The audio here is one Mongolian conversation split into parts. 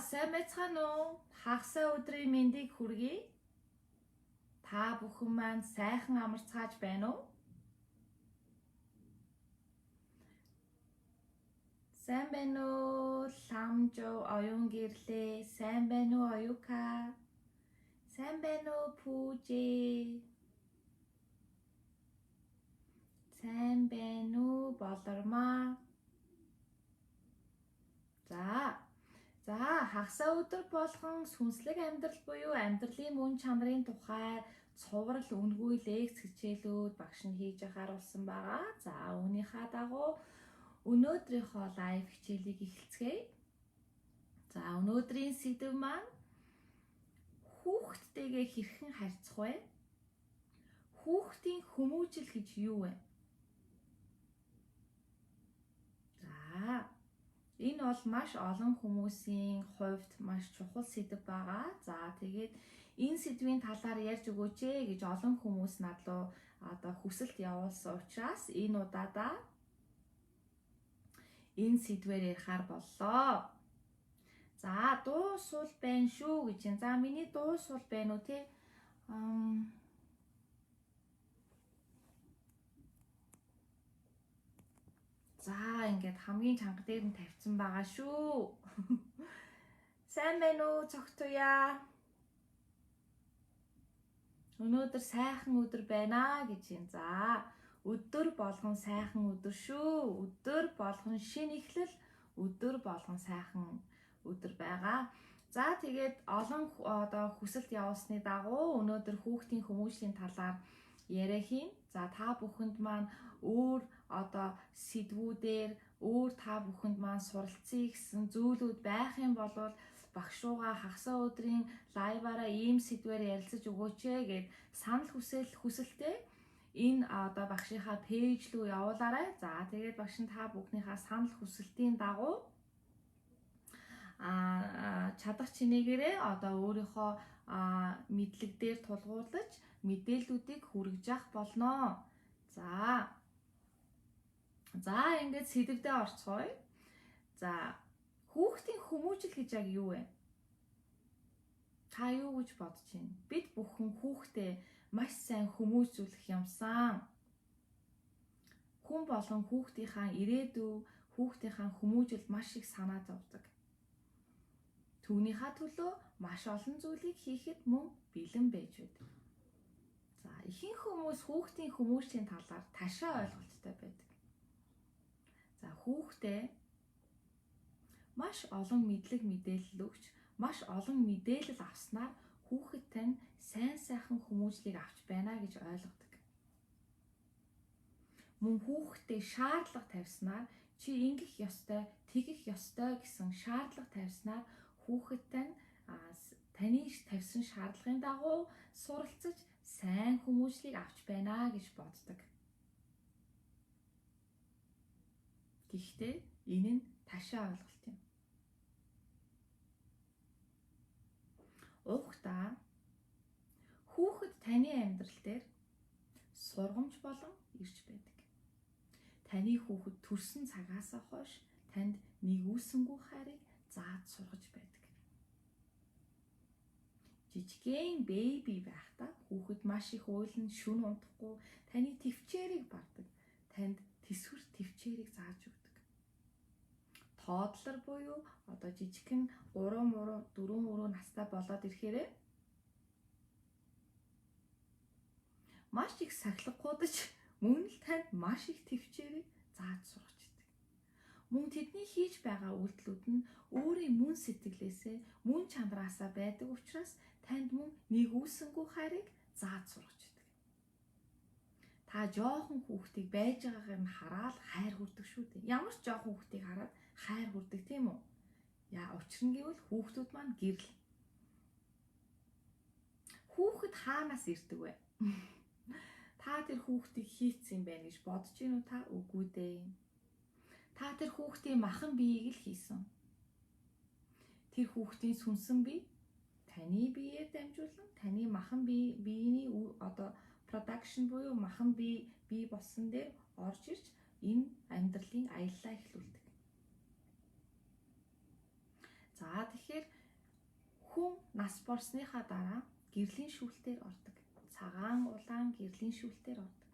сайн байцгаана уу? Хагасаа өдрийн мэндийг хүргэе. Та бүхэн маань сайхан амарцгааж байна уу? Сайн байна уу? Ламжо оюун гэрлээ. Сайн байна уу оюука? Сайн байна уу пүүжи? Сайн байна уу болормаа? За хагасаа өдөр болгон сүнслэг амьдрал буюу амьдралын мөн чанарын тухай цуврал үнгүй лекц хичээлүүд багш нь хийж харуулсан байгаа. За үүнийхээ дагуу өнөөдрийнхөө лайв хичээлийг эхэлцгээе. За өнөөдрийн сэдэв маань хүүхдтэйгээ хэрхэн харьцах вэ? Хүүхдийн хүмүүжил гэж юу вэ? За энэ бол маш олон хүмүүсийн хувьд маш чухал сэдэв байгаа. За тэгээд энэ сэдвийн талаар ярьж өгөөч гэж олон хүмүүс надлуу хүсэлт явуулсан учраас энэ удаадаа энэ сэдвээр ярихаар боллоо. За дуу сул байна шүү гэж юм. За миний дуу сул байна уу те? За ингээд хамгийн чанга дээр нь тавьсан байгаа шүү. Сайн байна уу цогтуя? Өнөөдөр сайхан өдөр байна гэж юм. За өдөр болгон сайхан өдөр шүү. Өдөр болгон шинэ эхлэл, өдөр болгон сайхан өдөр байгаа. За тэгээд олон хүсэлт явуулсны дагуу өнөөдөр хүүхдийн хүмүүжлийн талаар яриа хийн. За та бүхэнд маань өөр сэдвүүдээр та бүхэнд маань суралцъя гэсэн зүйлүүд байх юм бол багш руугаа хагасаа өдрийн лайваараа ийм сэдвээр ярилцаж өгөөч гэд санал хүсэлтэй энэ багшийнхаа пэйж рүү явуулаарай. За тэгээд багш нь та бүхнийхээ санал хүсэлтийн дагуу чадах чинээгээрээ өөрийнхөө мэдлэг дээр тулгуурлаж мэдээллүүдийг хүргэж явах болно. За ингээд сэдвдээ орцгоё. За хүүхдийн хүмүүжил гэж яг юу вэ? Та юу гэж бодож байна? Бид бүхэн хүүхдээ маш сайн хүмүүжүүлэх юмсан. Хүн болон хүүхдийнхаа ирээдүй, хүүхдийнхаа хүмүүжилд маш их санаа зовдөг. Түүнийхээ төлөө маш олон зүйлийг хийхэд мөн бэлэн байж байдаг. За ихэнх хүмүүс хүүхдийн хүмүүжлийн талаар ташаа ойлголттой байдаг. За хүүхдээ маш олон мэдлэг мэдээлэл өгч, маш олон мэдээлэл авснаар хүүхэд тань сайн сайхан хүмүүжлийг авч байна гэж ойлгодог. Мөн хүүхдэд шаардлага тавьснаар чи ингэх ёстой, тэгэх ёстой гэсэн шаардлага тавьснаар хүүхэд тань таны тавьсан шаардлагын дагуу суралцаж сайн хүмүүжлийг авч байна гэж боддог. Гэхдээ энэ нь ташаа ойлголт юм. Уухта хүүхэд таны амьдрал дээр сургамж болон ирж байдаг. Таны хүүхэд төрсөн цагаас хойш танд нэгүүлсэнгүй хайрыг зааж сургаж байдаг. Жижигхэн бэби байхдаа хүүхэд маш их уйлан шүн унтахгүй таны төвчээрийг бардаг. Танд тэсвэр төвчээрийг зааж өгдөг. Тоодлор буюу жижигхэн 3 настай болоод ирэхээрээ маш их сахилгахуудаж мөн л танд маш их төвчээрийг зааж сургаж өгдөг. Мөн тэдний хийж байгаа үйлдэлүүд нь өөрийн мөн сэтгэлээсээ, мөн чандараасаа байдаг учраас танд мөн нэгүүлсэнгүй хайрыг зааж сургаж өгдөг. Та жоохон хүүхдийг байж байгаагаар нь хараад хайр хүрдэг шүү дээ. Ямар ч жоохон хүүхдийг хараад хайр хүрдэг тийм үү? Учир нь гэвэл хүүхдүүд маань гэрэл. Хүүхэд хаанаас ирдэг вэ? Та тэр хүүхдийг хийцсэн юм байна гэж бодож гин үү та? Үгүй дээ. Та тэр хүүхдийн махан биеийг л хийсэн. Тэр хүүхдийн сүнсэн бие таны биеэр дамжуулан таны махан биений production буюу махан бие болсон дээр орж ирж энэ амьдралын аяллаа эхлүүлдэг. За тэгэхээр хүн нас борсныхаа дараа гэрлийн шүүлтээр ордог. Цагаан улаан гэрлийн шүүлтээр ордог.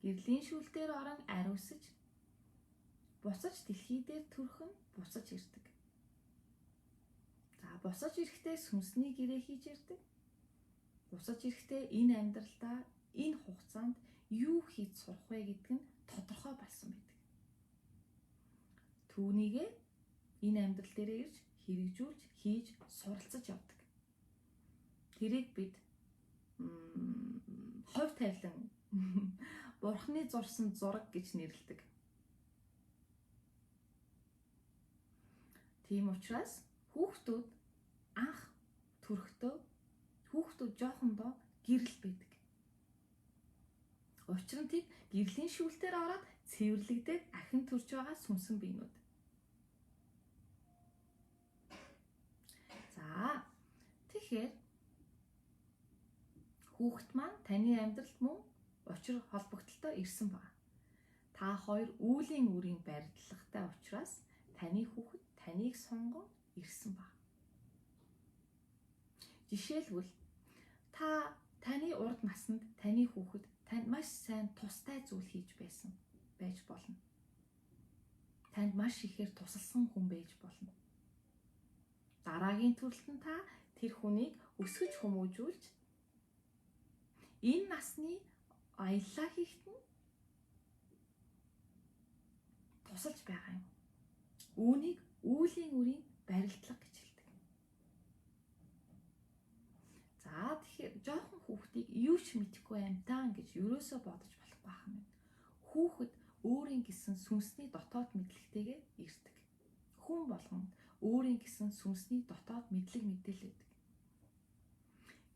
Гэрлийн шүүлтээр орон ариусж буцаж дэлхий дээр төрхөн буцаж ирдэг. За буцаж ирэхдээ сүнсний гэрээ хийж ирдэг. Буцаж ирэхдээ энэ амьдралдаа энэ хугацаанд юу хийж сурах вэ гэдг нь тодорхой болсон байдаг. Түүнийгээ энэ амьдрал дээр ирж хэрэгжүүлж хийж суралцаж явдаг. Тэрийг бид ховь тавилан Бурхны зурсан зураг гэж нэрлэдэг. Тийм учраас хүүхдүүд анх төрөхдөө хүүхдүүд жоохондоо гэрэл байдаг. Учир нь тийм гэрлийн шүүлтээр ороод цэвэрлэгдээд ахин төрж байгаа сүнсэн биенүүд. За тэгэхээр хүүхэд маань таны амьдралд мөн учир холбогдолтой ирсэн байна. Та хоёр үүлийн үрийн барилгатай учраас таны хүүхэд таныг сонгон ирсэн байна. Жишээлбэл таны урд наснд таны хүүхэд танд маш сайн тустай зүйл хийж байж болно. Танд маш ихээр тусалсан хүн байж болно. Дараагийн төрөлтөнд та тэр хүнийг өсгөж хүмүүжүүлж энэ насны аяллаа хийхэд нь тусалж байгаа юм. Үүнийг үүлийн үрийн барилдлага гэж хэлдэг. За тэгэхээр жоохон хүүхдийг юу ч мэдэхгүй амтаан гэж ерөөсөө бодож болохгүй байх юм. Хүүхэд өөрийн гэсэн сүнсний дотоод мэдлэгтэйгээ ирдэг. Хүн болгонд өөрийн гэсэн сүнсний дотоод мэдлэг мэдээлэл байдаг.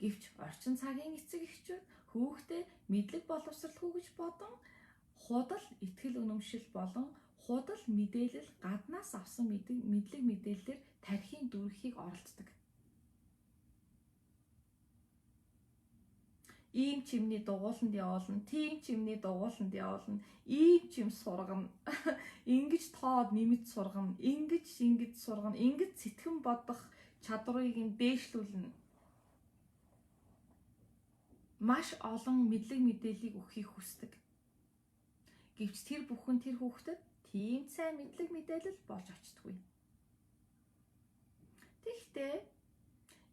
Гэвч орчин цагийн эцэг эхчүүд хүүхдээ мэдлэг боловсралгүй гэж бодон худал итгэл үнэмшил болон худал мэдээлэл гаднаас авсан мэдлэг мэдээллээр тархин дүрхийг оролцдог. Ийм чимний дугууланд явуулна, тийм чимний дугууланд явуулна, ийм чим сургана, ингэж тоод нэмж сургана, ингэж сургана, ингэж сэтгэн бодох чадварыг нь дээшлүүлнэ. Маш олон мэдлэг мэдээллийг өгөхийг хүсдэг. Гэвч тэр бүхэн тэр хүүхдэд тийм сайн мэдлэг мэдээлэл болж очтгүй. Тэгэхдээ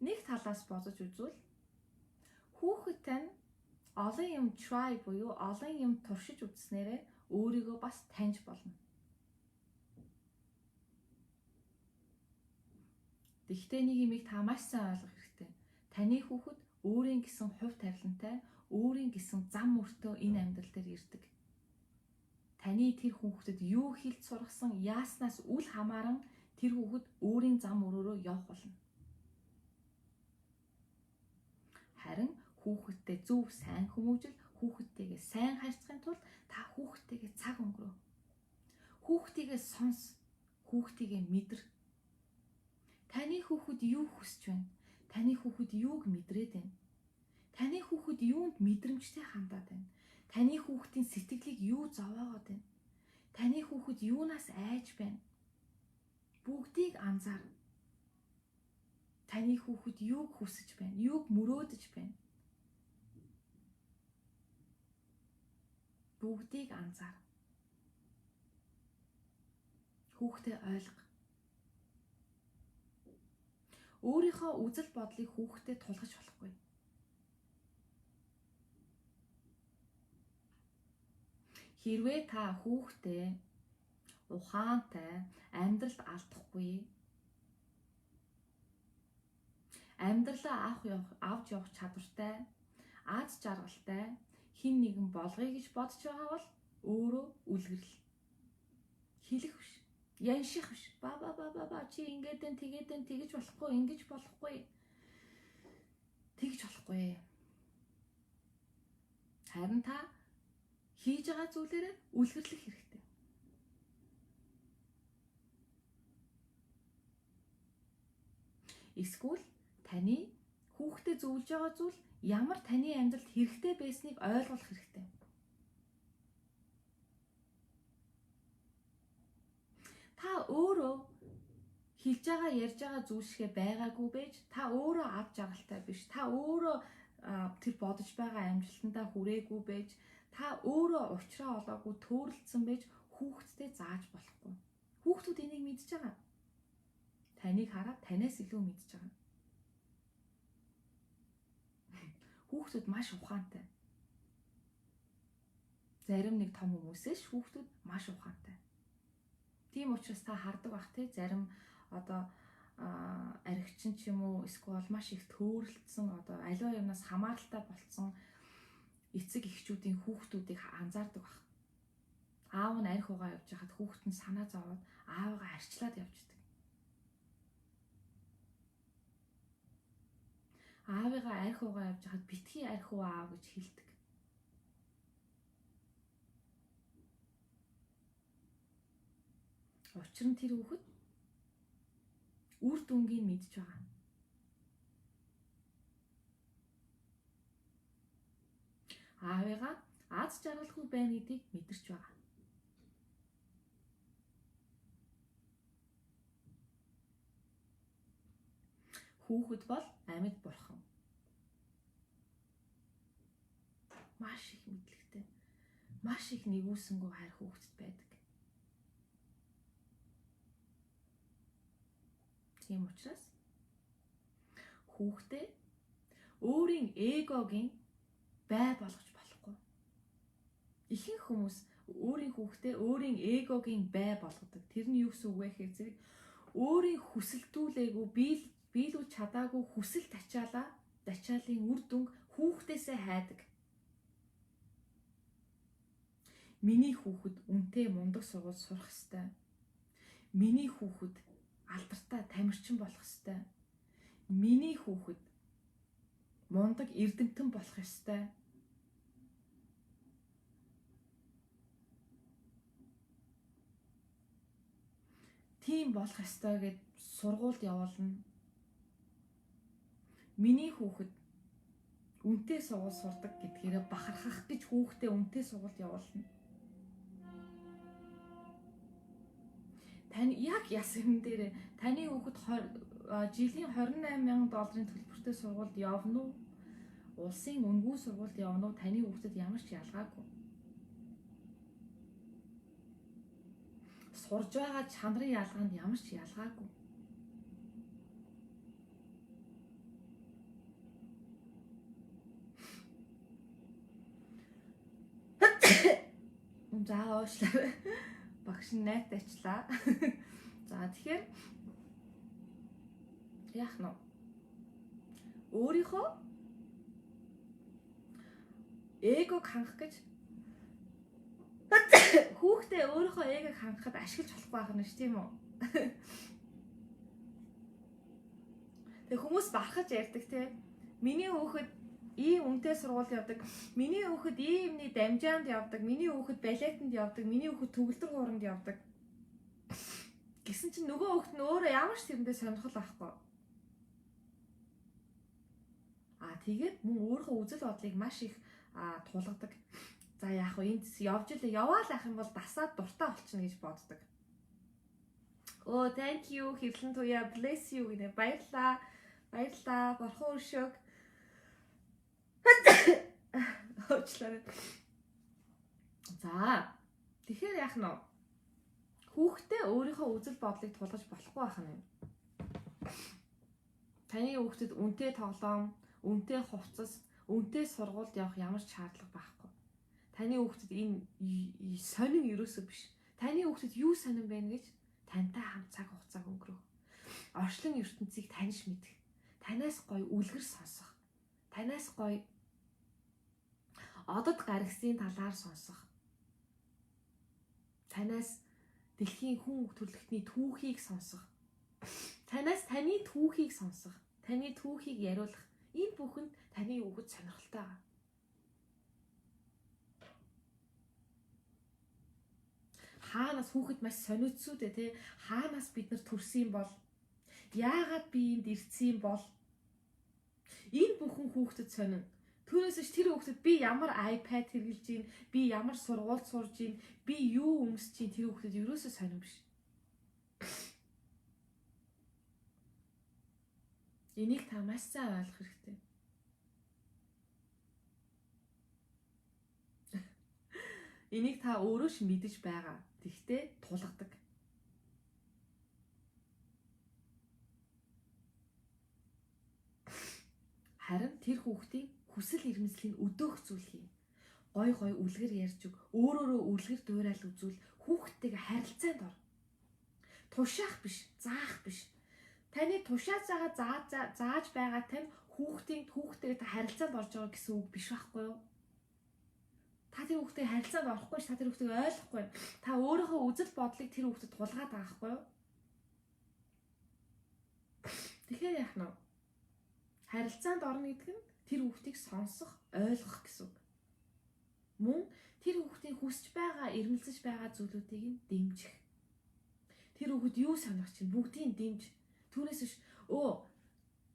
нэг талаас бодож үзвэл хүүхэд тань олон юм try буюу олон юм туршиж үзснээрээ өөрийгөө бас таньж болно. Тэгэхдээ нэг юмыг та маш сайн ойлгох хэрэгтэй. Таны хүүхэд өөрийн гэсэн хувь тавилантай, өөрийн гэсэн зам мөртөө энэ амьдрал дээр ирдэг. Таны тэр хүүхдэд юу хэлж сургасан, яаснаас үл хамааран тэр хүүхэд өөрийн зам өрөөрөө явах болно. Харин хүүхэдтэй зөв сайн хүмүүжил, хүүхэдтэйгээ сайн харьцахын тулд та хүүхэдтэйгээ цаг өнгөрөө. Хүүхдийгээ сонс, хүүхдийгээ мэдэр. Таны хүүхэд юу хүсэж байна? Таны хүүхэд юуг мэдрээд байна? Таны хүүхэд юунд мэдрэмжтэй хандаад байна? Таны хүүхдийн сэтгэлийг юу зовоогоод байна? Таны хүүхэд юунаас айж байна? Бүгдийг анзаар. Таны хүүхэд юуг хүсэж байна? Юуг мөрөөдөж байна? Бүгдийг анзаар. Хүүхдээ ойлго. Өөрийнхөө үзэл бодлыг хүүхдэд тулгаж болохгүй. Хэрвээ та хүүхдээ ухаантай, амьдралд алдахгүй, амьдралаа авч явах чадвартай, аз жаргалтай хэн нэгэн болгоё гэж бодож байгаа бол өөрөө үлгэрл. Хэлэх биш. Янших биш. Ба чи ингээд энэ тэгээд энэ тэгэж болохгүй, ингэж болохгүй. Тэгж болохгүй. Харин та хийж байгаа зүйлээрээ үлгэрлэх хэрэгтэй. Эсвэл таны хүүхдэд зөвлөж байгаа зүйл ямар таны амьдралд хэрэгтэй байсныг ойлгох хэрэгтэй. Та өөрөө хэлж байгаа ярьж байгаа зүйл шигэ байгаагүй байж та өөрөө ад жаргалтай биш. Та өөрөө тэр бодож байгаа амжилтандаа хүрээгүй байж та өөрөө уучраа олоогүй төөрөлдсөн байж хүүхдтэй зааж болохгүй. Хүүхдүүд энийг мэдж байгаа. Таныг хараад танаас илүү мэдж байгаа. Хүүхдүүд маш ухаантай. Зарим нэг том хүмүүсээс хүүхдүүд маш ухаантай. Тийм учраас та хардаг бах те зарим одоо аригчин ч юм уу эсвэл маш их төөрөлдсөн одоо аливаа юмнаас хамааралтай болцсон эцэг эхчүүдийн хүүхдүүдийг анзаардаг бах. Аав нь арх угаа явж хахад хүүхэд нь санаа зовоод аавгаа арчлаад явждаг. Аавыгаа арх угаа явж хахад битгий арх уу аав гэж хэлдэг. Учир нь тэр хүүхэд үр дүнгийг мэдж байгаа. Аавыгаа аз жаргалгүй байна гэдгийг мэдэрч байгаа. Хүүхэд бол амьд бурхан. Маш их мэдлэгтэй. Маш их нэгүүлсэнгөө хайр хүүхэдд байдаг. Тийм учраас хүүхдээ өөрийн эгогийн бай болгож болохгүй. Ихэнх хүмүүс өөрийн хүүхдээ өөрийн эгогийн бай болгодог. Тэр нь юу гэсэн үг вэ гэхээр зэрэг өөрийн хүсэлтүүлээгүй биелүүлж чадаагүй хүсэл тачаалын үр дүнг хүүхдээсээ хайдаг. Миний хүүхэд үнтэй мундаг сургууль сурах ёстой. Миний хүүхэд алдартай тамирчин болох ёстой. Миний хүүхэд мундаг эрдэмтэн болох ёстой. Тийм болох ёстой гэд сургуульд явуулна. Миний хүүхэд үнэтэй сургууль сурдаг гэдгээрээ бахархах гэж хүүхдээ үнэтэй сургуульд явуулна. Таны яг ясгэн дээр таны хүүхэд жилийн $28,000 төлбөртэй сургуульд явна уу? Улсын үнэгүй сургуульд явна уу? Таны хүүхдэд ямар ч ялгаагүй. Сурж байгаа чанарын ялгаанд ямар ч ялгаагүй. За уушлаа. Багш нь найтаачлаа. За тэгэхээр яах нь өөрийнхөө эгог хангах гэж хүүхдээ өөрийнхөө эгог хангахад ашиглаж болохгүй байх нь ш тийм үү? Тэг хүмүүс бахархаж ярьдаг те. Миний хүүхэд ийм үнэтэй сургуульд явдаг. Миний хүүхэд иймний дамжаанд явдаг. Миний хүүхэд балетанд явдаг. Миний хүүхэд төгөлдөр хууранд явдаг. Гэсэн чинь нөгөө хүүхэд нь өөрөө ямар ч тэрэндээ сонирхол авахгүй. Тэгээд мөн өөрийнхөө үзэл бодлыг маш их тулгадаг. За яах вэ? Энд явж илээ. Яваал ах юм бол дасаад дуртай болчихно гэж боддог. Oh, thank you. Хэвлэн туяа bless you гэнэ. Баярлаа. Баярлаа. Бурхан өршөөг. Уучлаарай. За. Тэгэхээр яах нь вэ? Хүүхдээ өөрийнхөө үзэл бодлыг тулгаж болохгүй байх нь. Таны хүүхдэд үнэтэй тоглоом, үнэтэй хувцас, үнэтэй сургуульд явах ямар ч шаардлага байхгүй. Таны хүүхдэд энэ сонин ерөөсөө биш. Таны хүүхдэд юу сонин байна гэж тантай хамт цаг хугацааг өнгөрөөх. Орчлон ертөнцийг таньж мэдэх. Танаас гоё үлгэр сонсох. Танаас гоё одод гаргасан талаар сонсох. Танаас дэлхийн хүн төрөлхтний түүхийг сонсох. Танаас таны түүхийг сонсох. Таны түүхийг яриулах. Энэ бүхэнд таны хүүхэд сонирхолтой байгаа. Хаанаас хүүхэд маш сониуцсүүдээ те хаанаас бид нар төрсөн бол яагаад би энд ирсэн бол энэ бүхэн хүүхдэд сонин. Түүнээс тэр хүүхдэд би ямар iPad хэрэглэж гин, би ямар сургуульд сурж гин, би юу өмсөж гин тэр хүүхдэд ерөөсөө сонин биш. Энийг та маш сайн ойлгох хэрэгтэй. Энийг та өөрөө ч мэдэж байгаа. Тэгтээ тулгадаг. Харин тэр хүүхдийн хүсэл эрмэлзлийн өдөөх зүйл хий. Гой үлгэр ярьж өг. Өөрөөрөө үлгэр дуурал үзүүл. Хүүхдтэйгээ харилцаанд ор. Тушаах биш, заах биш. Таны тушааж байгаа зааж байгаа тань хүүхдтэйгээ та харилцаанд орж байгаа гэсэн үг биш байхгүй юу? Та тэр хүүхдтэй харилцаанд орохгүй ш, та тэр хүүхдийг ойлгохгүй. Та өөрийнхөө үзэл бодлыг тэр хүүхдэд тулгаад байгаа байхгүй юу? Тэгэхээр яах нь вэ? Харилцаанд орно гэдэг нь тэр хүүхдийг сонсох, ойлгох гэсэн үг. Мөн тэр хүүхдийн хүсэж байгаа, эрмэлзэж байгаа зүйлүүдийг нь дэмжих. Тэр хүүхэд юу санах чинь бүгдийг дэмж. Түүнээс биш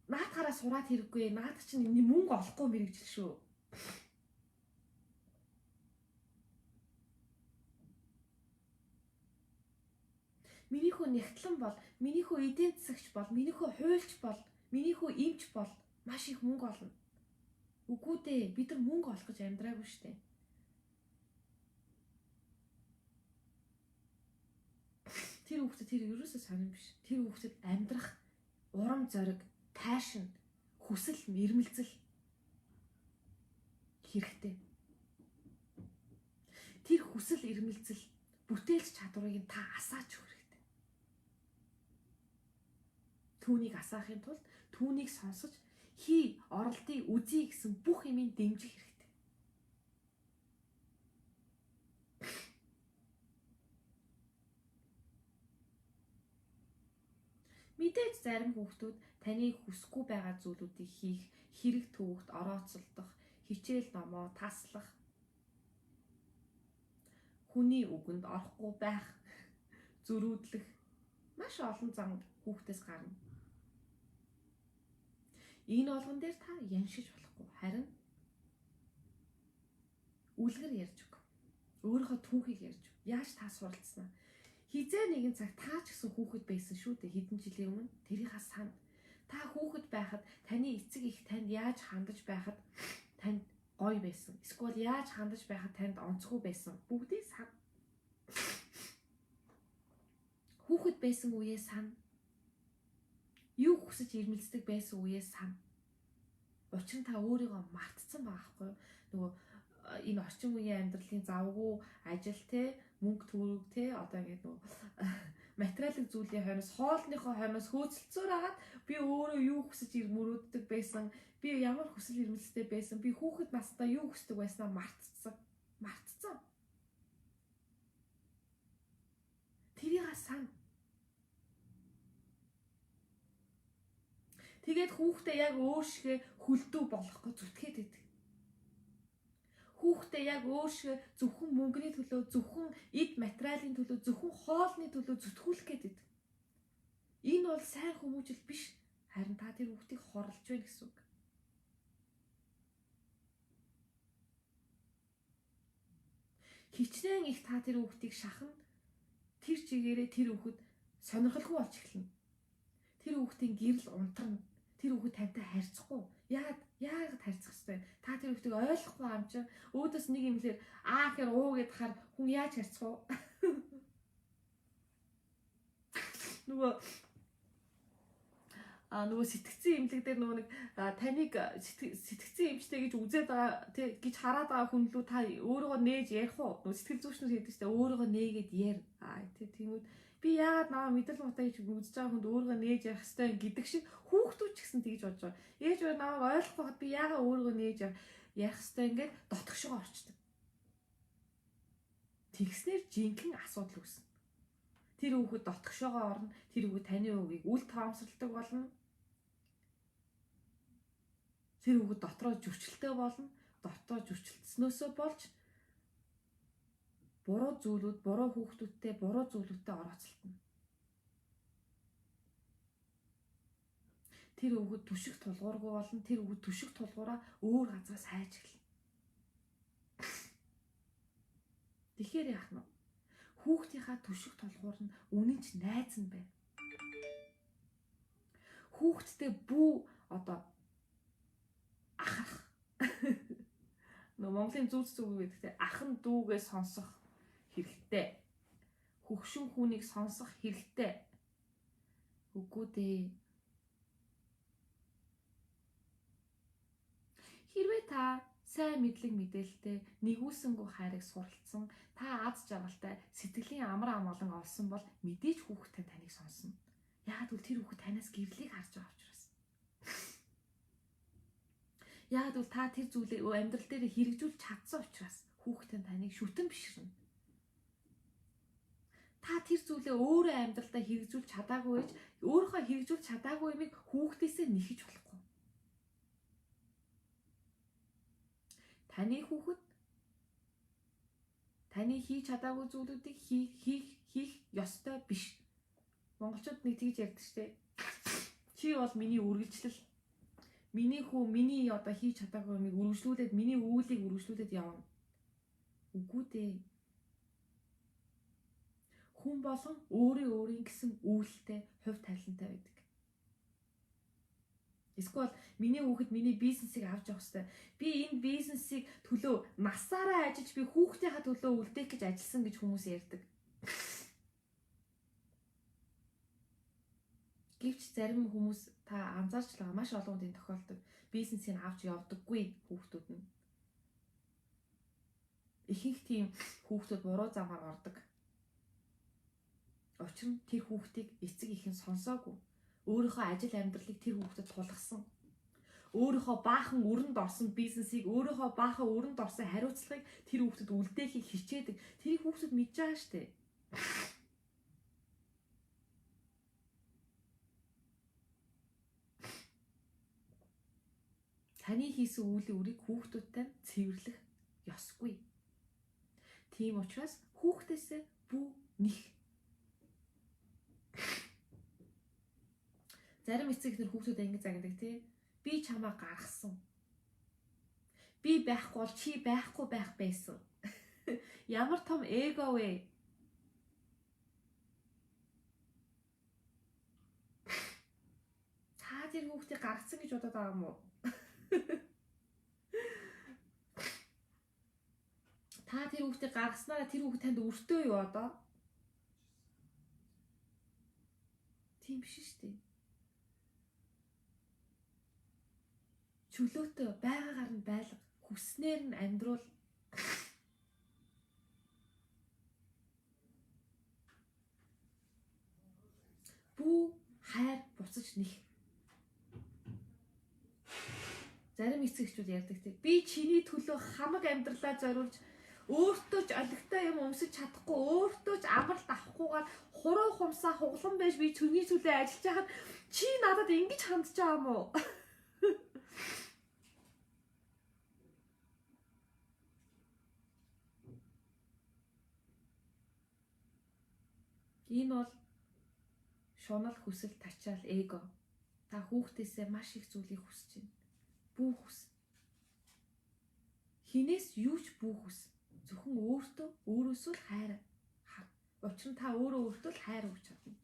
наадхаараа сураад хэрэггүй. Наад чинь мөнгө олохгүй мэрэгжил шүү. Минийхүү нэгтлэн бол, минийхүү эдийн засагч бол, минийхүү хуульч бол, минийхүү эмч бол маш их мөнгө олно. Үгүй дээ, бид нар мөнгө олох гэж амьдраагүй шүү дээ. Тэр хүүхдэд тэр ерөөсөө сонирн биш. Тэр хүүхдэд амьдрах урам зориг, пашн, хүсэл, эрмэлзэл хэрэгтэй. Тэр хүсэл, эрмэлзэл, бүтээлч чадварыг та асаач өгөх хэрэгтэй. Түүнийг асаахын тулд түүнийг сонсож оролдыг үзье гэсэн бүх юмыг дэмжих хэрэгтэй. Мэдээж зарим хүүхдүүд таны хүсэхгүй байгаа зүйлүүдийг хийх, хэрэг төвөгт орооцолдох, хичээл номоо таслах, хүний үгэнд орохгүй байх, зөрүүдлэх маш олон зан хүүхдээс гарна. Энэ болгон дээр та яншиж болохгүй. Харин үлгэр ярьж өг. Өөрийнхөө түүхийг ярьж өг. Яаж та суралцсан? Хизээ нэгэн цаг та ч гэсэн хүүхэд байсан шүү дээ. Хэдэн жилийн өмнө тэрийг сана. Та хүүхэд байхад таны эцэг их танд яаж хандаж байхад танд гоё байсан. Эсвэл яаж хандаж байхад танд онцгүй байсан. Бүгдийг сана. Хүүхэд байсан үеэ сана. Юу хүсэж ирмэлцдэг байсан үеэ сана. Учир нь та өөрийгөө мартцсан байгаа байхгүй юу? Нөгөө энэ орчин үеийн амьдралын завгүй ажил те, мөнгө төгрөг те, одоо ингээд нөгөө материалын зүйлийн хойноос, хоолныхоо хойноос хөөцөлцөөр агаад би өөрөө юу хүсэж мөрөөддөг байсан, би ямар хүсэл эрмэлзэлтэй байсан, би хүүхэд настай юу хүсдэг байснаа мартцсан. Тэрийг сана. Тэгээд хүүхдээ яг өөршгөө хүлдүү болгохгүй зүтгээд идэг. Хүүхдээ яг өөршгөө зөвхөн мөнгөний төлөө, зөвхөн эд материалын төлөө, зөвхөн хоолны төлөө зүтгүүлэх гээд идэг. Энэ бол сайн хүмүүжил биш. Харин та тэр хүүхдийг хорлож байна гэсэн үг. Хичнээн их та тэр хүүхдийг шахна. Тэр чигээрээ тэр хүүхэд сонирхолгүй болж эхэлнэ. Тэр хүүхдийн гэрэл унтарна. Тэр хүүхэд тантай харьцахгүй. Яагаад харьцах ёстой вэ? Та тэр хүүхдийг ойлгохгүй юм чинь өөдөөс нэг юм хэлээр гэхээр уу гэдээ хахаар хүн яаж харьцах вэ? Нөгөө сэтгцэн имлэг дээр нөгөө нэг таныг сэтгцэн эмчтэй гэж үзээд байгаа гэж хараад байгаа хүн лүү та өөрийгөө нээж ярих уу? Нөгөө сэтгэл зүйчнэр хэлдэг ч өөрийгөө нээгээд яар. Тэгмүүд би яагаад наваа мэдрэл муутай гэж үзэж байгаа хүнд өөрийгөө нээж ярих хэвээр гэдэг шиг хүүхдүүд ч гэсэн тэгж бодож байгаа. Ээж өөр наваа ойлгохгүй хад би яагаад өөрийгөө нээж ярих хэвээр ингээд дотгошоо орчдөг. Тэгснээр жинхэнэ асуудал үүснэ. Тэр хүүхэд дотгошоогоо орно. Тэр хүүхэд таны үгийг үл тоомсолдог болно. Тэр хүүхэд дотроо зөрчилтэй болно. Дотроо зөрчилдснөөсөө болж буруу зүйлүүд, буруу хүүхдүүдтэй, буруу зүйлүүдтэй орооцолтно. Тэр хүүхэд түшиг тулгуургүй болно. Тэр хүүхэд түшиг тулгуураа өөр газраас хайж эхэлнэ. Тэгэхээр яах нь вэ? Хүүхдийнхаа түшиг тулгуур нь үнэн ч найз нь байна. хүүхдтэй бүү одоо ахах. Нөгөө Монголын зүс зүг гэдэг ахан дүүгээ сонсох хэрэгтэй. Хөгшин хүнийг сонсох хэрэгтэй. Үгүй дээ. Хэрвээ та сайн мэдлэг мэдээлэлтэй нэгүүлсэнгүй хайрыг суралцсан, та аз жаргалтай сэтгэлийн амар амгалан олсон бол мэдээж хүүхдтэй таныг сонсно. Яагаад гэвэл тэр хүүхэд танаас гэрлийг харж байгаа учраас. Яагаад гэвэл та тэр зүйлийг амьдрал дээр хэрэгжүүлж чадсан учраас хүүхдтэй таныг шүтэн биширнэ. Та тэр зүйлээ өөрөө амьдралдаа хэрэгжүүлж чадаагүй гэж өөрийнхөө хэрэгжүүлж чадаагүй юмыг хүүхдээсээ нэхэж болохгүй. Таны хүүхэд таны хийж чадаагүй зүйлүүдийг хийх ёстой биш. Монголчууд нэг тэгж ярьдаг шүү дээ. Чи бол миний үргэлжлэл. Миний хүү миний одоо хийж чадаагүй юмыг үргэлжлүүлээд миний үүлийг үргэлжлүүлээд явна. Үгүй дээ. Хүн болгон өөрийн гэсэн үйлдэлтэй, хувь тавилантай байдаг. Эсвэл миний хүүхэд миний бизнесийг авч явах хэрэгтэй. Би энэ бизнесийг төлөө насаараа ажиллаж би хүүхдийнхаа төлөө үлдээх гэж ажилласан гэж хүмүүс ярьдаг. Гэвч зарим хүмүүс та анзаарч байгаа маш олон үеийн тохиолдог. Бизнесийг авч явдаггүй хүүхдүүд нь. Ихэнх тийм хүүхдүүд буруу замаар ордог. Учир нь тэр хүүхдийг эцэг ихэн сонсоогүй. Өөрийнхөө ажил амьдралыг тэр хүүхдэд тулгасан. Өөрийнхөө баахан өрөнд орсон бизнесийг, өөрийнхөө баахан өрөнд орсон хариуцлагыг тэр хүүхдэд үлдээхийг хичээдэг. Тэрийг хүүхдэд мэдж байгаа штэ. Таны хийсэн үйл үрийг хүүхдүүдтэй цэвэрлэх ёсгүй. Тийм учраас хүүхдээсээ бүү нэх. Зарим эцэг эхнэр хүүхдүүдэд ингэ загнадаг тий. Би чамаа гаргасан. Би байхгүй бол чи байхгүй байх байсан. Ямар том эго вэ? Та тэр хүүхдийг гаргасан гэж бодоод байгаа юм уу? Та тэр хүүхдийг гаргаснараа тэр хүүхд танд өртөө юу одоо? Тийм биш шүү дээ. Чөлөөтэй байгаагаар нь байлга, хүснээр нь амьдруул. Бүү хайр буцаж нэх. Зарим эцэг эхчүүд ярьдаг тий. Би чиний төлөө хамаг амьдралаа зориулж өөртөө ч олигтой юм өмсөж чадахгүй, өөртөө ч амралт авахгүйгээр хуруу хумсаа хуглан байж би чиний төлөө ажиллаж байхад чи надад ингэж хандж байгаа юм уу? Энэ бол шунал, хүсэл, тачаал, эго. Та хүүхдээсээ маш их зүйлийг хүсэж байна. Бүү хүс. Хинээс юу ч бүү хүс. Зөвхөн өөрөөсөө л хайр хар. Учир нь та өөртөө л хайр өгч чадна.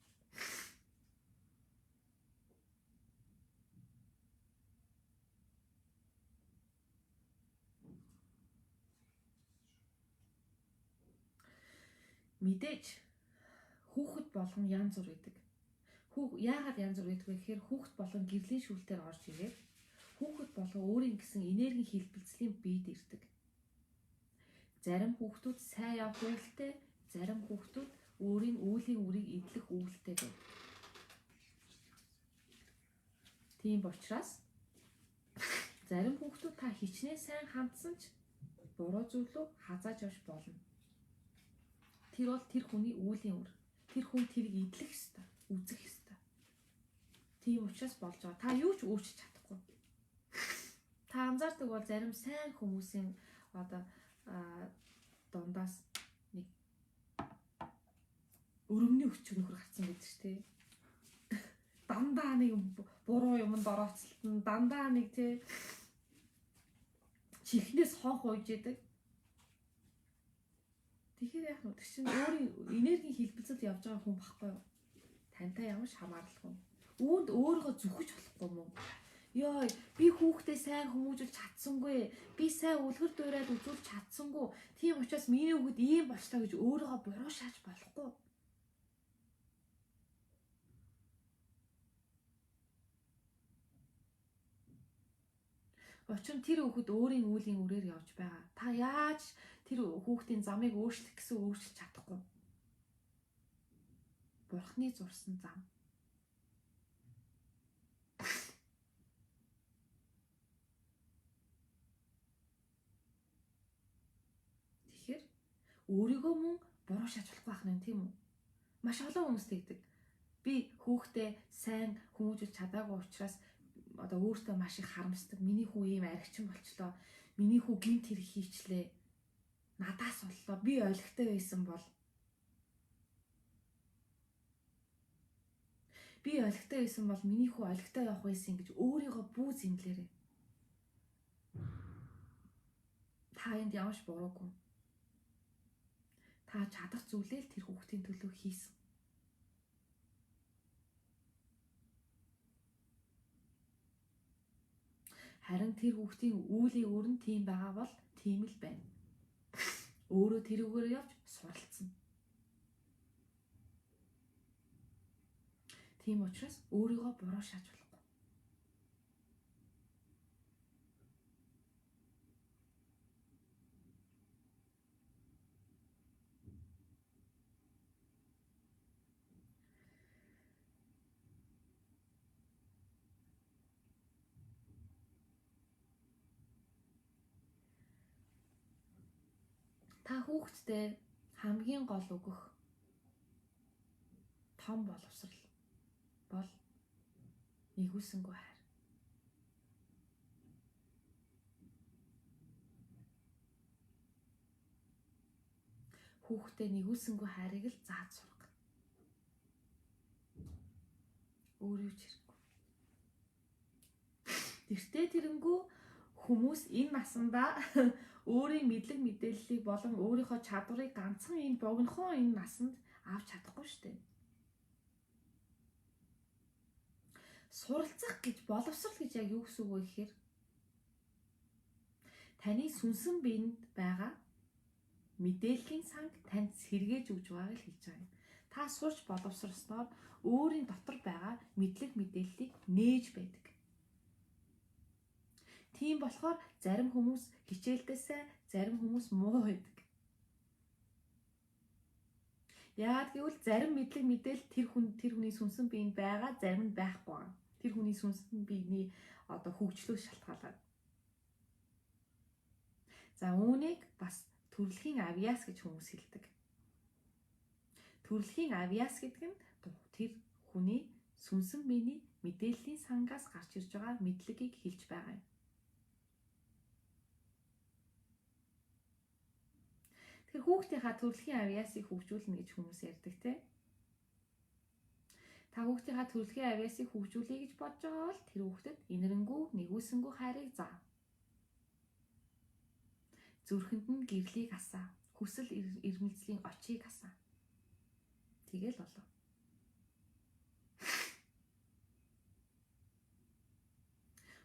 Мэдээж хүүхэд болгон янз бүр байдаг. Яагаад янз бүр байдаг вэ гэхээр хүүхэд болгон гэрлийн шүүлтээр орж ирээд хүүхэд болгон өөрийн гэсэн энерги хэлбэлцлийн биед ирдэг. Зарим хүүхдүүд сайн явах үйлдэлтэй, зарим хүүхдүүд өөрийн үүлийн үрийг идэх үйлдэлтэй байдаг. Тийм учраас зарим хүүхдүүд та хичнээн сайн хандсан ч буруу зүйл рүү хазааж явж болно. Тэр бол тэр хүний үүлийн үр. Тэр хүн тэрийг идэх ёстой, үзэх ёстой. Тийм учраас болж байгаа. Та юу ч өөрчилж чадахгүй. Та анзаардаг бол зарим сайн хүмүүсийн одоо дундаас нэг өрөмний өчиг нөхөр гарцсан гэдэг ч тий. Дандаа нэг буруу юмд орооцолтон, дандаа нэг тий чихнээс хонх ууж идэг. Тэгэхээр яах вэ? Тэр чинь өөрийн энерги хэлбэлцэл явж байгаа хүн баггүй юу? Тантай ямар ч хамааралгүй. Үүнд өөрийгөө зүхэж болохгүй мөн. Ёо, би хүүхдээ сайн хүмүүжүүлж чадсангүй. Би сайн үлгэр дуурайд үзүүлж чадсангүй. Тийм учраас миний хүүхэд ийм болчлоо гэж өөрийгөө буруу шааж болохгүй. Учир нь тэр хүүхэд өөрийн үүлийн үрээр явж байгаа. Та яаж тэр хүүхдийн замыг өөрчлөх гэсэн өөрчилж чадахгүй. Бурхны зурсан зам. Тэгэхээр өөрийгөө мөн буруу шааж болохгүй байх нь тийм үү? Маш олон хүмүүс тэгдэг. Би хүүхдээ сайн хүмүүжүүлж чадаагүй учраас одоо өөртөө маш их харамсдаг. Миний хүү ийм аригчин болчлоо. Миний хүү гинт хэрэг хийчлээ. Надаас боллоо. Би ойлгохтой байсан бол. Би ойлгохтой байсан бол миний хүү ойлгохтой явах байсан гэж өөрийгөө бүү зэмлээрэй. Та энд ямарч буруугүй. Та чадах зүйлээ л тэр хүүхдийн төлөө хийсэн. Харин тэр хүүхдийн үүлийн үр нь тийм байгаа бол тийм л байна. Өөрөө тэрүүгээр явж суралцсан. Тийм учраас өөрийгөө буруу шааж болохгүй. Та хүүхдтэй хамгийн гол өгөх том боловсрал бол нэгүсэнгүй хайр. Хүүхдтэй нэгүсэнгүй хайрыг л зааж сургах. Өөрөө ч хэрэггүй. Тэртээ тэрэнгүү хүмүүс энэ насандаа өөрийн мэдлэг мэдээллийг болон өөрийнхөө чадварыг ганцхан энэ богинохон энэ насанд авч чадахгүй шүү дээ. Суралцах гэж боловсрал гэж яг юу гэсэн үг вэ гэхээр таны сүнсэн биед байгаа мэдээллийн санг танд сэргээж өгж байгааг л хэлж байгаа юм. Та сурч боловсросноор өөрийн дотор байгаа мэдлэг мэдээллийг нээж байдаг. Тийм болохоор зарим хүмүүс хичээлдээсээ зарим хүмүүс муу байдаг. Яагаад гэвэл зарим мэдлэг мэдээлэл тэр хүний сүнсэн биед байгаа, зарим нь байхгүй байгаа. Тэр хүний сүнсэн биений одоо хөгжлөөс шалтгаалаад. За үүнийг бас төрөлхийн авьяас гэж хүмүүс хэлдэг. Төрөлхийн авьяас гэдэг нь тэр хүний сүнсэн биений мэдээллийн сангаас гарч ирж байгаа мэдлэгийг хэлж байгаа юм. Тэгэхээр хүүхдийнхаа төрөлхийн авьяасыг хөгжүүлнэ гэж хүмүүс ярьдаг тийм. Та хүүхдийнхаа төрөлхийн авьяасыг хөгжүүлэе гэж бодож байгаа бол тэр хүүхдэд инэрэнгүү нэгүсэнгүй хайрыг заа. Зүрхэнд нь гэрлийг асаа. Хүсэл эрмэлзлийн очийг асаа. Тэгэл болов.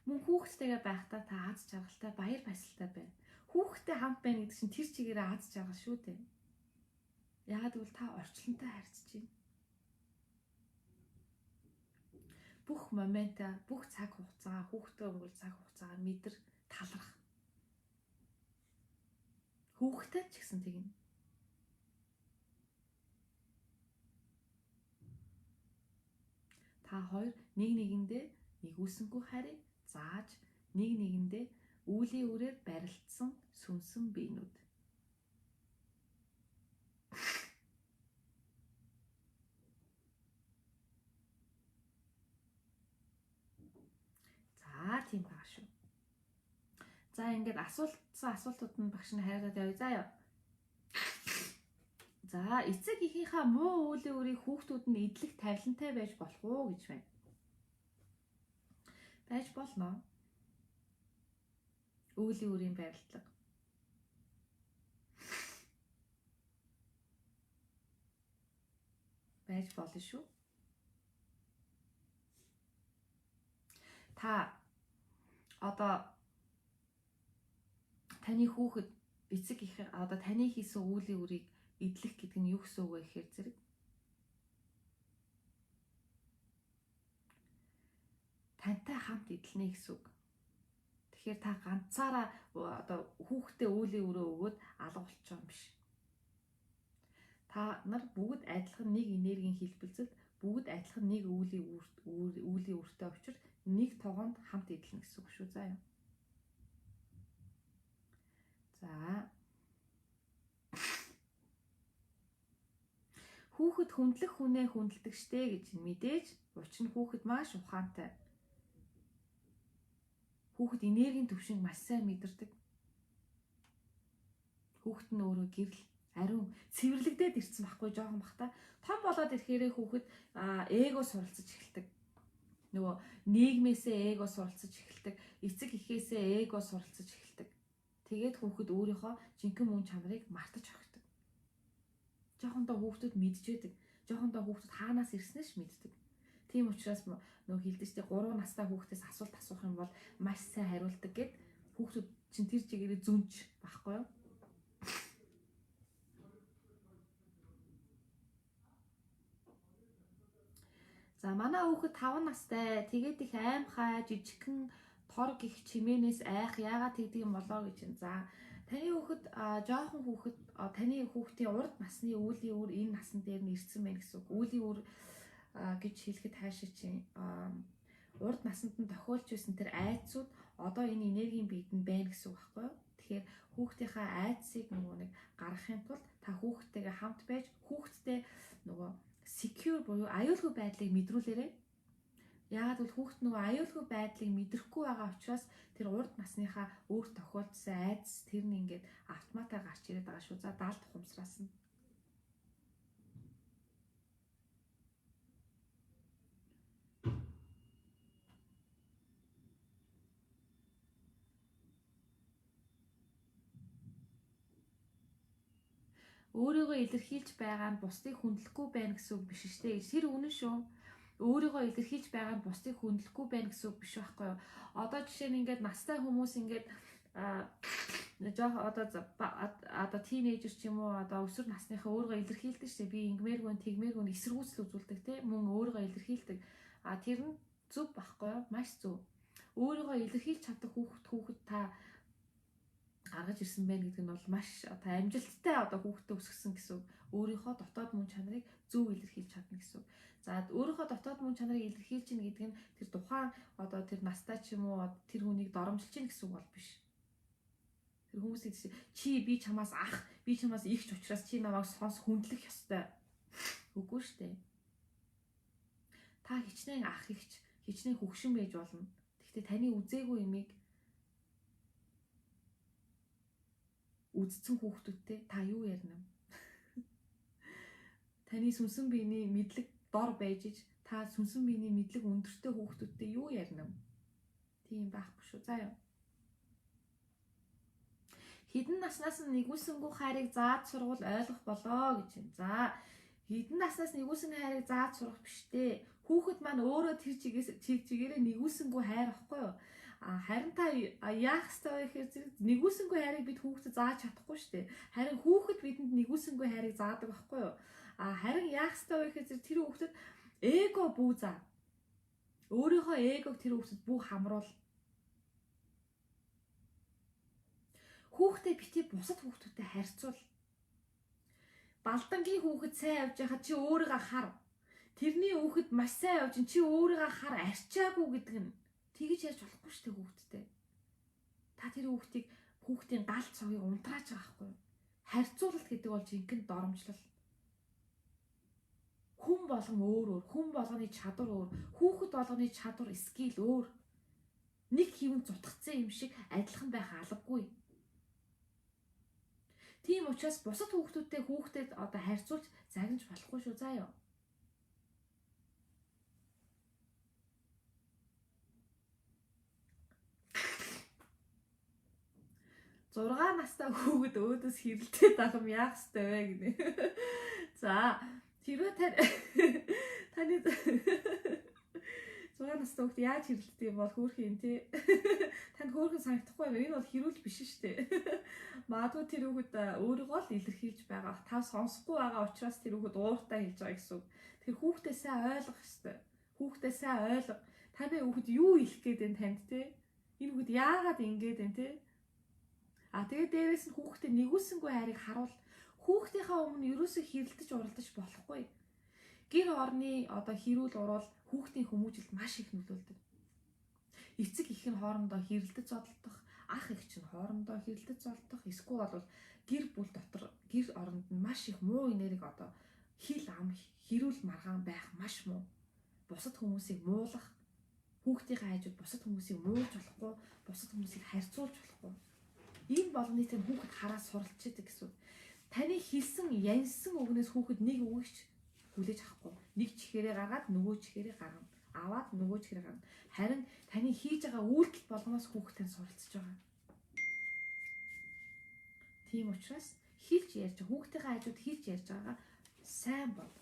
Мөн хүүхдтэйгээ байхдаа та аз жаргалтай, баяр баясгалтай байна. Хүүхдтэй хамт байна гэдэг чинь тэр чигээрээ аз жаргал шүү дээ. Яагаад гэвэл та орчлонтой харьцаж байна. Бүх момента, бүх цаг хугацаа, хүүхдтэй өнгөрөх цаг хугацаагаар мэдэр талрах. Хүүхдтэй ч гэсэн тэгнэ. Та хоёр нэг нэгэндээ нэгүсэнгүй хайрыг зааж нэг нэгэндээ үүлийн үрээр барилдсан сүнсэн биенүүд. За тийм байгаа шүү. За ингээд асуултууд нь багш нь хайраад явъя заа. За эцэг эхийнхаа муу үүлийн үрийг хүүхдүүд нь идэлх тавилантай байж болох уу гэж байна. Байж болно. Үүлийн үрийн барилдлага. Байж болно шүү. та одоо таны хүүхэд эцэг их одоо таны хийсэн үүлийн үрийг эдлэх гэдэг нь юу гэсэн үг вэ гэхээр зэрэг тантай хамт эдлэнэ гэсэн үг. Тэгэхээр та ганцаараа одоо хүүхдээ үүлийн өрөө өгөөд алга болчих юм биш. Та нар бүгд адилхан нэг энергийн хэлбэлцэлд бүгд адилхан нэг үүлийн үртэй учир нэг тогоонд хамт эдлэнэ гэсэн үг шүү заа юу. За. Хүүхэд хүндлэх хүнээ хүндэлдэг штэ гэж мэдээж учир нь хүүхэд маш ухаантай. Хүүхэд энергийн түвшинг маш сайн мэдэрдэг. Хүүхэд нь өөрөө гэрэл ариун цэвэрлэгдээд ирсэн байхгүй жоохон бахта. Том болоод ирэхээрээ хүүхэд эго суралцаж эхэлдэг. Нөгөө нийгмээсээ эго суралцаж эхэлдэг. Эцэг эхээсээ эго суралцаж эхэлдэг. Тэгээд хүүхэд өөрийнхөө жинхэнэ мөн чанарыг мартаж орхидог. Жоохондоо хүүхдүүд мэдчихэдэг. Жоохондоо хүүхдүүд хаанаас ирснээс мэддэг. Тийм учраас нөгөө хэлдэг чинь 3 настай хүүхдээс асуулт асуух юм бол маш сайн хариулдаг гэд хүүхдүүд чинь тэр чигээрээ зүнж байхгүй юу? За манай хүүхэд 5 настай. Тэгээд их аимхай жижигхэн тор гих чимээнээс айх яагаад тэгдэг юм болоо гэж юм. За таны хүүхэд жоохон хүүхэд таны хүүхдийн урд насны үүлийн үр энэ насан дээр нь ирсэн байх гэсэн үг. Үүлийн үр гэж хэлэхэд хаашаа чинь урд насанд нь тохиолж байсан тэр айцууд одоо энэ энергийн биед нь байна гэсэн үг байхгүй юу? Тэгэхээр хүүхдийнхаа айцыг нөгөө нэг гаргахын тулд та хүүхдтэйгээ хамт байж хүүхдтэй нөгөө secure буюу аюулгүй байдлыг мэдрүүлээрэй. Яагаад гэвэл хүүхд нөгөө аюулгүй байдлыг мэдрэхгүй байгаа учраас тэр урд насныхаа өөр тохиолдсон айдас тэр нь ингээд автоматар гарч ирээд байгаа шүү. За даалт ухамсараас нь. Өөрийгөө илэрхийлж байгаа нь бусдыг хүндлэхгүй байна гэсэн үг биш шүү дээ. Тэр үнэн шүү. Өөрийгөө илэрхийлж байгаа нь бусдыг хүндлэхгүй байна гэсэн үг биш байхгүй юу? Одоо жишээ нь ингээд настай хүмүүс ингээд жоох одоо тийнейжер ч юм уу одоо өсвөр насныхаа өөрийгөө илэрхийлдэг шүү дээ. Би ингэмээргүй тэгмээргүй эсэргүүцэл үзүүлдэг те мөн өөрийгөө илэрхийлдэг. Тэр нь зөв байхгүй юу? Маш зөв. Өөрийгөө илэрхийлж чадах хүүхэд та гаргаж ирсэн байна гэдэг нь бол маш одоо амжилттай одоо хүүхдтэй өсгсөн гэсэн үг. Өөрийнхөө дотоод мөн чанарыг зөв илэрхийлж чадна гэсэн үг. За өөрийнхөө дотоод мөн чанарыг илэрхийлж гин гэдэг нь тэр тухайн одоо тэр настай ч юм уу тэр хүнийг доромжилж гин гэсэн үг бол биш. Тэр хүмүүс чи би чамаас ах, би чамаас ихч учраас чи намайг сонс хүндлэх ёстой. Үгүй шүү дээ. Та хичнээн ах ихч, хичнээн хөгшин байж болно. Гэхдээ таны үзээгүй юмыг үдцэн хүүхдүүдтэй та юу ярина? Таны сүнсэн биений мэдлэг дор байж иж та сүнсэн биений мэдлэг өндөртэй хүүхдүүдтэй юу ярина? Тийм байхгүй шүү. За юу. Хэдэн наснаас нь нэгүсэнгүү хайрыг зааж сурвал ойлгох болоо гэж юм. За хэдэн наснаас нэгүсэн хайрыг зааж сурах биш дээ. Хүүхэд маань өөрөө тэр чигээрээ нэгүсэнгүү хайр ахгүй юу? Харин та яах ёстой вэ гэхээр нэгүсэнгүй хайрыг бид хүүхдэд зааж чадахгүй шүү дээ. Харин хүүхэд бидэнд нэгүсэнгүй хайрыг заадаг байхгүй юу? Харин яах ёстой вэ гэхээр тэр хүүхдэд эго бүү заа. Өөрийнхөө эгог тэр хүүхдэд бүү хамруул. Хүүхдээ бити бусад хүүхдүүдтэй харьцуул. Балдангийн хүүхэд сайн явж байхад чи өөрийгөө хар. Тэрний хүүхэд маш сайн явж чи өөрийгөө хар арчаагүй гэдэг нь тэгэж ярьж болохгүй шүү дээ хүүхдтэй. Та тэр хүүхдийн гал цогийг унтрааж байгаа байхгүй юу? Харьцуулалт гэдэг бол жинхэнэ доромжлол. Хүн болгон өөр, хүн болгоны чадвар өөр, хүүхэд болгоны чадвар скил өөр. Нэг хэвэн зутгцсан юм шиг адилхан байх албагүй. Тийм учраас бусад хүүхдэд одоо харьцуулж загнаж болохгүй шүү заа ёо. 6 настай хүүхэд өөдөөс хэрэлдээд байгаа юм яах ёстой вэ гэнэ. За, тэрөө таны 6 6 настай хүүхд яаж хэрэлддэг юм бол хөөрхөн юм тий. Танд хөөрхөн санагдахгүй байна. Энэ бол хэрүүл биш шүү дээ. Магадгүй тэр хүүхэд өөрийгөө л илэрхийлж байгаа. Та сонсохгүй байгаа учраас тэр хүүхэд ууртаа хэлж байгаа гэсэн үг. Тэр хүүхдээ сайн ойлгох ёстой. Хүүхдээ сайн ойлго. Таны хүүхэд юу хэлэх гээд байна танд тий? Энэ хүүхэд яагаад ингэж байна тий? Тэгээд дээрээс нь хүүхдээ нэгүсэнгүй хайрыг харуул. Хүүхдийнхаа өмнө ерөөсөө хэрэлдэж уралдаж болохгүй. Гэр орны хэрүүл уруул хүүхдийн хүмүүжилд маш их нөлөөлдөг. Эцэг их нь хоорондоо хэрэлдэж зодтолдох, ах их ч нь хоорондоо хэрэлдэж зодтолдох, эсвэл бол гэр бүл дотор гэр оронд нь маш их муу энерги хил ам хэрүүл маргаан байх маш муу. Бусад хүмүүсийг муулах, хүүхдийнхээ хажууд бусад хүмүүсийг муулж болохгүй, бусад хүмүүсийг харьцуулж болохгүй. Энэ болгоныг тань хүүхэд хараад суралцж идэг гэсэн. Таны хэлсэн яньсан үгнээс хүүхэд нэг үгч хүлээж авахгүй. Нэг чихээрээ гаргаад нөгөө чихээрээ гаргана. Аваад нөгөө чихээрээ гаргана. Харин таны хийж байгаа үйлдэл болгоноос хүүхдтэй суралцж байгаа. Тийм учраас хэлж ярьж хүүхдийнхээ хажууд хэлж ярьж байгаагаа сайн бол.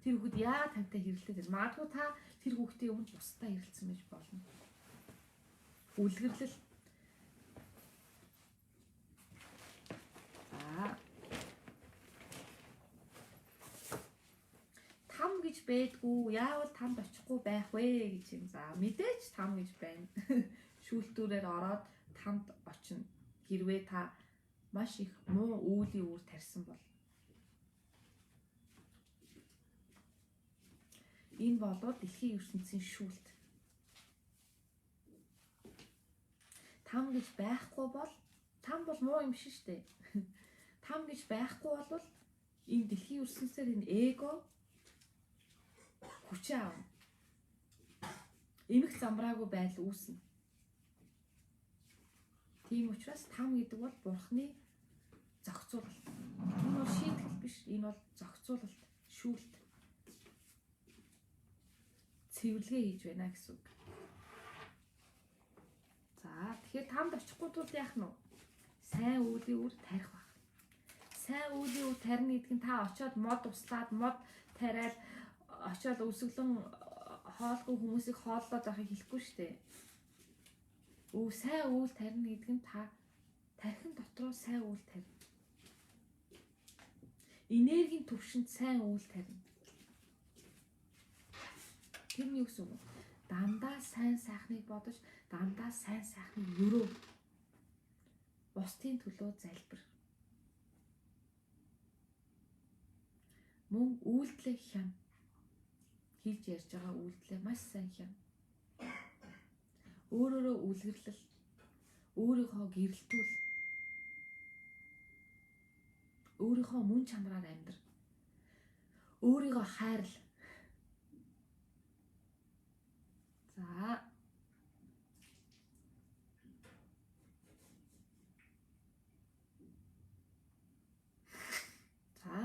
Тэр хүүхэд яа тантай хэрэлдээд байна. Магадгүй та тэр хүүхдийн өмнө бусдаа хэрэлдсэн байж болно. Үлгэрлэл. Там гэж байдгүй, яавал тамд очихгүй байх вэ гэж юм. За мэдээж там гэж байна. Шүүлтүүрээр ороод тамд очино. Хэрвээ та маш их муу үүлийн үр тарьсан бол. Энэ болоод дэлхийн ертөнцийн шүүлт. Там гэж байхгүй бол там бол муу юм шиг штэ. Там гэж байхгүй бол энэ дэлхийн ертөнцээр энэ эго хүчээ аав. Эмх замбраагүй байдал үүснэ. Тийм учраас там гэдэг бол бурхны зохицуулалт. Энэ бол шийтгэл биш. Энэ бол зохицуулалт, шүүлт. Цэвэрлэгээ хийж байна гэсэн үг. За тэгэхээр тамд очихгүй тул яах нь вэ? Сайн үеийн үр тарих баг. Сайн үеийн үр тарина гэдэг нь та очиод мод услаад мод тариад очиод өсөглөн хоолгүй хүмүүсийг хооллоод байхыг хэлэхгүй шүү дээ. Сайн үйл тарина гэдэг нь та тархин дотроо сайн үйл тарина. Энергийн төвшөнд сайн үйл тарина. Тэрний үгс үг. Дандаа сайн сайхныг бодож, дандаа сайн сайхныг өрөө. Бусдын төлөө залбир. Мөн үйлдэлээ хяна. Хийж ярьж байгаа үйлдэлээ маш сайн хяна. Өөрөөрөө үлгэрлэл. Өөрийнхөө гэрэлтүүл. Өөрийнхөө мөн чанараар амьдр. Өөрийгөө хайрл. За.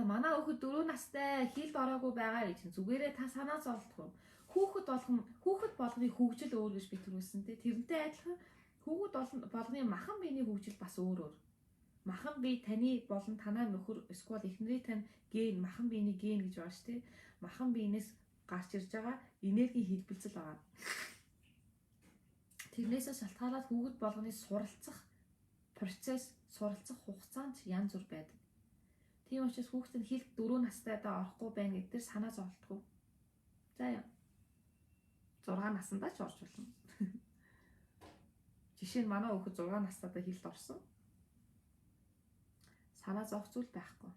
Манай хүүхэд 4 настай хилд ороогүй байгаа гэж зүгээрээ та санаа зовлтгүй. Хүүхэд болгоны хөгжил өөр гэж би түрүүлсэн те. Тэрнтэй адилхан хүүхэд болгоны махан биений хөгжил бас өөр. Махан бие таны болон танай нөхөр эсвэл эхнэрийн тань ген, махан биений ген гэж байна шүү те. Махан биенээс гарч ирж байгаа энергийн хэлбэлцэл байгаа. Тэрнээсээ шалтгаалаад хүүхэд болгоны суралцах процесс, суралцах хугацаанд янз бүр байдаг. Тийм учраас хүүхэд нь хилд 4 настайдаа орохгүй байна гэдгээр санаа зовлтгүй. За яа. 6 наснда ч орж болно. Жишээ нь манай хүүхэд 6 настайдаа хилд орсон. Санаа зовх зүйл байхгүй.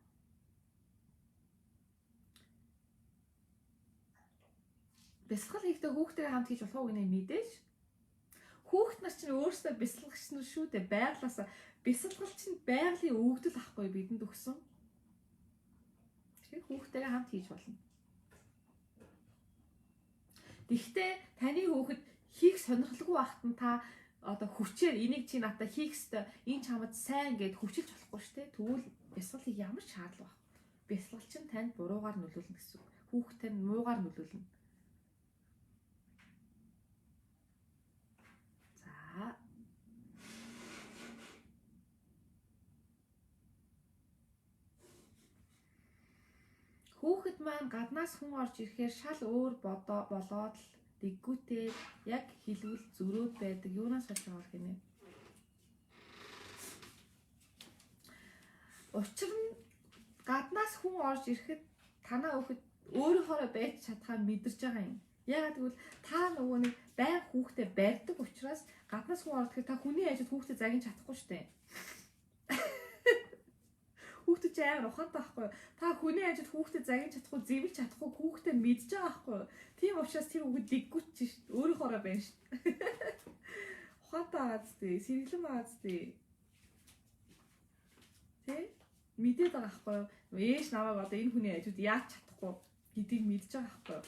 Бясалгал хийхдээ хүүхдтэйгээ хамт хийж болох уу гэнэ мэдээж. Хүүхэд нар чинь өөрсдөө бясалгач нар шүү дээ. Байглаасаа бясалгал чинь байгалийн өгдөл ахгүй бидэнд өгсөн. Тэгэхээр хүүхдтэйгээ хамт хийж болно. Гэхдээ таны хүүхэд хийх сонирхолгүй байхад нь та хүчээр энийг чи надад хийх ёстой, энэ чамд сайн гэд хүчилж болохгүй шүү дээ. Тэгвэл бясалгал хийх ямар ч шаардлага байхгүй. Бясалгал чинь танд буруугаар нөлөөлнө гэсэн үг. Хүүхдэд нь муугаар нөлөөлнө. За. Хүүхэд маань гаднаас хүн орж ирэхээр шал өөр болоод л Тэггүүтээ яг хэлбэл зөрөөд байдаг юунаас болж байгаа бол гинэ. Учир нь гаднаас хүн орж ирэхэд танаа өхөд өөрийнхөө байж чадхаа мэдэрч байгаа юм. Ягаад гэвэл та нөгөө нэг байн хүүхдэд барьдаг учраас гаднаас хүн ороход та хүний хажууд хүүхдэд загинж чадахгүй шүү дээ. Хүүхдэд ч амар ухаантай байхгүй юу? Та хүний хажууд хүүхдэд загинж чадахгүй, зэвэлж чадахгүй хүүхдэд мэдж байгаа байхгүй юу? Тийм учраас тэр хүүхэд дэггүүч шүү дээ. Өөрийнхоороо байна шүү дээ. Ухаантай ааз дээ, сэргэлэн ааз дээ. Тэ? Мэдээд байгаа байхгүй юу? Ээж намайг одоо энэ хүний хажууд яаж чадахгүй гэдгийг мэдж байгаа байхгүй юу?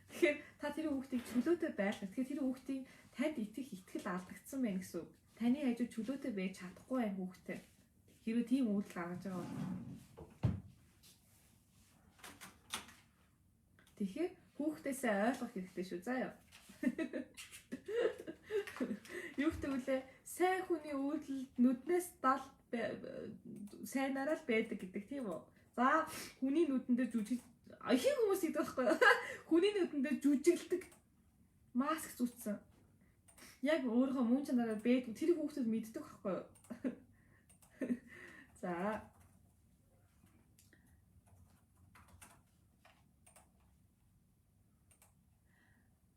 Тэгэхээр та тэр хүүхдийг чөлөөтэй байлгах. Тэгэхээр тэр хүүхдийн танд итгэл алдагдсан байна гэсэн үг. Таны хажууд чөлөөтэй байж чадахгүй байх хүүхдээ. Хэрвээ тийм үйлдэл гаргаж байгаа бол. Тэгэхээр хүүхдээсээ ойлгох хэрэгтэй шүү заа ёо. Юу гэдэг вүлээ сайн хүний үйлдэл нүднээс дал сайнараа л байдаг гэдэг тийм үү? За хүний нүдэндээ жүжиг их хүмүүс идэх байхгүй юу? Хүний нүдэндээ жүжиглдэг маск зүтсэн. Яг өөрийнхөө мөн чанараар бэд тэр хүүхдүүд мэддэг байхгүй юу? За.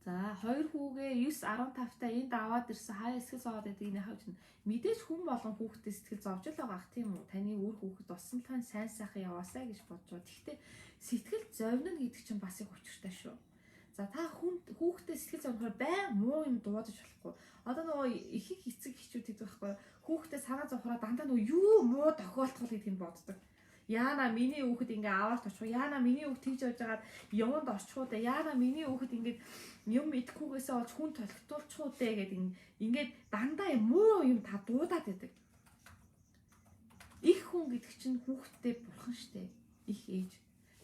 За, хоёр хүүгээ 9-15 та энд аваад ирсэн хаяа сэтгэл зовоод байдгийг нэ хавч мэдээж хүн болгон хүүхдээ сэтгэл зовж л байгаа ах тийм үү? Таны үр хүүхэд усан тань сайн сайхан яваасаа гэж бодож байна. Гэхдээ сэтгэл зовно гэдэг чинь бас их учиртай шүү. За та хүүхдээ сэтгэл зовнохоор байн муу юм дуудаж болохгүй. Одоо нөгөө их эцэг эхчүүд гэдэг байхгүй хүүхдээ санаа зовхороо дандаа нөгөө юу муу тохиолдол гэдгийг боддог. Яана миний хүүхэд ингээ аваад очих. Яана миний хүүхэд тийж явж байгаад яванд орчих уу дээ. Яана миний хүүхэд ингээ юм идэхгүйгээсээ олж хүн толгтуулчих уу дээ гэдэг ингээд дандаа муу юм та дуудаад байдаг. Их хүн гэдэг чинь хүүхэдтэй бурхан штэ. Их ээж.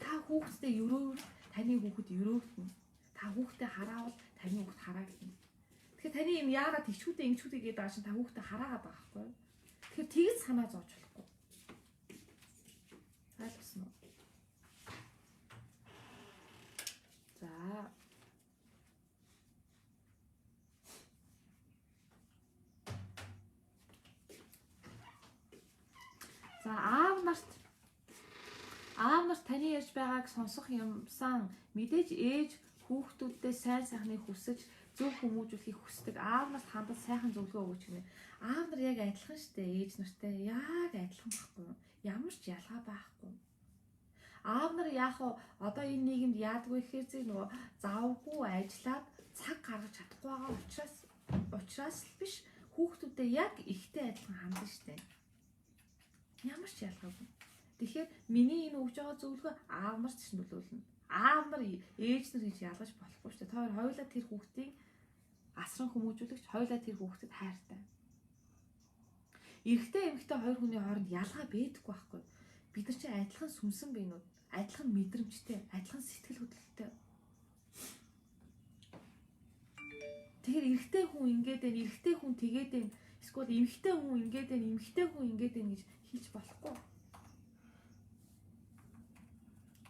Та хүүхэдтэй өрөөвөл таны хүүхэд өрөөвдөн. Та хүүхдээ хараавал таны хүүхэд хараагдана. Тэгэхээр таны юм яагаад тэгчүүдээ ингэчүүдээ гэдэг байгаа чинь та хүүхдээ хараагаад байгаа байхгүй юу? Тэгэхээр тэгж санаа зовж болохгүй. Ойлгосноо. За. За аав нарт таны ярьж байгааг сонсох юмсан мэдээж ээж хүүхдүүддээ сайн сайхныг хүсэж зөв хүмүүжүүлэхийг хүсдэг. Аав нарт хандаж сайхан зөвлөгөө өгч гинэ. Аав нар яг адилхан штэ ээж нартай яг адилхан байхгүй юу? Ямар ч ялгаа байхгүй. Аав нар яах вэ? Одоо энэ нийгэмд яадгүй гэхээр зэ нөгөө завгүй ажиллаад цаг гаргаж чадахгүй байгаа учраас л биш хүүхдүүдэд яг ихтэй адилхан хандаж штэ. Ямар ч ялгаагүй. Тэгэхээр миний энэ өгж байгаа зөвлөгөө аав нарт ч нөлөөлнө. Аав нар ээж нар гэж ялгаж болохгүй шүү дээ. Та хоёр хоёулаа тэр хүүхдийг асран хүмүүжүүлэгч, хоёулаа тэр хүүхдэд хайртай. Эрэгтэй эмэгтэй хоёр хүний хооронд ялгаа бэдэггүй байхгүй. Бид нар чинь адилхан сүнсэн биенүүд, адилхан мэдрэмжтэй, адилхан сэтгэл хөдлөлттэй. Тэгэхээр эрэгтэй хүн ингээд байна, эрэгтэй хүн тэгээд байна. Эсвэл эмэгтэй хүн ингээд байна, эмэгтэй хүн ингээд байна гэж хэлж болохгүй.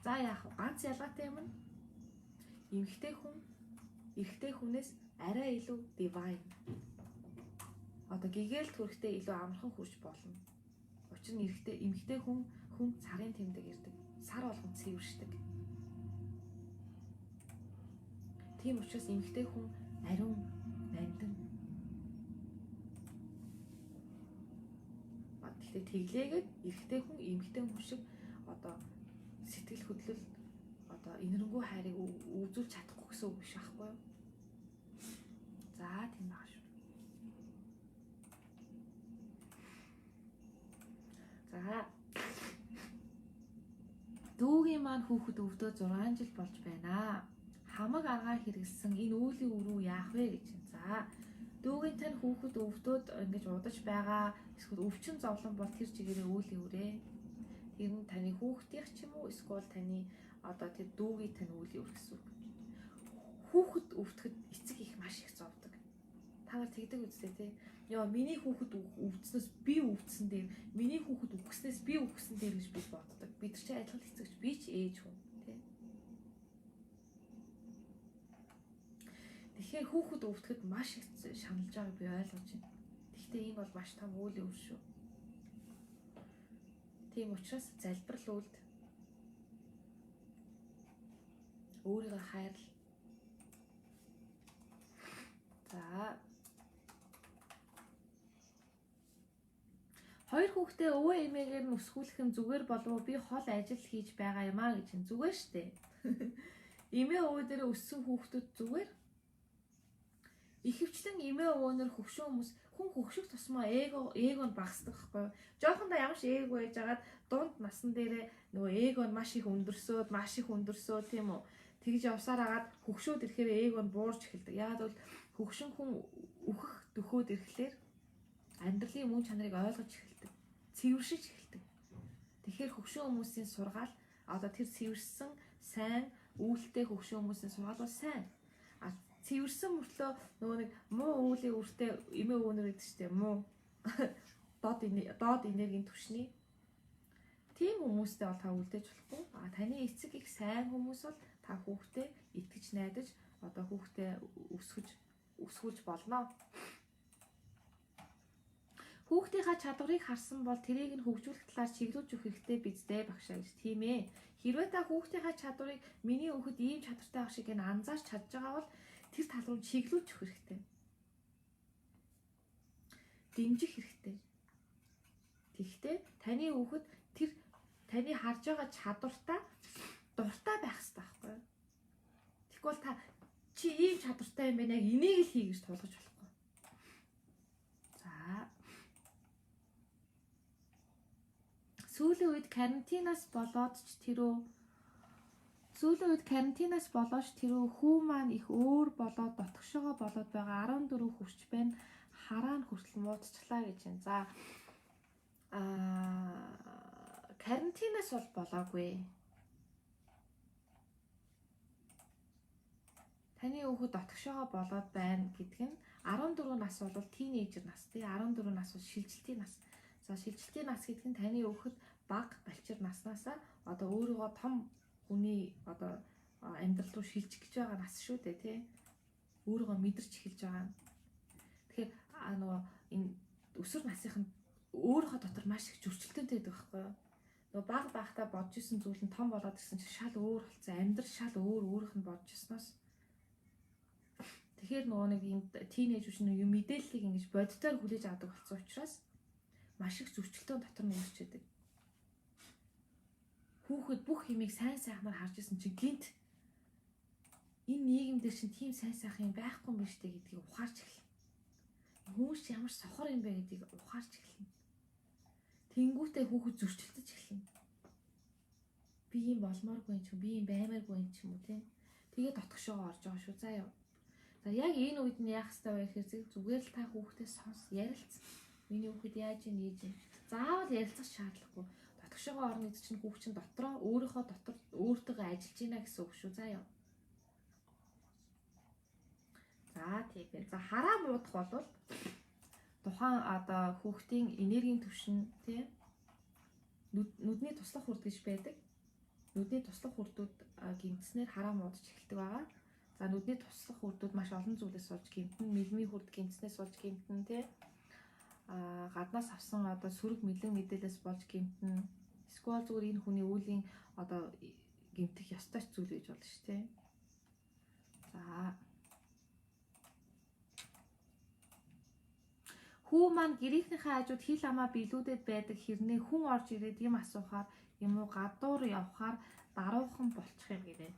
За яах вэ? Ганц ялгаатай юм нь эмэгтэй хүн эрэгтэй хүнээс арай илүү divine. Одоо гэгээлт хүрэхтэй илүү амархан хүрч болно. Учир нь эмэгтэй хүн цагын тэмдэг ирдэг. Сар болгон цэвэршдэг. Тийм учраас эмэгтэй хүн ариун, нандин. Тэгэхээр тэглээгээд эрэгтэй хүн эмэгтэй хүн шиг одоо сэтгэл хөдлөл одоо инэрэнгүй хайрыг үзүүлж чадахгүй гэсэн үг биш аахгүй юу? За тийм байна шүү. За дүүгийн маань хүүхэд өвдөө 6 жил болж байна. Хамаг аргаар хэрэгэлсэн энэ үүлийн өрөө яах вэ гэж. За дүүгийн тань хүүхэд өвдөөд ингэж удаж байгаа эсвэл өвчин зовлон бол тэр чигээрээ үүлийн үрээ. Тэр нь таны хүүхдийн ч юм уу эсвэл таны одоо тэр дүүгийн тань үүлийн үр гэсэн үг. Хүүхэд өвдөд эцэг их маш их зовдөг. Та нар тэгдэг үстэй тий. Яа миний хүүхэд өвдснөөс би өвдсөн дээр, миний хүүхэд үхснээс би үхсэн дээр гэж би боддог. Бид нар ч адилхан эцэгч, би ч ээж хүн тий. Тэгэхээр хүүхэд өвдөхөд маш их шаналж байгааг би ойлгож байна. Гэхдээ ийм бол маш том үйл явдал шүү. Тийм учраас залбирал үлд. Өөрийгөө хайрл. За. Хоёр хүүхдээ өвөө эмээгээр нь өсгүүлэх нь зүгээр болов уу? Би хол ажил хийж байгаа юм аа гэж нь зүгээр штэ. Эмээ өвөө дээр өссөн хүүхдүүд зүгээр. Ихэвчлэн эмээ өвөөнөр хөвшин хүмүүс хүн хөвших тусмаа эго нь багасдаг байхгүй юу? Жоохондоо ямар ч эго байж агаад дунд насан дээрээ нөгөө эго нь маш их өндөрсөө тийм үү? Тэгж явсаар агаад хөвшөөд ирэхээр эго нь буурж эхэлдэг. Яагаад бол хөвшин хүн өөхөх дөхөөд ирэхлээр амьдралын мөн чанарыг ойлгож эхэлдэг. Цэвэршиж эхэлдэг. Тэгэхээр хөвшин хүмүүсийн сургаал одоо тэр цэвэрсэн сайн үүлтэй хөвшин хүмүүсийн сургаал бол сайн. Цэвэрсэн мөртлөө нөгөө нэг муу өвлийн үртэй эмээ өвөнөр гэдэг чинь муу доод энергийн түвшний тийм хүмүүстэй бол та үлдээж болохгүй. Таны эцэг их сайн хүмүүс бол та хүүхдээ итгэж найдаж одоо хүүхдээ өсгөж болно. Хүүхдийнхаа чадварыг харсан бол тэрийг нь хөгжүүлэх талаар чиглүүлж өгөх хэрэгтэй биздээ багшаа гэж тийм ээ. Хэрвээ та хүүхдийнхаа чадварыг миний хүүхэд ийм чадвартай байх шиг энэ анзаарч чадж байгаа бол тэр тал руу чиглүүлж өгөх хэрэгтэй. Дэмжих хэрэгтэй. Тэгэхдээ таны хүүхэд тэр таны харж байгаа чадвартаа дуртай байх хэрэгтэй байхгүй юу? Тэгвэл та чи ийм чадвартай юм байна яг энийг л хий гэж тулгаж болохгүй. За. Сүүлийн үед карантинаас болоод тэрөө хүү маань их өөр болоод дотгошоогоо болоод байгаа 14 хүрч байна. Хараа нь хүртэл муудчихлаа гэж байна. За карантинаас бол болоогүй. Таны хүүхэд дотгошоогоо болоод байна гэдэг нь 14 нас бол тийнейжер нас тий 14 нас бол шилжилтийн нас. За шилжилтийн нас гэдэг нь таны хүүхэд бага балчир наснаасаа одоо өөрийгөө том хүний одоо амьдрал руу шилжих гэж байгаа нас шүү дээ тий. Өөрийгөө мэдэрч эхэлж байгаа. Тэгэхээр нөгөө энэ өсвөр насынхан өөрийнхөө дотор маш их зөрчилтөнтэй байдаг байхгүй юу? Нөгөө бага багтаа бодож исэн зүйл нь том болоод ирсэн чинь шал өөр болсон. Амьдрал шал өөрийнх нь бодож ирсноос. Тэгэхээр нөгөө нэг юм тийнейж үш нэг мэдээллийг ингэж бодитоор хүлээж авдаг болсон учраас маш их зөрчилтөө дотор нь үүсч байдаг. Хүүхэд бүх юмыг сайн сайхнаар харж исэн чинь гинт энэ нийгэмдэр чинь тийм сайн сайхан юм байхгүй юм биш үү гэдгийг ухаарч эхэлнэ. Хүмүүс ч ямар сохор юм бэ гэдгийг ухаарч эхэлнэ. Тэнгүүтээ хүүхэд зөрчилдөж эхэлнэ. Би юм болмооргүй юм ч юм, би юм баймааргүй юм ч юм уу тий. Тэгээ дотгошоогоо орж байгаа шүү. Заа юу. За яг энэ үед нь яах ёстой вэ гэхээр зүгээр л та хүүхдээ сонс ярилцсан. Миний хүүхэд яаж ийж юм. Заавал ярилцах шаардлагагүй. Дотгошоогоо орно гэдэг чинь хүүхд чинь дотроо өөрийнхөө дотор өөртөө ажиллаж байна гэсэн үг шүү. Заа юу. За тийм ээ. За хараа муудах бол тухайн одоо хүүхдийн энергийн түвшин тий нүдний туслах хүрд гэж байдаг. Нүдний туслах хүрдүүд гимтснээр хараа муудаж эхэлдэг байгаа. За нүдний туслах хүрдүүд маш олон зүйлээс болж гимтэн, мэлмийн хүрд гимтснээс болж гимтэн тий гаднаас авсан одоо сүрэг мэлэн мэдээлэлээс болж гимтэн. Эсвэл зүгээр энэ хүний үеийн одоо гимтэх ёстой зүйл гэж болно шүү тий. За хүү маань гэрийнхээ хажууд хил амаа билүүдэд байдаг хэрнээ хүн орж ирээд юм асуухаар юм уу гадуур явхаар даруухан болчих юм гинэ.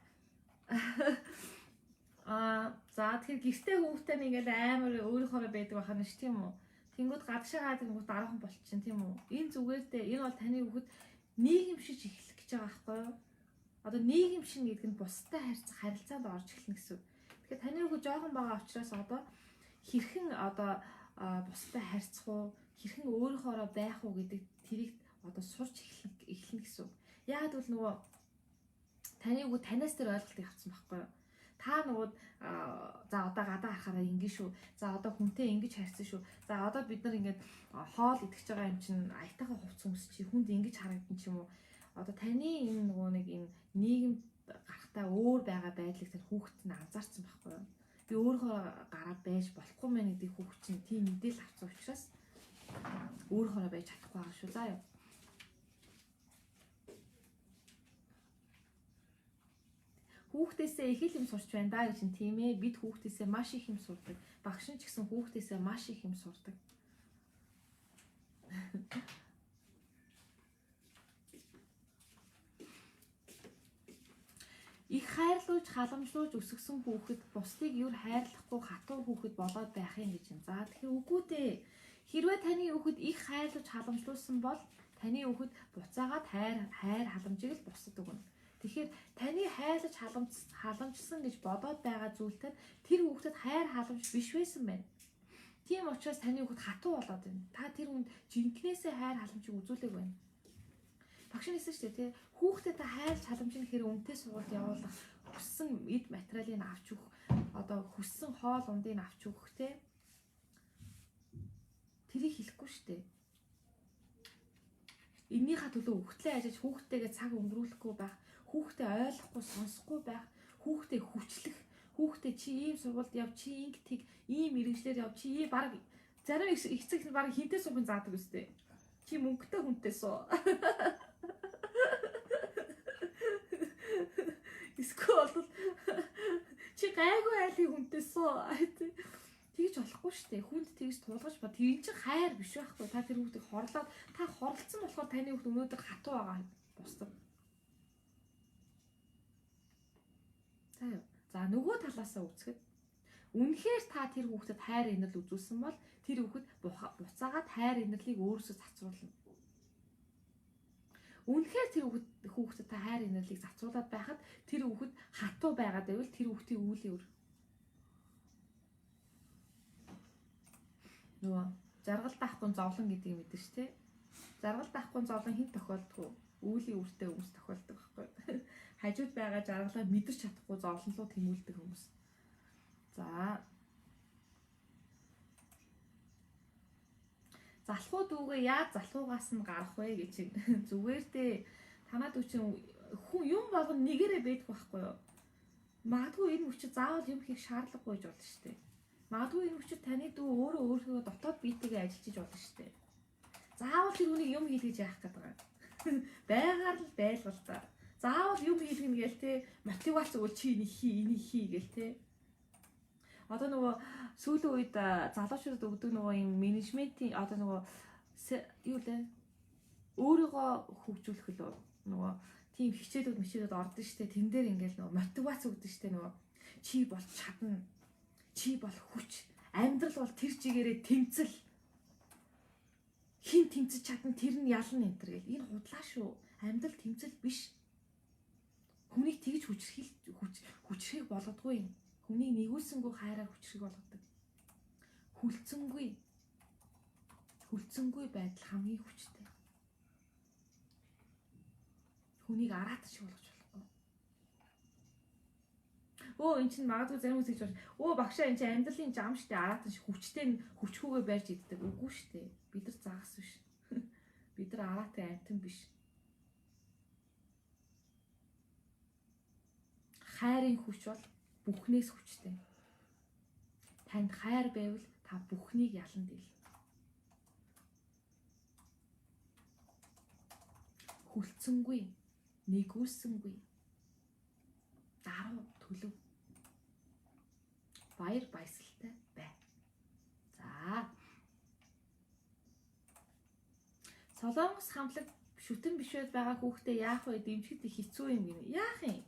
За тэгэхээр гэртээ хүүхдээ нэгээл амар өөрийнхоороо байдаг байхаа нь ш тийм үү. Тэнгүүд гадшаагаад тэнгүүд дараахан болчихин тийм үү. Энэ зүгээр дээ. Энэ бол таны хүүхэд нийгэмшиж эхлэх гэж байгаа байхгүй юу? Одоо нийгэмшин гэдэг нь бусдад харилцаанд орж эхэлнэ гэсэн. Тэгэхээр таны хүүхэд жоохон байгаа учраас одоо хэрхэн одоо бусдад харьцах уу, хэрхэн өөрийнхоороо байх уу гэдэг тэрийг одоо сурч эхлэнэ гэсэн. Яг бол нөгөө таны хүүхэд танаас тэр ойлголтыг авсан байхгүй юу? Та нөгөө за одоо гадаа харахаараа ингэ шүү. За одоо хүнтэй ингэж харьцсан шүү. За одоо бид нар ингээд хоол идчихэж байгаа юм чинь аятайхан хувц хүмүүс чи хүнд ингэж харагдсан ч юм уу. Одоо таны энэ нөгөө нэг энэ нийгэмд гарахтаа өөр байгаа байдлыг тэр хүүхэд нь анзаарсан байхгүй юу? би өөрөө гараа байж болохгүй мэн гэдэг хүүхд чинь тийм мэдээлэл авсан учраас өөрөө байж чадахгүй байгаа шүү. Заа юу. Хүүхдээсээ их юм сурч байна даа гэж тийм ээ. Бид хүүхдээсээ маш их юм сурдаг. Багш нь ч гэсэн хүүхдээсээ маш их юм сурдаг. Их хайрлуулж, халамжлуулж өсгсөн хүүхэд бусдыг юур хайрлахгүй хатуу хүүхэд болоод байх юм гэж юм. За тэгэхээр үгүй дээ. Хэрвээ таны хүүхэд их хайрлуулж, халамжлуулсан бол таны хүүхэд буцаагаад хайр халамжийг л бусдад өгнө. Тэгэхээр таны хайрлаж халамжсан гэж бодоод байгаа зүйлтэй тэр хүүхдэд хайр халамж биш байсан байна. Тийм учраас таны хүүхэд хатуу болоод байна. Та тэр хүнд жинкнээсээ хайр халамжийг үзүүлэг байна. Багш нь хэлсэн шүү дээ, тий. Хүүхдэд та хайр халамжийн хэрэг үнэтэй сургуульд явуулах, хүссэн эд материалыг авч өгөх, одоо хүссэн хоол ундыг авч өгөх тий. Тэрийг хэлэхгүй шүү дээ. Эннийхээ төлөө хүүхдлээ ажиж хүүхдтэйгээ цаг өнгөрүүлэхгүй байх, хүүхдээ ойлгохгүй сонсохгүй байх, хүүхдээ хүчлэх, хүүхдээ чи ийм сургуульд яв, чи ингэдэг, ийм мэрэгчлэр яв, чи баг зарим эцэг нь баг хинтээ суугын заадаг үстэй. Чи мөнгөтэй хүнтэй суу. Эсвэл бол чи гайгүй айлын хүнтэй суу. Тэгж болохгүй шүү дээ. Хүнд тэгж тулгаж ба тэр чинь хайр биш байхгүй. Та тэр хүүхдийг хорлоод та хорлцсон болохоор таны хүүхд өнөөдөр хатуу байгаа бусдад. За нөгөө талаасаа үзэхэд үнэхээр та тэр хүүхдэд хайр инэрл үзүүлсэн бол тэр хүүхэд буцаагаад хайр инэрлийг өөрөөсөө цацруулна. Үнэхээр тэр хүүхдэд та хайр инэрлийг цацруулаад байхад тэр хүүхэд хатуу байгаад байвал тэр хүүхдийн үйл өөр. Нөгөө жаргал даахгүй зовлон гэдгийг мэдэн ш тэ. Жаргал даахгүй зовлон хэн тохиолдох вэ? Үүлийн үртэй хүмүүс тохиолдог байхгүй. Хажууд байгаа жаргалаа мэдэрч чадахгүй зовлонлоо тэмүүлдэг хүмүүс. За. Залхуу дүүгээ яаж залхуугаас нь гарах вэ гэж зүгээр дээ. Танад үчин хүн юм болгоно нэгээрээ бэдэх байхгүй юу? Магадгүй энэ хүч заавал юм хийх шаардлагагүй гэж болно шүү дээ. Магадгүй энэ хүч таны дүү өөрөө дотоод биетэйгээ ажиллаж болно шүү дээ. Заавал тэр хүнийг юм хийлгэж яах гэдэг байгаа. Байгаар л байлгал та. Заавал юм хийлгэнэ гээл те мотивац өгөл чи энийг хий гээл те. Одоо нөгөө сүүлийн үед залуучуудад өгдөг нөгөө юм менежментийн одоо нөгөө юу лээ өөрийгөө хөгжүүлэх лөө нөгөө тийм хичээлүүд ордон штэ тэн дээр ингээл нөгөө мотивац өгдөг штэ нөгөө чи бол чадна чи бол хүч амьдрал бол тэр чигээрээ тэмцэл хин тэмцэж чадна тэр нь ялна энэ төр гэл энэ худлаа шүү амьдрал тэмцэл биш хүнийг тэгж хүчрхийг болгодгүй юм. Хүний нэгүүлсэнгүй хайраар хүчрэг болгодог. Хүлцэнгүй байдал хамгийн хүчтэй. Хүнийг араатч болгож болохгүй. Өө эн чинь магадгүй зарим үсэж байна. Өө багшаа эн чинь амьдралын зам штэ араатч хүчтэй хүчгүйгээр барьж иддэг. Үгүй штэ. Бид нар загас биш. Бид нар араатай амтан биш. Хайрын хүч бол бүхнээс хүчтэй. Танд хайр байвал та бүхнийг ялан дийл. Хүлцэнгүй, нэгүүлсэнгүй. Даруй төлөв. Баяр баясгалтай бай. За. Солонгос хамтлаг шүтэн бишвэд байгаа хүүхдээ яах вэ? Дэмжихэд их хэцүү юм гинэ. Яах юм?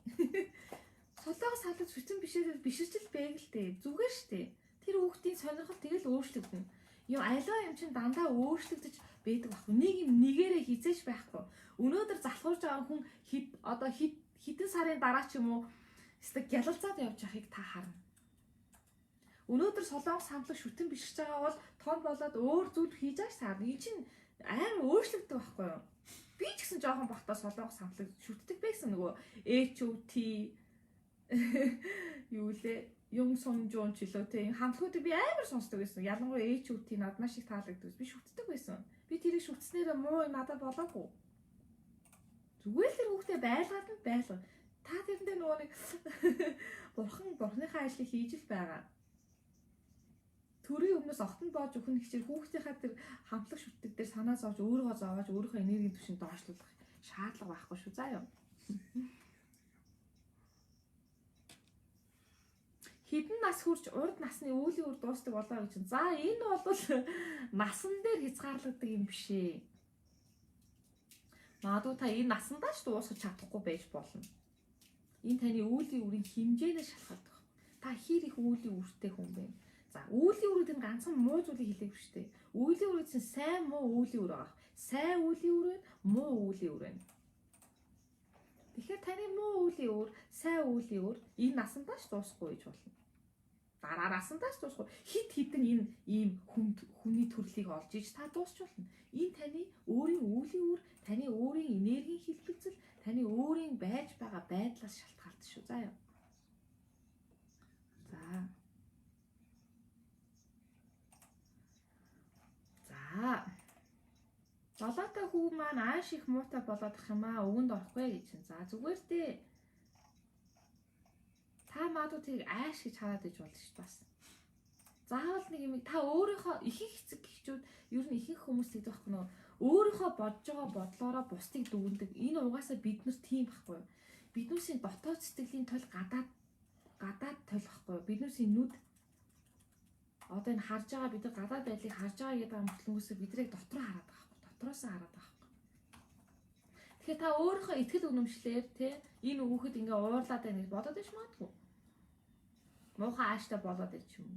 Солонгос хамтлаг шүтэн бишвэд биширчл бэгэлтэй. Зүгээр штэ. Тэр хүүхдийн сонирхол тэгэл өөрчлөгдөн. Юу аливаа юм чинь дандаа өөрчлөгдөж байдаг байхгүй. Нэг юм нэгээрээ хизээш байхгүй. Өнөөдөр залхуурж байгаа хүн хэдэн сарын дараа ч юм уу эсвэл гялалцаад явж байгааг та харна. Өнөөдөр солонгос хамтлаг шүтэн биширч байгаа бол том болоод өөр зүйл хийж ааш таарна. Энэ чинь амар өөрчлөгдөв байхгүй юу? Би ч гэсэн жоохон бахта солонгос хамтлаг шүтдэг байсан нөгөө HOT юу лээ юм сонжоон ч лөө те хамтлагуудыг би амар сонсдог байсан. Ялангуяа HOT надад маш их таалагддаг. Би шүтдэг байсан. Би тэрийг шүтснээр муу надад болоогүй. Зүгээр л тэр хүүхдээ байлгаад нь байлга. Та тэрэндээ нөгөө нэг Бурхныхаа ажлыг хийж л байгаа. Төрийн өмнөөс огтон боож өгөх хичээл хүүхдийнхаа тэр хамтлаг шүтдэг дээр санаа зовж өөрийгөө зовоож өөрийнхөө энергийн түвшинд доошлуулах шаардлага байхгүй шүү. Заа юу. Хэдэн нас хүрч урд насны үүлийн үр дуустдаг болоо гэж. За энэ бол насан дээр хязгаарлагддаг юм биш ээ. Магадгүй та энэ насандаа ч дуусгах чадахгүй байж болно. Энэ таны үүлийн үрийн хэмжээнээс шалтгаалдаг. Та хэр их үүлийн үртэй хүн бэ? За үүлийн үрүүд энэ ганцхан муу зүйлийг хэлээгүй шүү дээ. Үүлийн үр гэсэн сайн муу үүлийн үр байгаа. Сайн үүлийн үр вэ? Муу үүлийн үр вэ? Тэгэхээр таны муу үүлийн үр, сайн үүлийн үр энэ насандаа ч дуусахгүй гэж болно. Дараа насандаа ч дуусахгүй. Хит хитэн энэ ийм хүний төрлийг олж иж та дуусч болно. Энэ таны өөрийн үүлийн үр, таны өөрийн энергийн хэлбэлцэл, таны өөрийн байж байгаа байдлаас шалтгаалдаг шүү. Заа юу. За. Болоотой хүү маань ааш их муутай болоод ах юм аа, өвөнд орохгүй гэж. За зүгээр дээ. Та маадуудыг ааш гэж хараад иж болно шүү бас. Заавал нэг юм та өөрийнхөө ихэнх эцэг эхчүүд ер нь ихэнх хүмүүс тэгдэг байхгүй нөө өөрийнхөө бодж байгаа бодлоороо бусдыг дүгндэг. Энэ угаасаа биднэрт тийм байхгүй. Биднүүсийн дотоод сэтгэлийн тол гадаад тол байхгүй. Биднүүсийн нүд одоо энэ харж байгаа бид нар гадаад байдлыг харж байгаа гэдэг амтлангуусаа бидрийг дотроо хараад байгаа байхгүй. Дотроосоо хараад байгаа байхгүй. Тэгэхээр та өөрийнхөө итгэл үнэмшлэр те энэ хүүхэд ингээ уурлаад байна гэж бодоод иж магадгүй. Муухай ааштай болоод ич юм.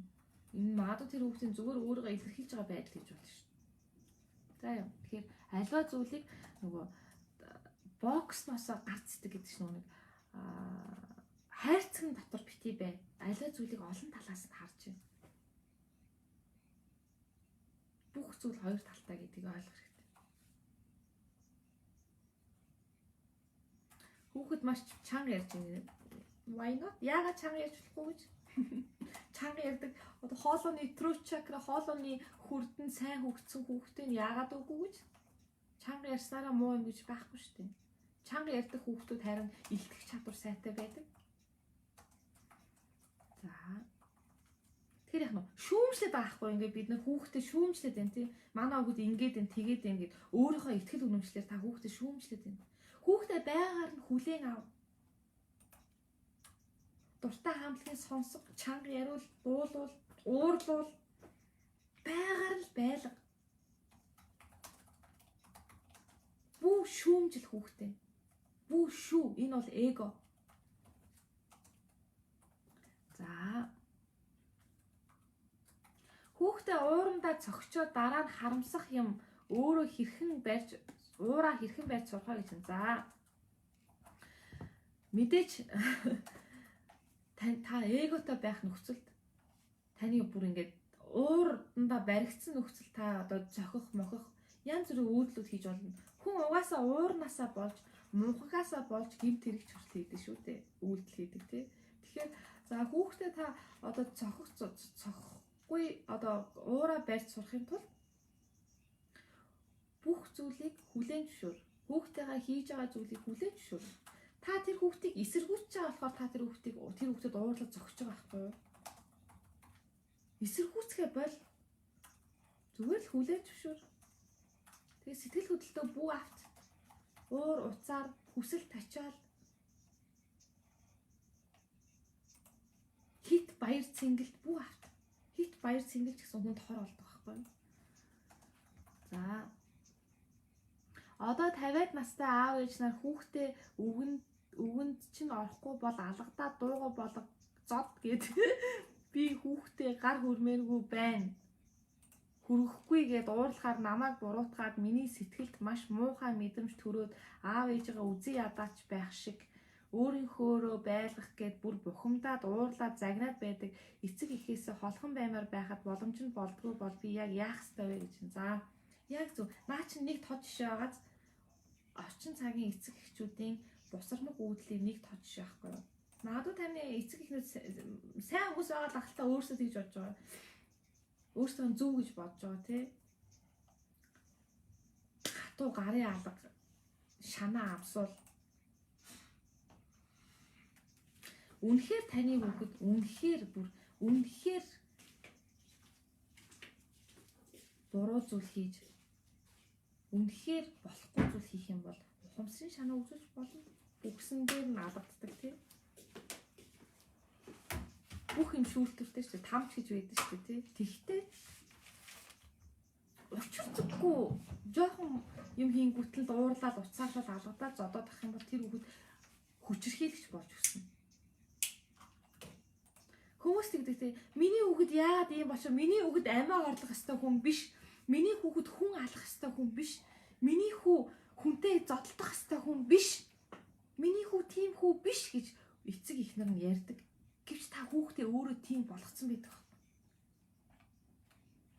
Энэ магадгүй тэр хүүхдийн зүгээр өөрийгөө илэрхийлж байгаа байдал гэж болно шүү. За юм. Тэгэхээр альва зүйлийг нөгөө боксноосоо гарцдаг гэдэг чинь нэг хайрцаг дотор битий бай. Альва зүйлийг олон талаас нь харж байна. Бүх зүйл хоёр талтай гэдгийг ойлгох хэрэгтэй. Хүүхэд маш чанга ярьж байна. Why not? Яагаад чанга ярьж болохгүй гэж? Чанга ярьдаг. Одоо хоолойны throat chakra, хоолойны хүрдэн сайн хөгжсөн хүүхдийн яагаад үгүй гэж? Чанга ярьсараа муу юм гэж байхгүй шүү дээ. Чанга ярьдаг хүүхдүүд харин илтгэх чадвар сайтай байдаг. За. Тэр яг нь шүүмжлээд байхгүй ингээд бид нар хүүхдэд шүүмжлээд байна тийм. Манай хүүхэд ингээд байна, тэгээд байна гэд өөрийнхөө итгэл үнэмшлэр та хүүхдэд шүүмжлээд байна. Хүүхдээ байгаар нь хүлээн ав. Дуртай хаамтлагын сонсох, чанга яриул, дуулуул, уурлуул байгаар л байлга. Бүү шүүмжил хүүхдээ. Бүү шүү. Энэ бол эго. За. Хүүхдээ уурандаа цогчоод дараа нь харамсах юм өөрөө хэрхэн барьж сурах гэж байна. За. Мэдээж та эготой байх нөхцөлд таны бүр ингээд уурандаа баригдсан нөхцөл та одоо зохих мохих янз бүрийн үйлдэлүүд хийж болно. Хүн угаасаа уурнасаа болж мунхагасаа болж гэмт хэрэг хүртэл хийдэг шүү дээ. Үйлдэл хийдэг тий. Тэгэхээр за хүүхдээ та одоо цохихгүй одоо уураа барьж сурахын тулд бүх зүйлийг хүлээн зөвшөөр. Хүүхдтэйгээ хийж байгаа зүйлийг хүлээн зөвшөөр. Та тэр хүүхдийг эсэргүүцэж байгаа болохоор та тэр хүүхдэд уурлаж зогсож байгаа байхгүй юу? Эсэргүүцгээ бол зүгээр л хүлээн зөвшөөр. Тэгээ сэтгэл хөдлөлтөө бүү авт. Уур уцаар хүсэл тачаал хит баяр цэнгэлт бүү авт. Хит баяр цэнгэлж гэсэн хүнд хор болдог байхгүй юу? За. Одоо 50-аад настай аав ээж нар хүүхдээ өвгөнд чинь орохгүй бол алгадаа дууга болго зод гэд би хүүхдээ гар хөрмээргүй байна. Хүрхэхгүй гэд уурлахаар намайг буруутгаад миний сэтгэлд маш муухай мэдрэмж төрөөд аав ээжигээ үзий ядаач байх шиг өөрийнхөөрөө байлгах гээд бүр бухимдаад уурлаад загнаад байдаг эцэг эхээсээ холхон баймаар байхад боломж нь болдгоо бол би яг яах ёстой вэ гэж. За яг зөв. Наа чинь нэг тод жишээ байгааз орчин цагийн эцэг эхчүүдийн бусармаг үүдлийн нэг тод жишээ байхгүй юу? Магадгүй таны эцэг эхнүүд сайн хүмүүс байгаа тахалтаа өөрсдөө тэгж бодож байгаа. Өөрсдөө зөв гэж бодож байгаа тий. Хатуу гарын алга шанаа амсуул. Үнэхээр таны хүүхэд үнэхээр буруу зүйл хийж үнэхээр болохгүй зүйл хийх юм бол ухамсарын шанаа үзүүлж болно. Үгсэн дээр нь алгаддаг тийм. Бүх юм шүүлтүртэй шүү дээ. Тамч гэж байдаг шүү дээ тийм. Тэгтээ учирцгүй жоохон юм хийнгүүтэл дуурлаад уцаашаал алгадаад зодоод ах юм бол тэр хүүхэд хүчирхийлэгч болж өснө. Хүмүүс тэгдэг тийм. Миний хүүхэд яагаад ийм болчих? Миний хүүхэд амиа орлох ёстой хүн биш. Миний хүүхэд хүн алах ёстой хүн биш. Миний хүү хүнтэй зодтолдох ёстой хүн биш. Миний хүү тийм хүү биш гэж эцэг эхнэр нь ярьдаг. Гэвч та хүүхдээ өөрөө тийм болгоцсон байдаг.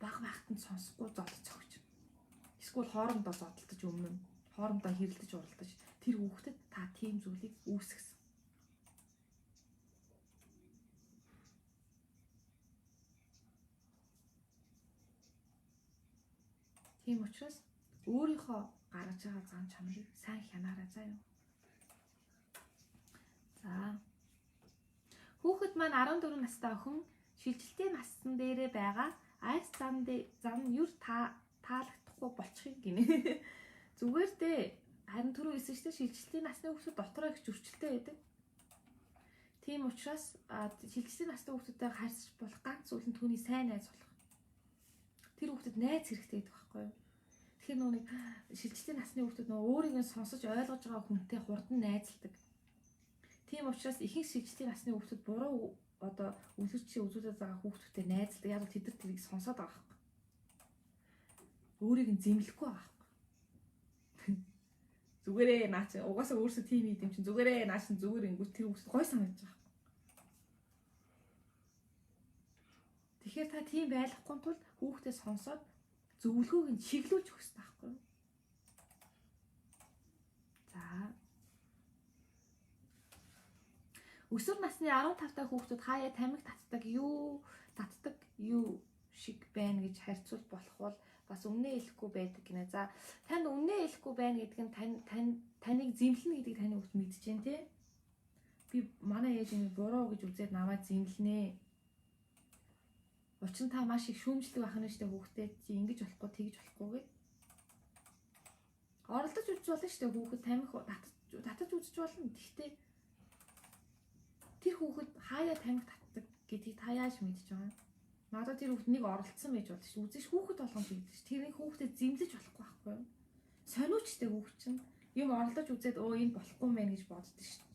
Баг багт нь сонсохгүй зодож өгч. Эсвэл хоорондоо зодтолдож өмнө нь хоорондоо хэрэлдэж уралдаж тэр хүүхдэд та тийм зүйлийг үүсгэсэн. Тийм учраас өөрийнхөө гаргаж байгаа зам чанарыг сайн хянаарай заа юу. За. Хүүхэд маань 14 настай охин шилжилтийн насны дээрээ байгаа айс зам юр таалагдахгүй болчих юм гинэ. Зүгээр дээ. Харин түрүү хэлсэн шүү дээ шилжилтийн насны хүүхдүүд дотроо их зөрчилтэй байдаг. Тийм учраас шилжилтийн насны хүүхдүүдтэй харьцаж болох ганц зүйл нь түүний сайн найз болох. Тэр хүүхдэд найз хэрэгтэй байдаг байхгүй юу? Тэгэхээр нүг шилжилтийн насны хүүхдүүд өөрийгөө сонсож ойлгож байгаа хүнтэй хурдан найзалдаг. Тийм учраас ихэнх шилжилтийн насны хүүхдүүд буруу одоо үлгэрчийн үзүүлээд байгаа хүүхдүүдтэй найзалдаг. Яг л тэд нар тэрийг сонсоод байгаа хэрэг. Өөрийг нь зэмлэхгүй байгаа хэрэг. Зүгээрээ наа чи угаасаа өөрсдөө тийм хийд юм чинь зүгээрээ наа чи зүгээр ингүүт тэр хүүхд гой санагдаж байгаа. Тэгэхээр та тийм байхгүй тул хүүхдээ сонсоод зөвлөгөөг нь чиглүүлж өгөх хэрэгтэй байхгүй юу? За. Өсвөр насны 15 та хүүхдүүд хаяа тамхи татдаг юу шиг байна гэж харьцуулж болох бол бас үнэ хэлэхгүй байдаг гинэ. За танд үнэ хэлэхгүй байна гэдэг нь таныг зэмлэнэ гэдгийг таны хүүхд мэдэж байна те. Би манай ээж энэ буруу гэж үзээд намайг зэмлэнэ. Учир нь та маш их шүүмжлэг байх нь штэ хүүхдээ чи ингэж болохгүй тэгж болохгүй гэ. Оролдож үзэж болно штэ хүүхэд тамхи татаж үзэж болно. Гэхдээ тэр хүүхэд хаяа тамхи татдаг гэдгийг та яаж мэдэж байгаа юм? Надад тэр хүүхэд нэг оролцсон байж болно шүү. Үзэж хүүхэд болгоно гэдэг чинь тэрний хүүхдэд зэмлэж болохгүй байхгүй юу? Сониучтэй хүүхэд чинь юм оролдож үзээд энэ болохгүй мэн гэж боддог шүү.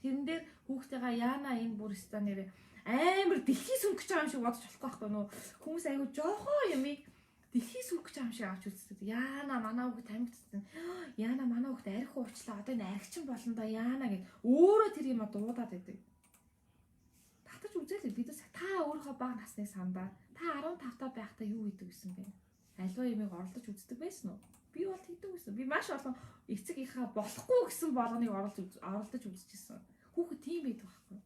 Тэрэн дээр хүүхдтэйгээ яана энэ бүр ста нэрээ амар дэлхий сүнгэж байгаа юм шиг бодож болохгүй байхгүй нөө хүмүүс аягүй жоохоо юмыг дэлхий сүнгэж байгаа юм шиг авч үздэг. Яана манай хүүхд тамхи татсан. Яана манай хүүхд арх уучлаа. Одоо энэ архичин болно да яана гэд өөрөө тэр юм дуудаад байдаг. Татаж үзээлээ бид та өөрийнхөө бага насны сандаа та 15 та байхдаа юу хийдэг гэсэн бэ? Аливаа юмыг оролдож үздэг байсан уу? Би бол хийдэг байсан. Би маш олон эцэг ихаа болохгүй гэсэн болгоныг оролдож үзчихсэн. Хүүхэд тийм байдаг байхгүй.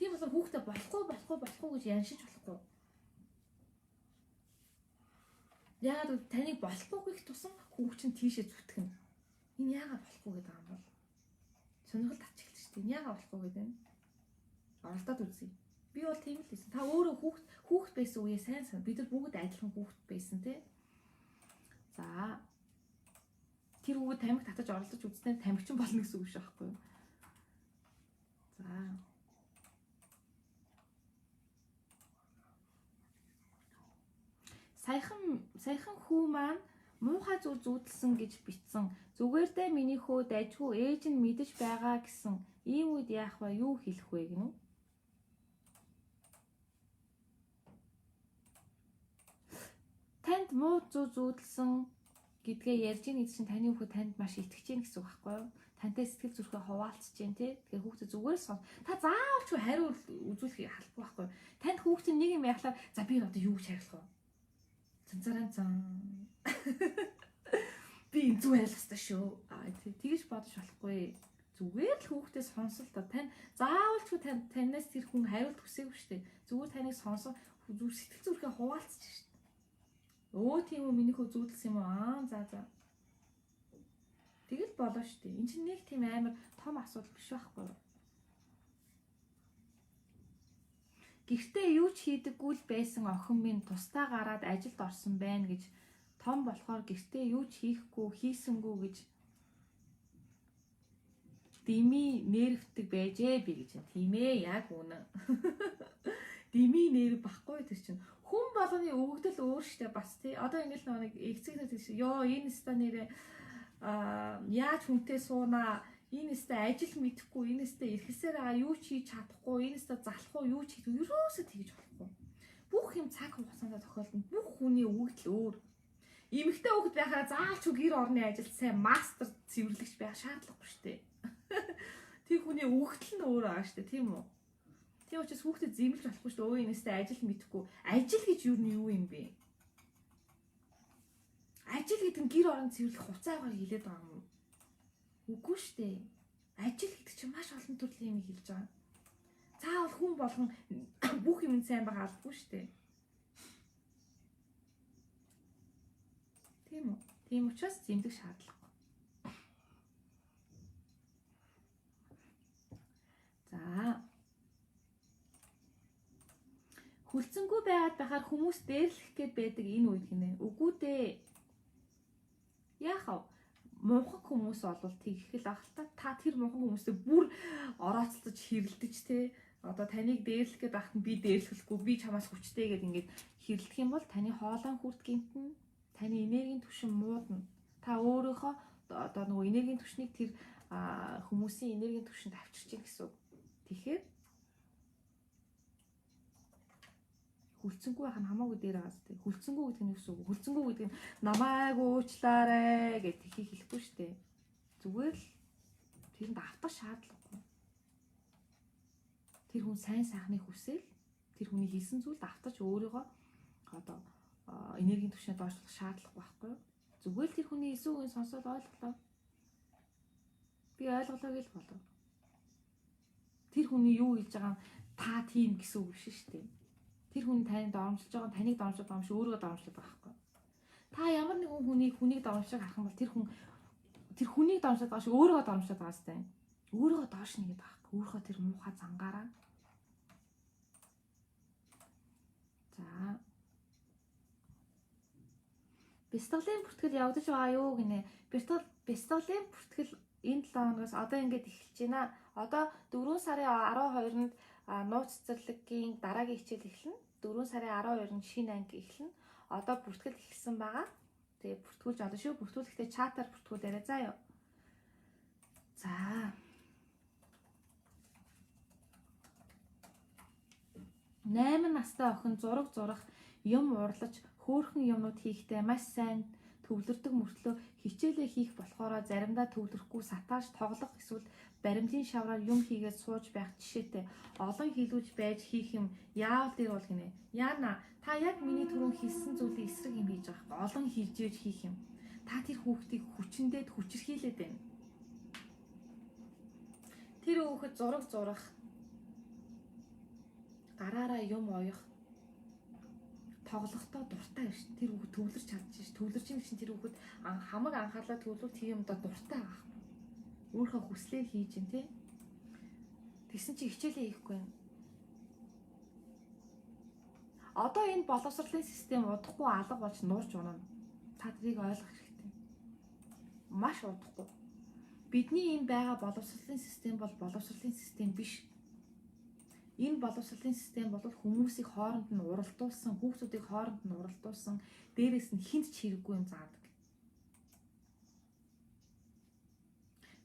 Тийм болохоор хүүхдээ болохгүй гэж яншиж болохгүй. Яг таныг болохгүй гэх тусам хүүхд чинь тийшээ зүтгэнэ. Энэ яагаад болохгүй гэдэг юм бол сонирхол татчихлаа шүү дээ. Энэ яагаад болохгүй гэдэг нь оролдоод үзье. Би бол тийм л хэлсэн. Та өөрөө хүүхд байсан үеэ сайн сан. Бид нар бүгд адилхан хүүхд байсан тий. За. Тэр хүүхд тамхи татаж оролдож үзсэн тамхичин болно гэсэн үг шүү байхгүй юу? За. Саяхан хүү маань муухай зүйл зүүдэлсэн гэж битсэн. Зүгээр дээ миний хөө дайжгүй ээж нь мэдэж байгаа гэсэн. Ийм үед яах вэ? Юу хэлэх вэ гэнэ үү? Танд муу зүүдэлсэн гэдгээ ярьж ийн гэсэн чинь таны хүүхэд танд маш итгэж гин гэсэн үг байхгүй юу? Тантай сэтгэл зүрхээ хуваалцж гин тий. Тэгэхээр хүүхдээ зүгээр сон. Та заавал ч хариу үзүүлэх халбгүй байхгүй юу? Танд хүүхдийн нэг юм яхлаар за би одоо юу гэж хариулах вэ? Цанцаранцан. Би энэ зүг ойлгох ёстой шүү. Тэгэж бодож болохгүй. Зүгээр л хүүхдээ сонсолтоо тань заавал ч танаас тэр хүн хариулт хүсээгүй шүү дээ. Зүгээр таныг сонсон сэтгэл зүрхээ хуваалцж шүү дээ. Өө тийм үү миний хөө зүүдэлсэн юм аа. За. Тэгэл болоо шүү дээ. Энд чинь нэг тийм амар том асуудал биш байхгүй юу? Гэртээ юу ч хийдэггүй л байсан охин минь тусдаа гараад ажилд орсон байна гэж том болохоор гэртээ юу ч хийхгүй хийсэнгүү гэж Дими нервдэг байжээ би гэж. Тийм ээ, яг үнэн. Дими нерв баггүй тэр чинь. Хүн болгоны өвгдөл өөр штэ бас тий. Одоо ингээл нэг эцэг нар тийш ёо энэ ста нэрээ яаж хүнтэй суунаа, энэ ста ажил мэдэхгүй, энэ ста эрхэсээр байгаа юу ч хийж чадахгүй, энэ ста залахгүй юу ч хийх ерөөсөө тэгж болохгүй. Бүх юм цаг хугацаанд тохиолдно. Бүх хүний өвгдөл өөр. Эмэгтэй хүүхэд байхаар заалч гэр орны ажилд сайн мастер цэвэрлэгч байх шаардлагагүй штэ. Тэр хүний үгтэл нь өөр байгаа шүү дээ, тийм үү? Тийм учраас хүүхдэд зэмлж болохгүй шүү дээ. Өө энэстэй ажил мэдэхгүй. Ажил гэж юу юм бэ? Ажил гэдэг нь гэр орон цэвэрлэх хуцаагаар хилээд байгаа юм уу? Үгүй шүү дээ. Ажил гэдэг чинь маш олон төрлийн юм хэлж байгаа. Заавал хүн болгон бүх юм сайн байгаа албагүй шүү дээ. Тийм үү? Тийм учраас зэмлэх шаардлага. За. Хүлцэнгүй байгаад байхаар хүмүүс дээрлэх гээд байдаг энэ үед гинэ. Үгүй дээ. Яахав? Мунхан хүмүүс олвол тэгэх л ах та. Та тэр мунхан хүмүүстэй бүр орооцолж хэрэлдэж те. Одоо таныг дээрлэх гээд байхад би дээрлэхгүй, би чамаас хүчтэй гээд ингээд хэрэлдэх юм бол таны хоолойн хүрд гинтэн, таны энергийн түвшин муудна. Та өөрийнхөө одоо нөгөө энергийн түвшнийг тэр хүмүүсийн энергийн түвшинд авчирч ийн гэсэн үг. Тэгэхээр хүлцэнгүй байх нь хамаагүй дээр байгаа зү. Хүлцэнгүй гэдэг нь юу гэсэн үг? Хүлцэнгүй гэдэг нь намайг уучлаарай гэж хэлэхгүй шүү дээ. Зүгээр л тэрэнд автах шаардлагагүй. Тэр хүн сайн сайхныг хүсэл тэр хүний хийсэн зүйлд автаж өөрийгөө одоо энергийн түвшинд доошлох шаардлага байхгүй. Зүгээр л тэр хүний эсүү үгийг сонсоод ойлголоо. Би ойлголоо гэж болов. Тэр хүний юу хэлж байгаа нь та тийм гэсэн үг биш шүү дээ. Тэр хүн танд доромжилж байгаа, таныг доромжилж байгаа юм шиг өөрийгөө доромжилж байгаа байхгүй. Та ямар нэгэн хүнийг доромжилж харах юм бол тэр хүнийг доромжилж байгаа шиг өөрийгөө доромжилж байгаа сте. Өөрийгөө доош нэгээд байгаа байхгүй. Өөрийнхөө тэр муухай зангаараа. За. Бяцлаглалын бүртгэл явагдаж байгаа юу гинэ. Бяцлаглалын бүртгэл энэ 7 хоногоос одоо ингээд эхэлж байна. Одоо 4 сарын 12-нд нууц цэцэрлэгийн дараагийн хичээл эхэлнэ. 4 сарын 12-нд шинэ анги эхэлнэ. Одоо бүртгэл эхэлсэн байгаа. Тэгээ бүртгүүлж одоо шүү. Бүртгүүлэхдээ чатаар бүртгүүлээрэй заа ёо. За. Найман настай охин зураг зурах, юм уурлаж, хөөрхөн юмнууд хийхдээ маш сайн төвлөрдөг мөртлөө хичээлээ хийх болохоор заримдаа төвлөрөхгүй сатааж тоглох эсвэл баримлын шавраар юм хийгээд сууж байх жишээтэй олон хийлгүүж байж хийх юм яавал дээр бол гинэ. Яана та яг миний түрүүн хийсэн зүйлийн эсрэг юм хийж байгаа хэрэг олон хийж ээж хийх юм. Та тэр хүүхдийг хүчнээд хүчрхийлээд байна. Тэр хүүхэд зураг зурах, гараараа юм оёх, тоглохдоо дуртай биш. Тэр хүүхэд төвлөрч чадчих ш. Төвлөрч ийн гэсэн тэр хүүхэд хамаг анхаарлаа төвлөрөх тийм юмдаа дуртай байгаа. Өөрийнхөө хүслээр хийж ин тий. Тэгсэн чи хичээлээ хийхгүй юм. Одоо энэ боловсролын систем удахгүй алга болж нуурч унана. Та тэрийг ойлгох хэрэгтэй. Маш удахгүй. Бидний энэ байгаа боловсролын систем бол боловсролын систем биш. Энэ боловсролын систем бол хүмүүсийг хооронд нь уралдуулсан, хүүхдүүдийг хооронд нь уралдуулсан, дээрээс нь хинт ч хэрэггүй юм заадаг.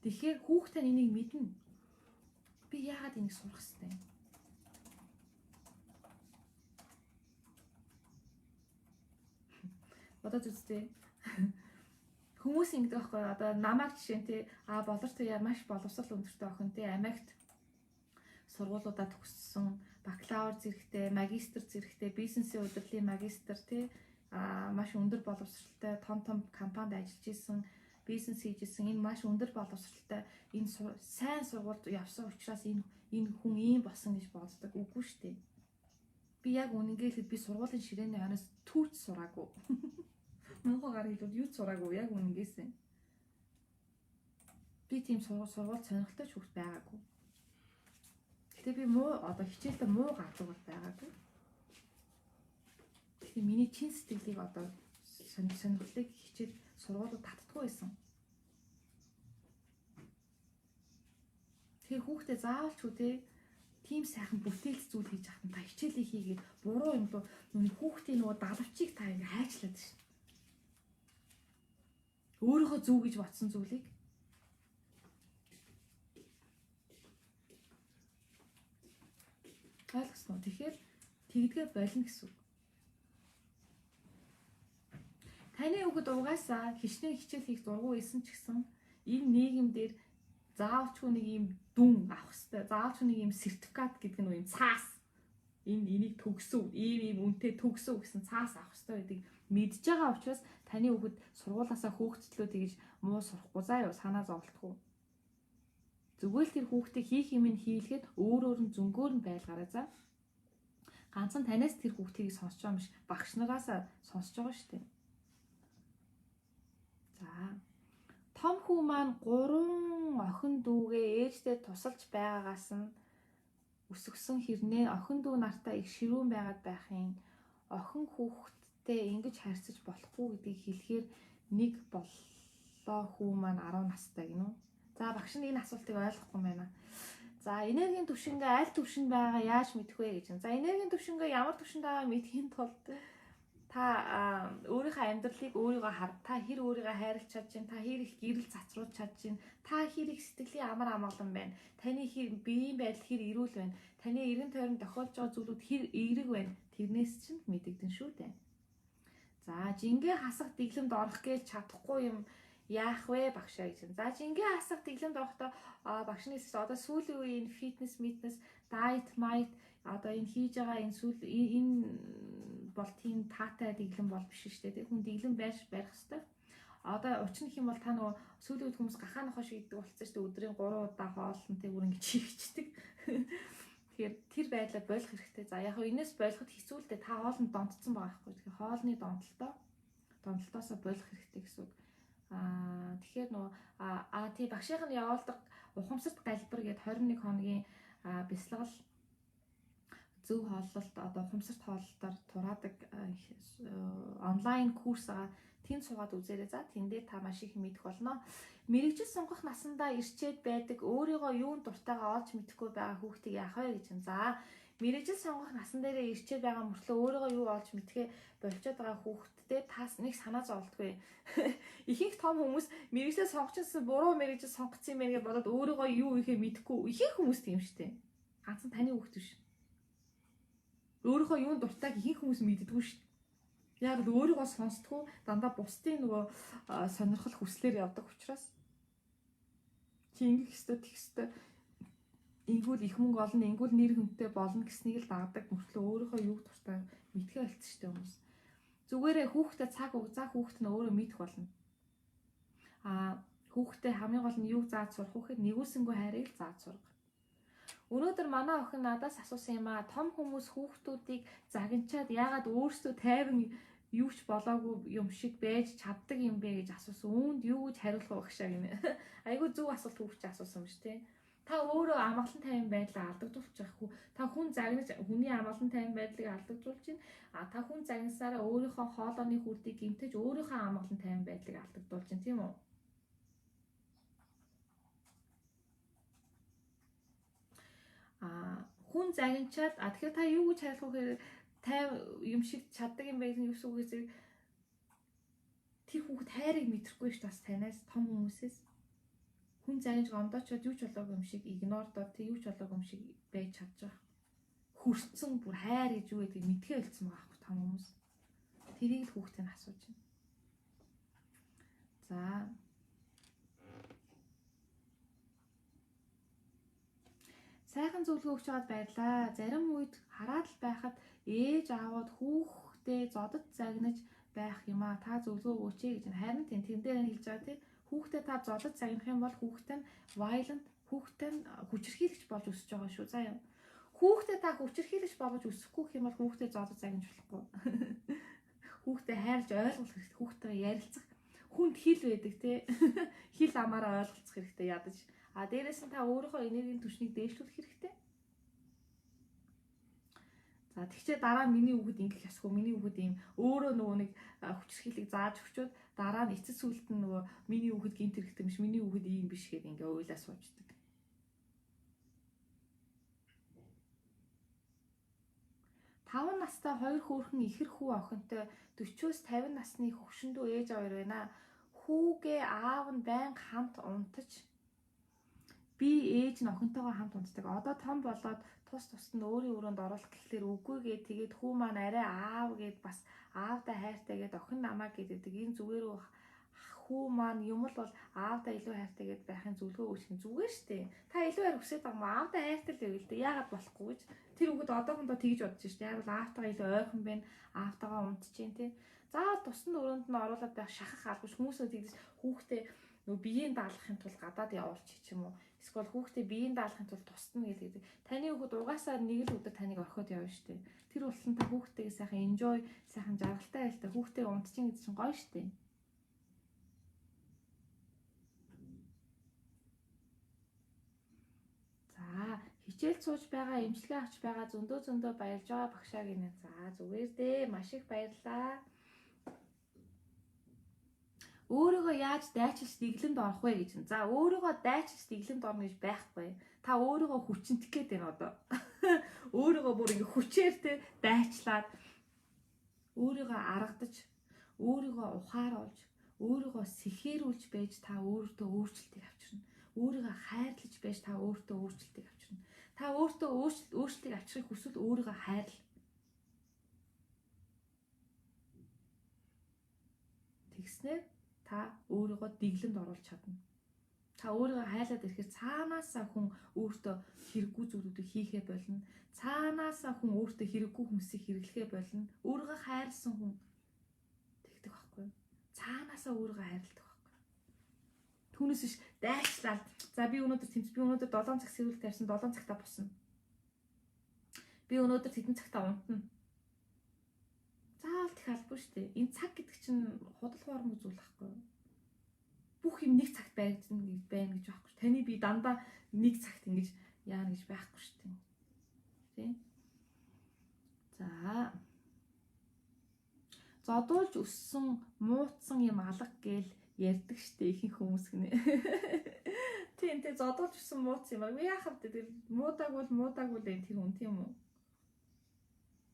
Тэгэхээр хүүхдээ энийг мэднэ. Би яагаад энийг сурах ёстой юм? Бодож үзтээ. Хүмүүс ингэдэг байхгүй одоо намайг жишээ нь тий боловч яа маш боловсрол өндөртэй охин тий Америкт сургуулиудаа төгссөн, бакалавр зэрэгтэй, магистр зэрэгтэй, бизнесийн удирдлын магистр тий маш өндөр боловсролтой том компанид ажиллаж исэн, бизнес хийж исэн энэ маш өндөр боловсролтой энэ сайн сургуульд явсан учраас энэ хүн ийм болсон гэж боддог. Үгүй шүү дээ. Би яг үнэнгээ хэлэхэд би сургуулийн ширээний хойноос түүч сураагүй. Монголоор хэлбэл юу сураагүй яг үнэнгээсээ. Би тийм сургууль сонирхолтой ч хүүхд байгаагүй. Гэтэ би муу одоо хичээлдээ муу гардаг бол байгаагүй. Тэгэхээр миний чин сэтгэлийг одоо сонирхлыг хичээл сургуулиуд татдаггүй байсан. Тэгэхээр хүүхдээ заавалч үгүй тийм сайхан бүтээлч зүйл хийж ахтан та хичээлээ хийгээд буруу юм доо хүүхдийн нөгөө далавчийг та ингэ хайчлаад шин. Өөрийнхөө зөв гэж бодсон зүйлийг ойлгосноо. Тэгэхээр тэгдгээ болно гэсэн үг. Таны хүүхэд угаасаа хичнээн хичээл хийх дургу байсан ч гэсэн энэ нийгэмдэр заавалчгүй нэг юм дүн авах хэрэгтэй. Заавалчгүй нэг юм сертификат гэдэг нь юм цаас. Энийг төгсөв, ийм үнэтэй төгсөв гэсэн цаас авах хэрэгтэй гэдэг мэдж байгаа учраас таны хүүхэд сургуулаасаа хөөгцлөө тэгж муу сурахгүй заа юу санаа зовлтгүй. Зүгээр л тэр хүүхдээ хийх юм нь хийлгээд өөр нь зөнгөөр нь байлгаарай за. Ганцхан танаас тэр хүүхдийг сонсож байгаа юм биш багш нараасаа сонсож байгаа шүү дээ. За. Том хүү маань 3 охин дүүгээ ээжтэй тусалж байгаагаас нь өсгсөн хэрнээ охин дүү нартай их ширүүн байгаад байхын охин хүүхдтэй ингэж харьцаж болохгүй гэдгийг хэлэхээр нэг боллоо хүү маань 10 настай гинөө. За багш нь энэ асуултыг ойлгохгүй байна. За энергийн түвшингээ аль түвшинд байгаа яаж мэдэх вэ гэж. За энергийн түвшингээ ямар түвшинд байгаа мэдхийн тулд та өөрийнхөө амьдралыг өөрийгөө хар. Та хэр өөрийгөө хайрлаж чадж байна. Та хэр их гэрэл цацруулж чадж байна. Та хэр их сэтгэлийн амар амгалан байна. Таны хэр биеийн байдал хэр эрүүл байна. Таны эргэн тойронд тохиолж байгаа зүйлүүд хэр эерэг байна. Тэрнээс чинь мэдэгдэн шүү дээ. За жингээ хасах дэглэмд орох гэж чадахгүй юм яах вэ багшаа гэж. За жингээ хасах дэглэмд орохдоо багшны одоо сүүлийн үеийн фитнес, дайет, одоо энэ хийж байгаа энэ бол тийм таатай дэглэм бол биш шүү дээ. Хүн дэглэм барих хэвээр. Одоо учир нь хэм бол та нөгөө сүүлийн үед хүмүүс гахаа нохоо шиг иддэг болсон шүү дээ. Өдрийн 3 удаа хоолн тэг бүр ингэж хийчихдэг. Тэгэхээр тэр байдлаа болох хэрэгтэй. За яг хөө энэс болоход хэцүү л дээ. Та хоолнд донтцсон байгаа байхгүй. Тэгэхээр хоолны донтолтоосоо болох хэрэгтэй гэсэн үг. Тэгэхээр нөгөө тий багшийн явуулдаг ухамсарт галбар гээд 21 хоногийн бясалгал зөв хооллолт одоо ухамсарт хооллолтоор тураадаг онлайн курс тэнд суугаад үзээрэй. За тэн дээр та маш их мэдэх болно. Мэргэжил сонгох насандаа ирчээд байдаг өөрийгөө юунд дуртайгаа олж мэдэхгүй байгаа хүүхдийг яах вэ гэж. За мэргэжил сонгох насан дээрээ ирчээд байгаа мөртлөө өөрийгөө юу олж мэдэхээ болчиход байгаа хүүхдтэй тас нэг санаа зовлтгүй. Ихэнх том хүмүүс мэргэжил сонгочихсон буруу мэргэжил сонгоцсон юм гэж бодоод өөрийгөө юу ихээ мэдэхгүй. Ихэнх хүмүүс тийм штэ. Ганцхан таны хүүхд биш. Өөрийнхөө юунд дуртайг ихэнх хүмүүс мэддэггүй шүү дээ. Яг л өөрийгөө сонсдгоо дандаа бусдын нөгөө сонирхол хүслээр явдаг учраас чи ингэх ёстой тех ёстой ингүүл их мөнгө олно ингүүл нэр хүнтэй болно гэснийг л дагдаг мөртлөө өөрийнхөө юу дуртай мэдхээ болцсон шүү дээ хүмүүс. Зүгээрээ хүүхдэд цаг хугацаа хүүхд нь өөрөө мэдэх болно. Хүүхдэд хамгийн гол нь юу зааж сурах вэ гэхэд нэгүсэнгөө хайрыг зааж сурах. Өнөөдөр манай охин надаас асуусан юм том хүмүүс хүүхдүүдийг загинчаад яагаад өөрсдөө тайван юу ч болоогүй юм шиг байж чаддаг юм бэ гэж асуусан. Үүнд юу гэж хариулах вэ багшаа гинэ. Айгүй зөв асуулт хүүхч асуусан юм шүү дээ. Та өөрөө амгалан тайван байдлаа алдагдуулж байгаа. Та хүн загнаж хүний амгалан тайван байдлыг алдагдуулж байна. Та хүн загнасаараа өөрийнхөө хоолойны хүрдийг гэмтэж өөрийнхөө амгалан тайван байдлыг алдагдуулж байна тийм үү? Хүн загинчаад тэгэхээр та юу гэж хариулах вэ? Юм шиг чаддаг юм байх нь юу гэсэн үг вэ? Тэр хүүхд хайрыг мэдрэхгүй ш бас танаас том хүмүүсээс хүн загинж гомдоочод юу ч болоогүй юм шиг игнордоод тэг юу ч болоогүй юм шиг байж чадж байгаа. Хүрсэн бүр хайр гэж юу гэдгийг мэдхээ болцсон байгаа байхгүй том хүмүүс. Тэрийг л хүүхдтэй асууж байна. За сайхан зөвлөгөө өгч байгаад баярлаа. Зарим үед хараад л байхад ээж аавууд хүүхдээ зодод загнаж байх юм а. Та зөвлөгөө өгөөч гэж. Харин тэн дээр нь хэлж байгаа тийм. Хүүхдээ та зодод загнах юм бол хүүхдээ нь violent, хүүхдээ нь хүчирхийлэгч болж өсөж байгаа шүү. За юм. Хүүхдээ та хүчирхийлэгч болж өсөхгүй юм бол хүүхдээ зодод загнаж болохгүй. Хүүхдээ хайрлж ойлгох хэрэгтэй. Хүүхдтэйгээ ярилцах. Хүнд хил байдаг тийм. Хил амаараа ойлголцох хэрэгтэй ядаж. Дээрээс нь та өөрийнхөө энергийн түвшнийг дээшлүүлэх хэрэгтэй. За тэгчээ дараа нь миний хүүхэд ингэх ёсгүй, миний хүүхэд ийм өөрөө нөгөө нэг хүчрхийлийг зааж өгчөөд дараа нь эцэс сүлд нь нөгөө миний хүүхэд гинт хэрэгтэй биш, миний хүүхэд ийм биш гэд ингээ ойлаа суучдаг. 5 настай 2 хөөрхөн ихэр хүү охинтой 40-с 50 насны хөвшөндөө ээж аваар байна. Хүүгээ аав нь байнга хамт унтаж би ээж нь охинтойгоо хамт унтдаг. Одоо том болоод тус тусад нь өөрийн өрөөнд оруулах гэхлээр үгүй гээ тэгээд хүү маань арай аав гэд бас аавдаа хайртай гэд охин намаа гэдэг. Энэ зүгээр хүү маань юм л бол аавдаа илүү хайртай гэд байхын зөвлөгөө өгөх нь зүгээр штэ. Та илүү хайр хүсэж байгаа юм аавдаа хайртай л байв л дээ. Яагаад болохгүй гэж. Тэр хүүхэд одоохондоо тэгж бодож штэ. Яг бол аавтайгаа илүү ойрхон байна. Аавтайгаа унтж чинь тий. Заавал тусны өрөөнд нь оруулаад байх шахах албач хүмүүсөө тэгдэж хүүхдээ нөгөө биеийн даалгахын тулд гадаад явуулчих ч юм уу. Эсвэл хүүхдээ биеийн даалгахын тулд тусна гэдэг. Таны хүүхэд угаасаа нэг л өдөр таныг орхиод явна штэ. Тэр болсон та хүүхдтэйгээ сайхан enjoy, сайхан жаргалтай байлтай хүүхдээ унтчихин гэдэг чинь гоё штэ. За хичээл сууж байгаа, эмчилгээ авч байгаа зөндөө баярлж байгаа багшаа гинэ. За зүгээр дээ. Маш их баярлалаа. Өөрийгөө яаж дайчилж дэглэмд орох вэ гэж. За өөрийгөө дайчилж дэглэмд орно гэж байхгүй. Та өөрийгөө хүчнтэх гээд байна одоо. Өөрийгөө бүр ингэ хүчээр те дайчлаад өөрийгөө аргадаж, өөрийгөө ухааруулж, өөрийгөө сэхээрүүлж байж та өөртөө өөрчлөлтийг авчирна. Өөрийгөө хайрлаж байж та өөртөө өөрчлөлтийг авчирна. Та өөртөө өөрчлөлтийг авчрахыг хүсвэл өөрийгөө хайрл. Тэгснээр та өөрийгөө дэглэмд оруулж чадна. Та өөрийгөө хайлаад ирэхээр цаанаасаа хүн өөртөө хэрэггүй зүйлүүдийг хийхээ болно. Цаанаасаа хүн өөртөө хэрэггүй хүмүүсийг хэрэглэхээ болно. Өөрийгөө хайрлсан хүн тэгдэг байхгүй. Цаанаасаа өөрийгөө хайрладаг байхгүй. Түүнээс биш дайчлал. За би өнөөдөр тэмц би өнөөдөр 7 цаг сэрүүл тавьсан 7 цагтаа босно. Би өнөөдөр хэдэн цагтаа унтна. Заавал их албагүй шүү дээ. Энэ цаг гэдэг чинь худал хуурмаг зүйл байхгүй. Бүх юм нэг цагт байна гэж байхгүй. Таны би дандаа нэг цагт ингэж яана гэж байхгүй шүү дээ. Тэ? За. Зодуулж өссөн муутсан юм алга гээл ярьдаг шүү дээ ихэнх хүмүүс гинэ. Тийм тэ зодуулж өссөн муутсан юм. Би яахав тэр муудаагүй л энэ тэр хүн тийм үү?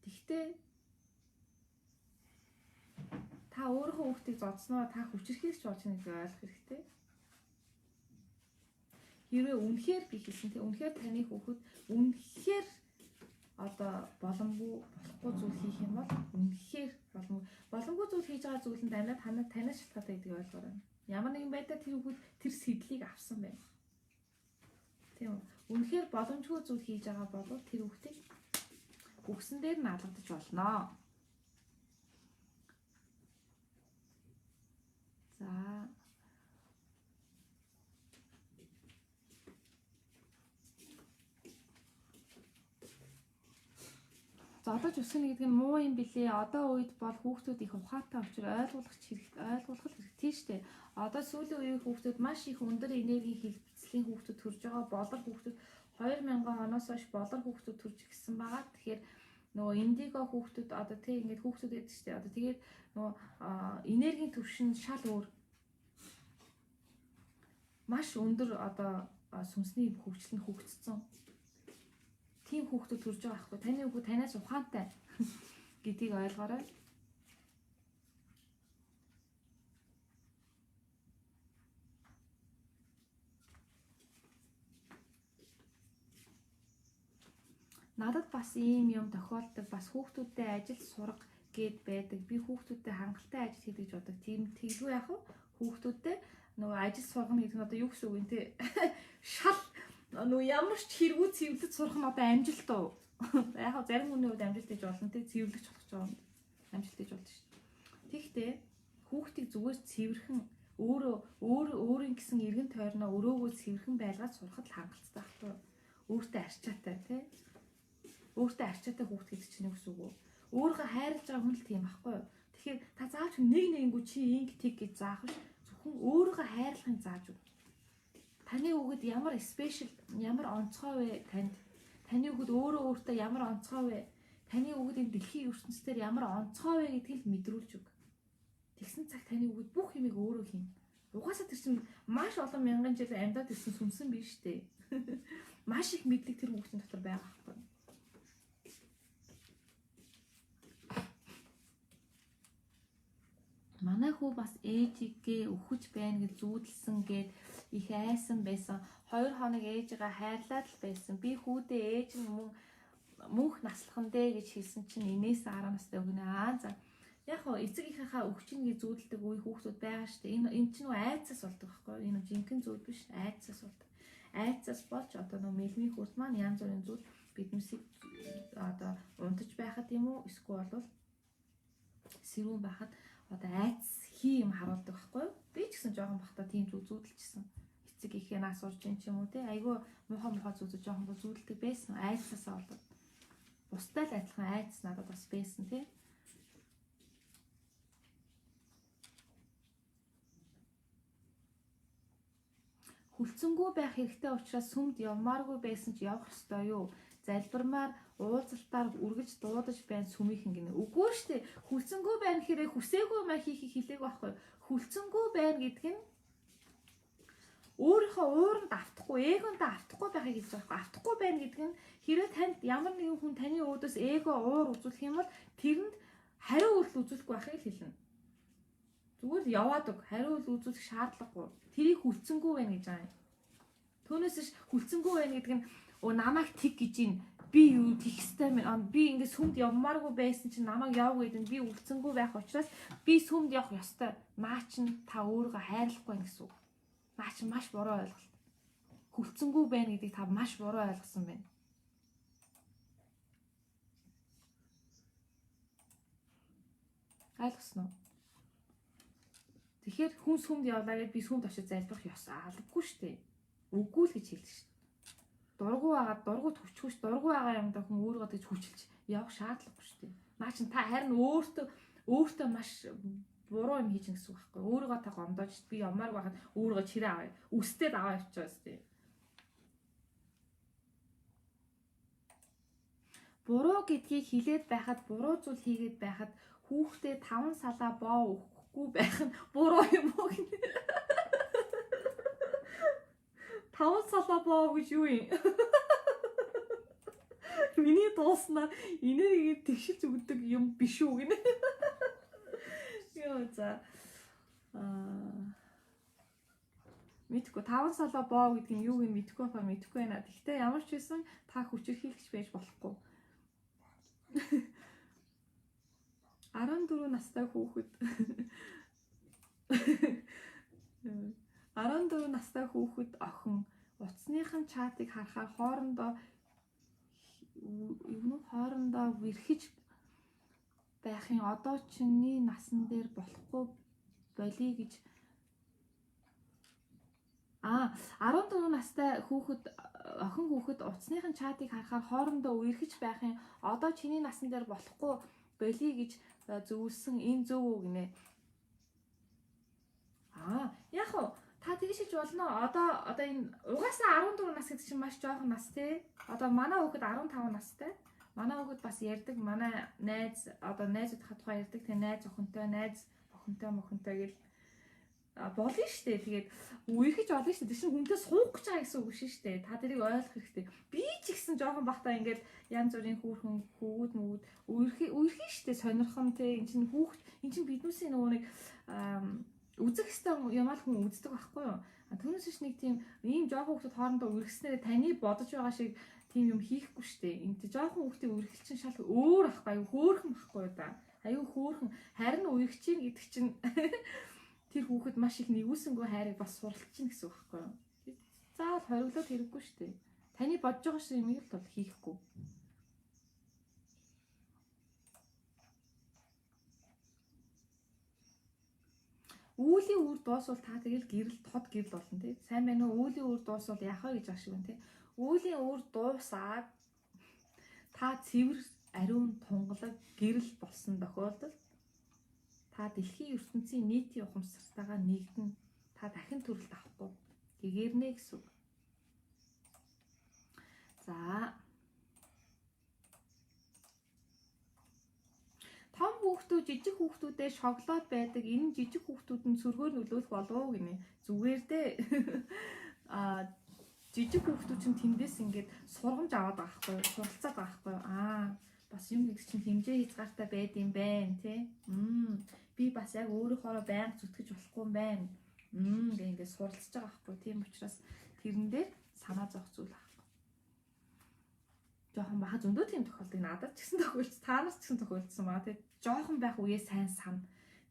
Тэгтээ та өөрийнхөө хүүхдийг зодсноо та хүчрхийлж болж байгаа гэж ойлгох хэрэгтэй. Хэрвээ үнэхээр би хэлсэн тийм үнэхээр таны хүүхэд үнэхээр одоо болохгүй зүйл хийх юм бол үнэхээр боломгүй зүйл хийж байгаа зүйл нь танаас шалтгаалтай гэдгийг ойлгоорой. Ямар нэгэн байдлаар тэр хүүхэд тэр сэдлийг авсан байна. Тийм үү? Үнэхээр боломжгүй зүйл хийж байгаа бол тэр хүүхдийг үгсэн дээр нь алгадаж болно. За. Зодож өсгөнө гэдэг нь муу юм билээ. Одоо үед бол хүүхдүүд их ухаантай учраас ойлгуулах хэрэгтэй шүү дээ. Одоо сүүлийн үеийн хүүхдүүд маш их өндөр энергийн хэлбэлцлийн хүүхдүүд төрж байгаа. Болор хүүхдүүд 2000 оноос хойш болор хүүхдүүд төрж гисэн байгаа. Тэгэхээр нөгөө индиго хүүхдүүд одоо тэг ингээд хүүхдүүд байдаг шүү дээ. Одоо тэгээд нөгөө энергийн түвшин шал өөр. Маш өндөр одоо сүнсний хөгжил нь хөгжсөн. Тийм хүүхдүүд төрж байгаа байхгүй. Таны хүүхэд танаас ухаантай гэдгийг ойлгоорой. Надад бас ийм юм тохиолддог. Бас хүүхдүүдтэй ажил сурга гээд байдаг. Би хүүхдүүдтэй хангалттай ажил хийдэг гэж бодог. Тийм тэглгүй яах вэ? Хүүхдүүдтэй нөгөө ажил сургана гэдэг нь одоо юу гэсэн үг юм те? Шал нөгөө ямар ч хэрэггүй цэвэрлэж сурах нь одоо амжилт уу? Яг зарим хүний хувьд амжилт гэж болно те цэвэрлэж болох ч юм амжилт гэж болно шүү дээ. Тэгэхдээ хүүхдийг зүгээр цэвэрхэн өөрийн гэсэн эргэн тойрноо өрөөгөө цэвэрхэн байлгаад сурахад хангалттай байхгүй. Өөртөө арчаатай те. Өөртөө арчаатай хүүхд гэдэг чинь юу гэсэн үг вэ? Өөрийгөө хайрлаж байгаа хүн л тийм байхгүй юу? Тэгэхээр та заавч нэггүй чи инг тэг гэж заах биш. Зөвхөн өөрийгөө хайрлахын зааж үг. Таны хүүхэд ямар спешиал, ямар онцгой вэ танд? Таны хүүхэд өөрөө өөртөө ямар онцгой вэ? Таны үгэд энэ дэлхийн ертөнцийн ямар онцгой вэ гэдгийг мэдрүүлж өг. Тэгсэн цаг таны үгэд бүх юмыг өөрөө хийнэ. Угаасаа тэр чинь маш олон мянган жил амьдаад ирсэн сүмсэн биш үү? Маш их мэдлэг тэр хүүхдийн дотор байгаа байхгүй. Манай хүү бас ээжигээ өхөж байна гэж зүүдэлсэн гээд их айсан байсан. 2 хоног ээжигээ хайрлаад л байсан. Би хүүдээ ээж нь мөнх наслахан дээ гэж хэлсэн чинь инээс 10 настай өгнө. За. Яг хоо эцэг ихийнхаа өвчнөгийг зүүдэлдэг үе хүүхдүүд байгаа шүү дээ. Энэ чинь айцаас болдог байхгүй юу? Энэ жинхэнэ зүйл биш, айцаас болдог. Айцаас болж одоо нөө мэлмийн хүрт маань янз бүрийн зүйл биднээсийг одоо унтаж байхад юм уу? Эсвэл бол сэрүүн байхад одоо айц хий юм харуулдаг байхгүй юу? Би ч гэсэн жоохон бахта тийм зүүдэлчихсэн. Эцэг ихээ нас урж ин ч юм уу те. Айгүй муухай зүүдэж жоохон зүүдэлдэг байсан. Айцаасаа болдог. Бусдаа л адилхан айц надад бас байсан те. Хүлцэнгүй байх хэрэгтэй учраас сүмд явмааргүй байсан ч явах ёстой юу? Залбирмаар уулзалтаар үргэлж дуудаж байна сүмийнхэн гинэ. Үгүй шүү дээ. Хүлцэнгүй байна гэхээр хүсээгүй маа хийхийг хэлээг байхгүй. Хүлцэнгүй байна гэдэг нь өөрийнхөө ууранд автахгүй, эгонд автахгүй байхыг хэлж байгаа байхгүй. Автахгүй байна гэдэг нь хэрэг танд ямар нэгэн хүн таны өөдөөс эго уур үзүүлэх юм бол тэрэнд хариу үйлдэл үзүүлэхгүй байхыг хэлнэ. Зүгээр л яваад өг. Хариу үйлдэл үзүүлэх шаардлагагүй. Тэрийг хүлцэнгүй байна гэж байгаа юм. Түүнээс ш хүлцэнгүй байна гэдэг нь намайг тэг гэж юм. Би юу тех хэстэй мэн. Би ингээд сүмд явмааргүй байсан чинь намайг яв гэдэг нь би хүлцэнгүй байх учраас би сүмд явах ёстой. Наа чин та өөрийгөө хайрлахгүй байх гэсэн үг. Наа чин маш буруу ойлголт. Хүлцэнгүй байна гэдгийг та маш буруу ойлгосон байна. Ойлгосноо? Тэгэхээр хүн сүмд явлаа гэж би сүмд очиж залбирах ёс албагүй шүү дээ. Үгүй л гэж хэлдэг шүү дээ. Дургу агаад дургуут хүчгүй ш дургу байгаа юм да хүн өөрийгөө тэгж хүчилж явах шаардлагагүй шүү дээ. Наа чин та харин өөртөө маш буруу юм хийж гэн гэсэн үг байхгүй. Өөрийгөө та гомдоож би ямаар байхад өөрийгөө чирээ аваа. Үстэд аваа явчихсан шүү дээ. Буруу гэдгийг хилээд байхад буруу зүйл хийгээд байхад хүүхдээ 5 салаа боо өгөхгүй байх нь буруу юм уу гэнэ. 5 салаа боо гэж юу юм? Миний дууснаа энергийг тэгшилж өгдөг юм биш үү гэнэ. Яа за. Мэдгүй 5 салаа боо гэдэг нь юу юм мэдгүй байна. Гэхдээ ямар ч байсан та хүчирхийлэгч байж болохгүй. 14 настай хүүхэд 14 настай хүүхэд охин утасныхан чатыг харахаар хоорондоо вэрхэж байхын одоо чиний насан дээр болохгүй болий гэж 14 настай охин хүүхэд утасныхан чатыг харахаар хоорондоо вэрхэж байхын одоо чиний насан дээр болохгүй болий гэж зөвлөсөн энэ зөв үү гинэ. Яг уу та тэгж хийж болно. Одоо энэ угаасаа 14 нас гэдэг чинь маш жоохон нас тий. Одоо манай хүүхэд 15 настай. Манай хүүхэд бас ярьдаг. Манай найз найзуудынхаа тухай ярьдаг. Тэ найз охинтой гэл болно штэ. Тэгээд үерхэж болно штэ. Тэшин хүнтэй суух гэж байгаа гэсэн үг шин штэ. Та тэрийг ойлгох хэрэгтэй. Би ч гэсэн жоохон бахтаа ингээд янз бүрийн хүүгүүд үерхий штэ сонирхон те. Энд чинь биднүүсийн нөгөө нэг үзэх хэвээр юм ал хүн үздэг байхгүй юу? Түүнээс ч нэг тийм ийм жоохон хүүхдүүд хоорондоо үргэснээр таны бодож байгаа шиг тийм юм хийхгүй штэ. Энд жоохон хүүхдийн үргэлчин шал өөр ахгүй аюу хөөрхөн байхгүй юу да. Аюу хөөрхөн харин үргэлчин гэдэг чинь тэр хүүхэд маш их нэгүүлсэнгүй хайрыг бас суралцж чинь гэсэн үг байхгүй юу? Заавал хориглоод хэрэггүй штэ. Таны бодож байгаа шиг юм л бол хийхгүй. Үүлийн үр дуусвал та тэгэл тод гэрэл болно тий. Сайн байна уу? Үүлийн үр дуусвал яах вэ гэж ах шиг байна тий. Үүлийн үр дуусаад та цэвэр ариун тунгалаг гэрэл болсон тохиолдолд та дэлхийн ертөнцийн нийтийн ухамсартайгаа нэгдэн та дахин төрөлт авахгүй гэгэрнэ гэсэн үг. За жижиг хүүхдүүдээ шоколад байдаг. Энэ жижиг хүүхдүүд нь сөргөөр нөлөөлөх болов уу гинэ. Зүгээр дээ. Жижиг хүүхдүүд чинь тэндээс ингээд сургамж аваад байгаа байхгүй, суралцаад байгаа байхгүй. Бас юм нэг чинь хэмжээ хязгаартай байд юм байна, тий. Би бас яг өөрийнхөө байнга зүтгэж болохгүй юм байна. Гэх ингээд суралцж байгаа байхгүй. Тийм учраас тэрэн дээр санаа зовх зүйл байхгүй. Жохон баха зөндөө тийм тохиолдол надад ч гэсэн тохиолдсон, та нарт ч гэсэн тохиолдсон маа. Тэг жохон байх үеэ сайн сана.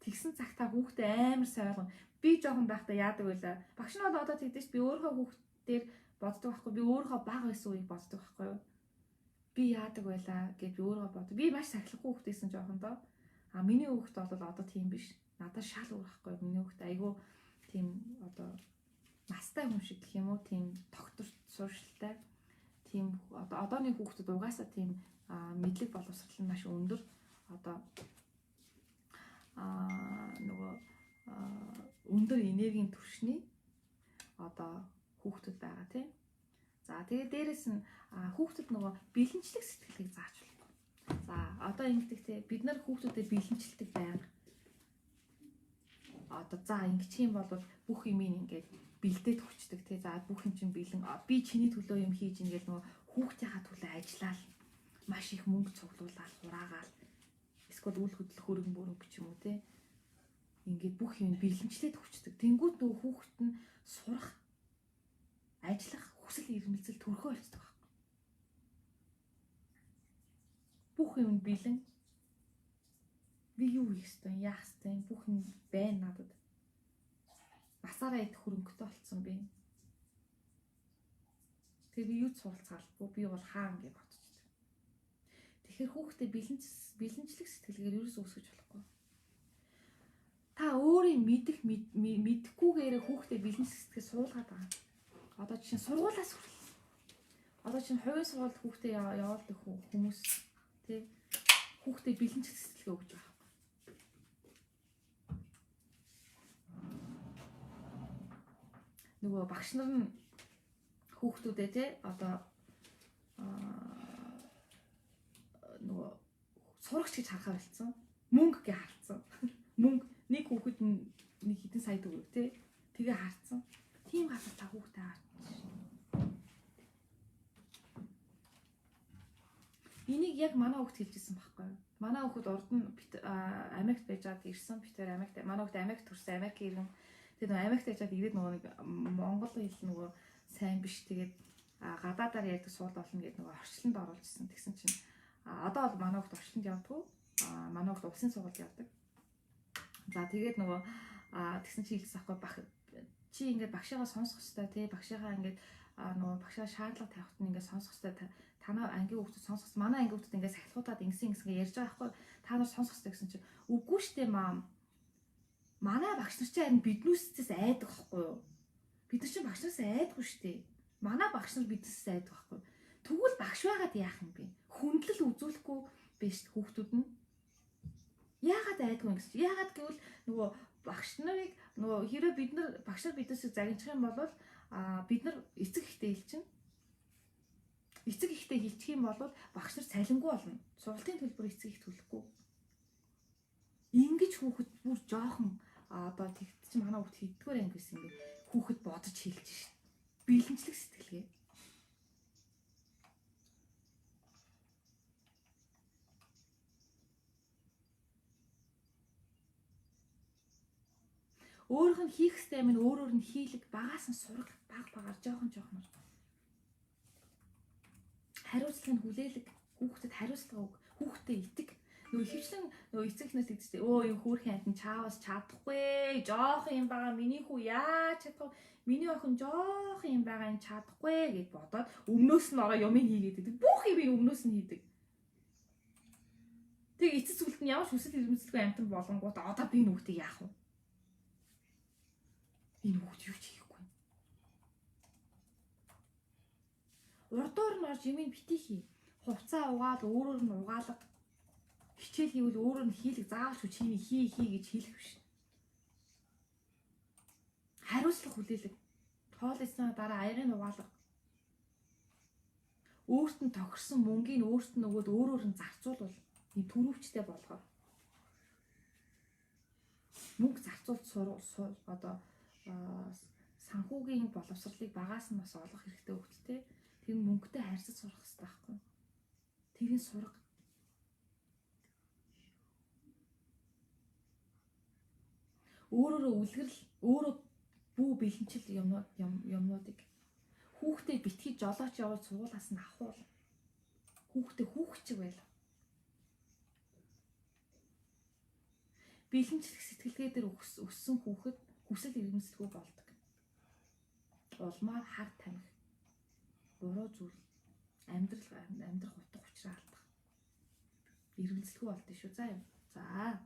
Тэгсэн цаг та хүүхдээ амар сайн ойлгоно. Би жохон байхдаа яадаг байлаа. Багш нь одоо тэгдэж би өөрийнхөө хүүхдээр боддог байхгүй. Би өөрийнхөө бага байсан үеийг боддог байхгүй юу? Би яадаг байлаа гэж би өөрөө боддог. Би маш сахилахгүй хүүхдээсэн жоохондоо. Миний хүүхд бол одоо тийм биш. Надад шал өөр байхгүй. Миний хүүхд айгүй тийм одоо настай хүн шиг гэх юм уу? Тийм тогтворч сууршилтай. Тийм одооний хүүхдүүд угаасаа тийм мэдлэг боловсрол нь маш өндөр. Одоо нөгөө өндөр энергийн түвшний одоо хүүхдүүд байгаа тийм. За тэгээ дээрэс нь хүүхдэд нөгөө бэлэнчлэг сэтгэлийг зааж болохгүй. За одоо ингэдэг те бид нар хүүхдүүдэд бэлэнчлдэг байнга. Одоо за ингэчих юм бол бүх юм ингээд бэлдээд хүчдэг те. За бүх юм чинь бэлэн. Би чиний төлөө юм хийж ингээд нөгөө хүүхдийнхаа төлөө ажиллаад маш их мөнгө цуглуулаад хураагаал. Эсвэл үйл хөдлөх хөрөнгө мөрөнгө ч юм уу те. Ингээд бүх юм бэлэнчлээд хүчдэг. Тэнгүүд нөгөө хүүхэд нь сурах, ажиллах хүсэл эрмэлзэл төрхөө болцдог байхгүй. Бүх юм бэлэн. Би юу хийх ёстой, яах ёстой, бүх юм байна надад. Насаараа идэх хөрөнгөтэй болцсон би. Тэгээ би юу суралцгаалгүй, би бол хаан гэж бодчихдаг. Тэгэхээр хүүхдээ бэлэнчлэх сэтгэлгээр ерөөс үүсгэж болохгүй. Та өөрийн мэдэхгүйгээр хүүхдээ бэлэнчлэх сэтгэл суулгаад байгаа. Одоо чинь сургуулаас хүрэл. Одоо чинь хувийн сургуульд хүүхдээ явуулдаг хүмүүс тий хүүхдээ бэлэнчлэх сэтгэлгээ өгч байгаа. Нөгөө багш нар нь хүүхдүүдээ тий одоо нөгөө сурагч гэж харахаар болсон. Мөнгө гэж харцсан. Мөнгө нэг хүүхэд нэг хэдэн сая төгрөг тий тэгээ харцсан. Тийм газар та хүүхдээ аваад. Энийг яг манай хүүхд хэлжсэн байхгүй юу? Манай хүүхд урд нь Америкт байж байгаад ирсэн. Битээр Америкт манай хүүхд Америкт төрсэн, Америк иргэн. Тэгээд Америкт яжгаад ирээд нөгөө нэг монгол хэл нөгөө сайн биш. Тэгээд гадаадаар ярьдаг суул болно гэдэг нөгөө орчлонд оруулжсэн. Тэгсэн чинь одоо бол манай хүүхд орчлонд явдаггүй. Манай хүүхд улсын сургуульд явдаг. За тэгээд нөгөө тэгсэн чинь хэлсэн аахгүй чи ингээд багшаагаа сонсох хэрэгтэй тий багшаагаа ингээд нөгөө багшаа шаардлага тавихт нь ингээд сонсох хэрэгтэй танаа ангийн хүүхдүүд сонсох манай ангийн хүүхдүүд ингээд сахилгуудад ингэсэн ярьж байгаа байхгүй та нар сонсох хэрэгтэй гэсэн чинь үгүй штэ мам манай багш нар чинь харин биднүүсээс айдаг байхгүй юу бид нар чинь багш нараас айдаггүй штэ манай багш нар биднээс айдаг байхгүй тэгвэл багш байгаад яах юм бэ хүндлэл үзүүлэхгүй биш хүүхдүүд нь яагаад айдгүй юм гэж яагаад гэвэл нөгөө багш нарыг нөгөө хэрэв бид нар багш нар биднээс загинчих юм бол бид нар эцэг ихтэй хэлчин эцэг ихтэй хэлчих юм бол багш нар цалингүй болно сургалтын төлбөр эцэг их төлөхгүй ингэж хүүхэд бүр жоохон одоо тэгт чи манай хүүхэд хэддгээр анги гэсэн ингэ хүүхэд бодож хэлж шít бэлэнчлэг сэтгэлгээ өөрийнх нь хийх ёстой юм нь өөрөөр нь хийлэг багаас нь сурах багаар жоохон хариуцлагыг хүлээлэг хүүхдэд хариуцлага өг хүүхдэд итэг нөгөө хөвчлэн нөгөө эцэг эхнээс тэгдэж өө юм хөөрхөн амтан чаавас чадахгүй жоохон юм байгаа миний хүү яаж чадах миний охин жоохон юм байгаа юм чадахгүй гэд бодоод өмнөөс нь ороо юм хийгээд идэг бүх юм өмнөөс нь хийдэг тэг эцэс сүлд нь ямар ч хүсэл эрмэлзэлгүй амтан болонгууд одоо би нүгтийг яах вэ энэ хүүхд юу ч хийхгүй. Урдуур нь орж юмыг битгий хий. Хувцаа угаал өөрөөр нь угаалга. Хичээл хийвэл өөрөөр нь хийлэг заавалч хүчийг хий гэж хэлэх биш. Хариуцлага хүлээлэг. Хоол идсэнаа дараа аягыг угаалга. Өөрт нь тохирсон мөнгийг өөрт нь өгөөд өөрөөр нь зарцуулвал энэ түрүүчтэй болгоо. мөнгө зарцуулж одоо санхүүгийн боловсролыг багаас нь бас олох хэрэгтэй хөвгттэй. Тэр мөнгөтэй харьцаж сурах хэрэгтэй байхгүй. Тэрийн сурах. Өөрөөрөө үлгэрл, өөрөө бүү бэлэнчил юмнуудыг хүүхдээ битгий жолооч явуулж суулгаас нь авахуул. Хүүхдээ хүүхчиг байл. Бэлэнчлэх сэтгэлгээ дээр өссөн хүүхэд хүсэл эрмэлзэлгүй болдог. Улмаар хар тамхи, буруу зүйл, амьдрах утга учраа алдах. Эрмэлзэлгүй болдсон шүү. За юм. За.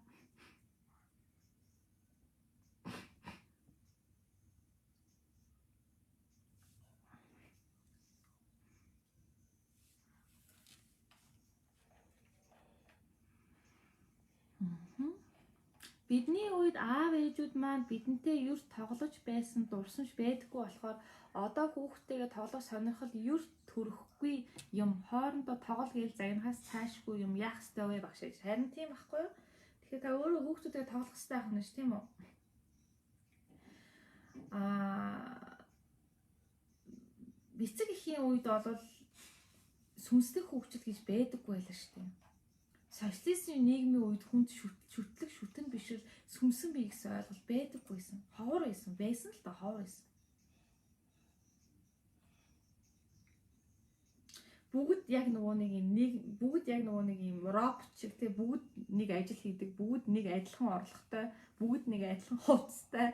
Бидний үед аав ээжүүд маань бидэнтэй юрт тоглож байсан дурсамж байдаггүй болохоор одоо хүүхдтэйгээ тоглох сонирхол юрт төрөхгүй юм хоорондоо тоглол гээл загнахаас цаашгүй юм яах ёстой вэ багш гэж. Харин тийм байхгүй юу? Тэгэхээр та өөрөө хүүхдүүдтэй тоглох хэрэгтэй байх нь ш тийм үү? Эцэг эхийн үед бол сүнслэг хөгжил гэж байдаггүй байлаа ш тийм. Социализмын нийгмийн үед хүнд шүтлэг шүтэн бишэр сүмсэн бий гэсэн ойлголт байдаггүйсэн. Ховор байсан л да ховор байсан. Бүгд яг нөгөө нэг юм робот шиг тий бүгд нэг ажил хийдэг, бүгд нэг адилхан орлоготой, бүгд нэг адилхан хувцастай.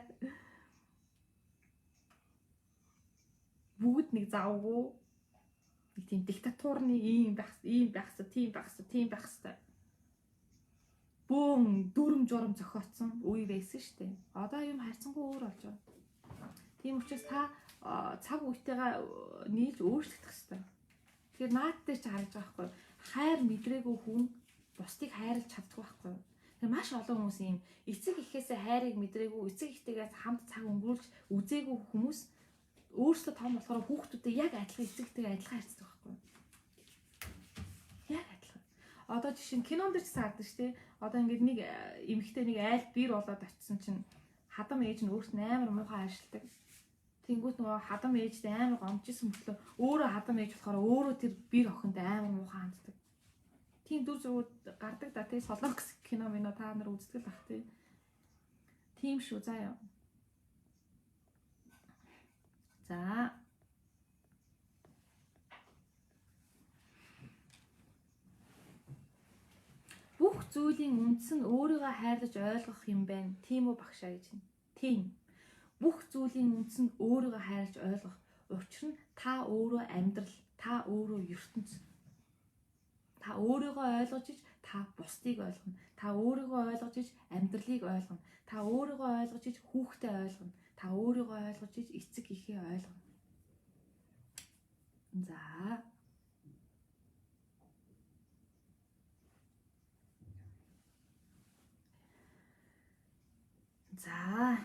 Бүгд нэг завгүй нэг тийм диктатурны ийм байх хэвээр. Бөөн дүрм журм зохиоцсон үе байсан шүү дээ. Одоо юм харьцангуй өөр болж байна. Тийм учраас та цаг үетэйгээ нийлж өөрчлөгдөх хэрэгтэй. Тэгэхээр наад дээр ч харж байгаа байхгүй. Хайр мэдрээгүй хүн бусдыг хайрлаж чаддаг байхгүй. Тэгэхээр маш олон хүмүүс юм эцэг эхээсээ хайрыг мэдрээгүй, эцэг эхтэйгээс хамт цаг өнгөрүүлж үзээгүй хүмүүс өөрсдөө том болохоор хүүхдүүдтэй яг адилхан эцэг эхтэйгээ адилхан харьцдаг байхгүй. Яг адилхан. Одоо жишээ нь кинонд ч саардаг шүү дээ. Одоо ингээд нэг эмэгтэй нэг айл бир болоод очисон чинь хадам ээж нь өөрт нь амар муухай харшилдаг. Тэнгүүт нөгөө хадам ээжтэй амар гомжсэн мөртлөө өөрөө хадам ээж болохоор өөрөө тэр бир охинд амар муухай ханддаг. Тийм дүр зургууд гардаг да тий солонгос кино минь та нар үздэг л бах тий. Тийм шүү заа ёо. За. Бүх зүйлийн үндэс нь өөрийгөө хайрлаж ойлгох юм байна. Тийм үү багшаа гэж байна. Тийм. Бүх зүйлийн үндэс нь өөрийгөө хайрлаж ойлгох. Учир нь та өөрөө амьдрал, та өөрөө ертөнц. Та өөрийгөө ойлгож иж та бусдыг ойлгоно. Та өөрийгөө ойлгож иж амьдралыг ойлгоно. Та өөрийгөө ойлгож иж хүүхдээ ойлгоно. Та өөрийгөө ойлгож иж эцэг эхээ ойлгоно. За. За.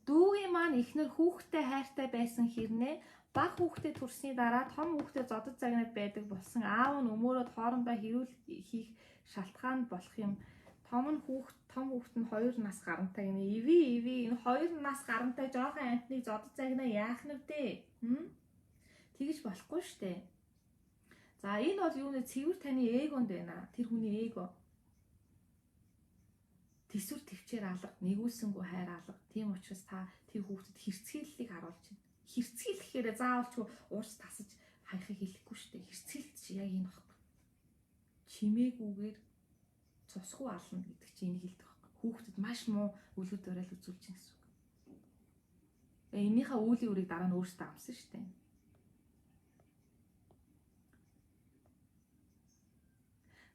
Дүүгийн маань ихнэр хүүхдтэй хайртай байсан хэрнээ баг хүүхдээ төрсний дараа том хүүхдээ зодод загнаад байдаг болсон аав нь өмөөрөд хоорондоо хэрүүл хийх шалтгаан болох юм. Том хүүхэд нь 2 нас гарантай гинэ. Иви энэ 2 нас гарантай жоохон амтныг зодод загнаа яах нь вэ? Тэгэж болохгүй штэ. За энэ бол юу нэ цэвэр таны эгонд байна. Тэр хүний эго. Тэсвэр төвчээр алга, нэгүүлсэнгүй хайр алга. Тийм учраас та тэр хүүхдэд хэрцгийллийг харуулж байна. Хэрцгийлэхээр заавалч уурч тасаж хаяхыг хэлэхгүй шүү дээ. Хэрцгийлт чи яг энэ багхгүй. Чимээгүйгээр цусгүй ална гэдэг чи энийг хэлдэг багхгүй. Хүүхдэд маш муу үлгэр дуурайл үзүүлж чинь гэсэн үг. Энийхээ үүлийн үрийг дараа нь өөрсдөө амсан шүү дээ.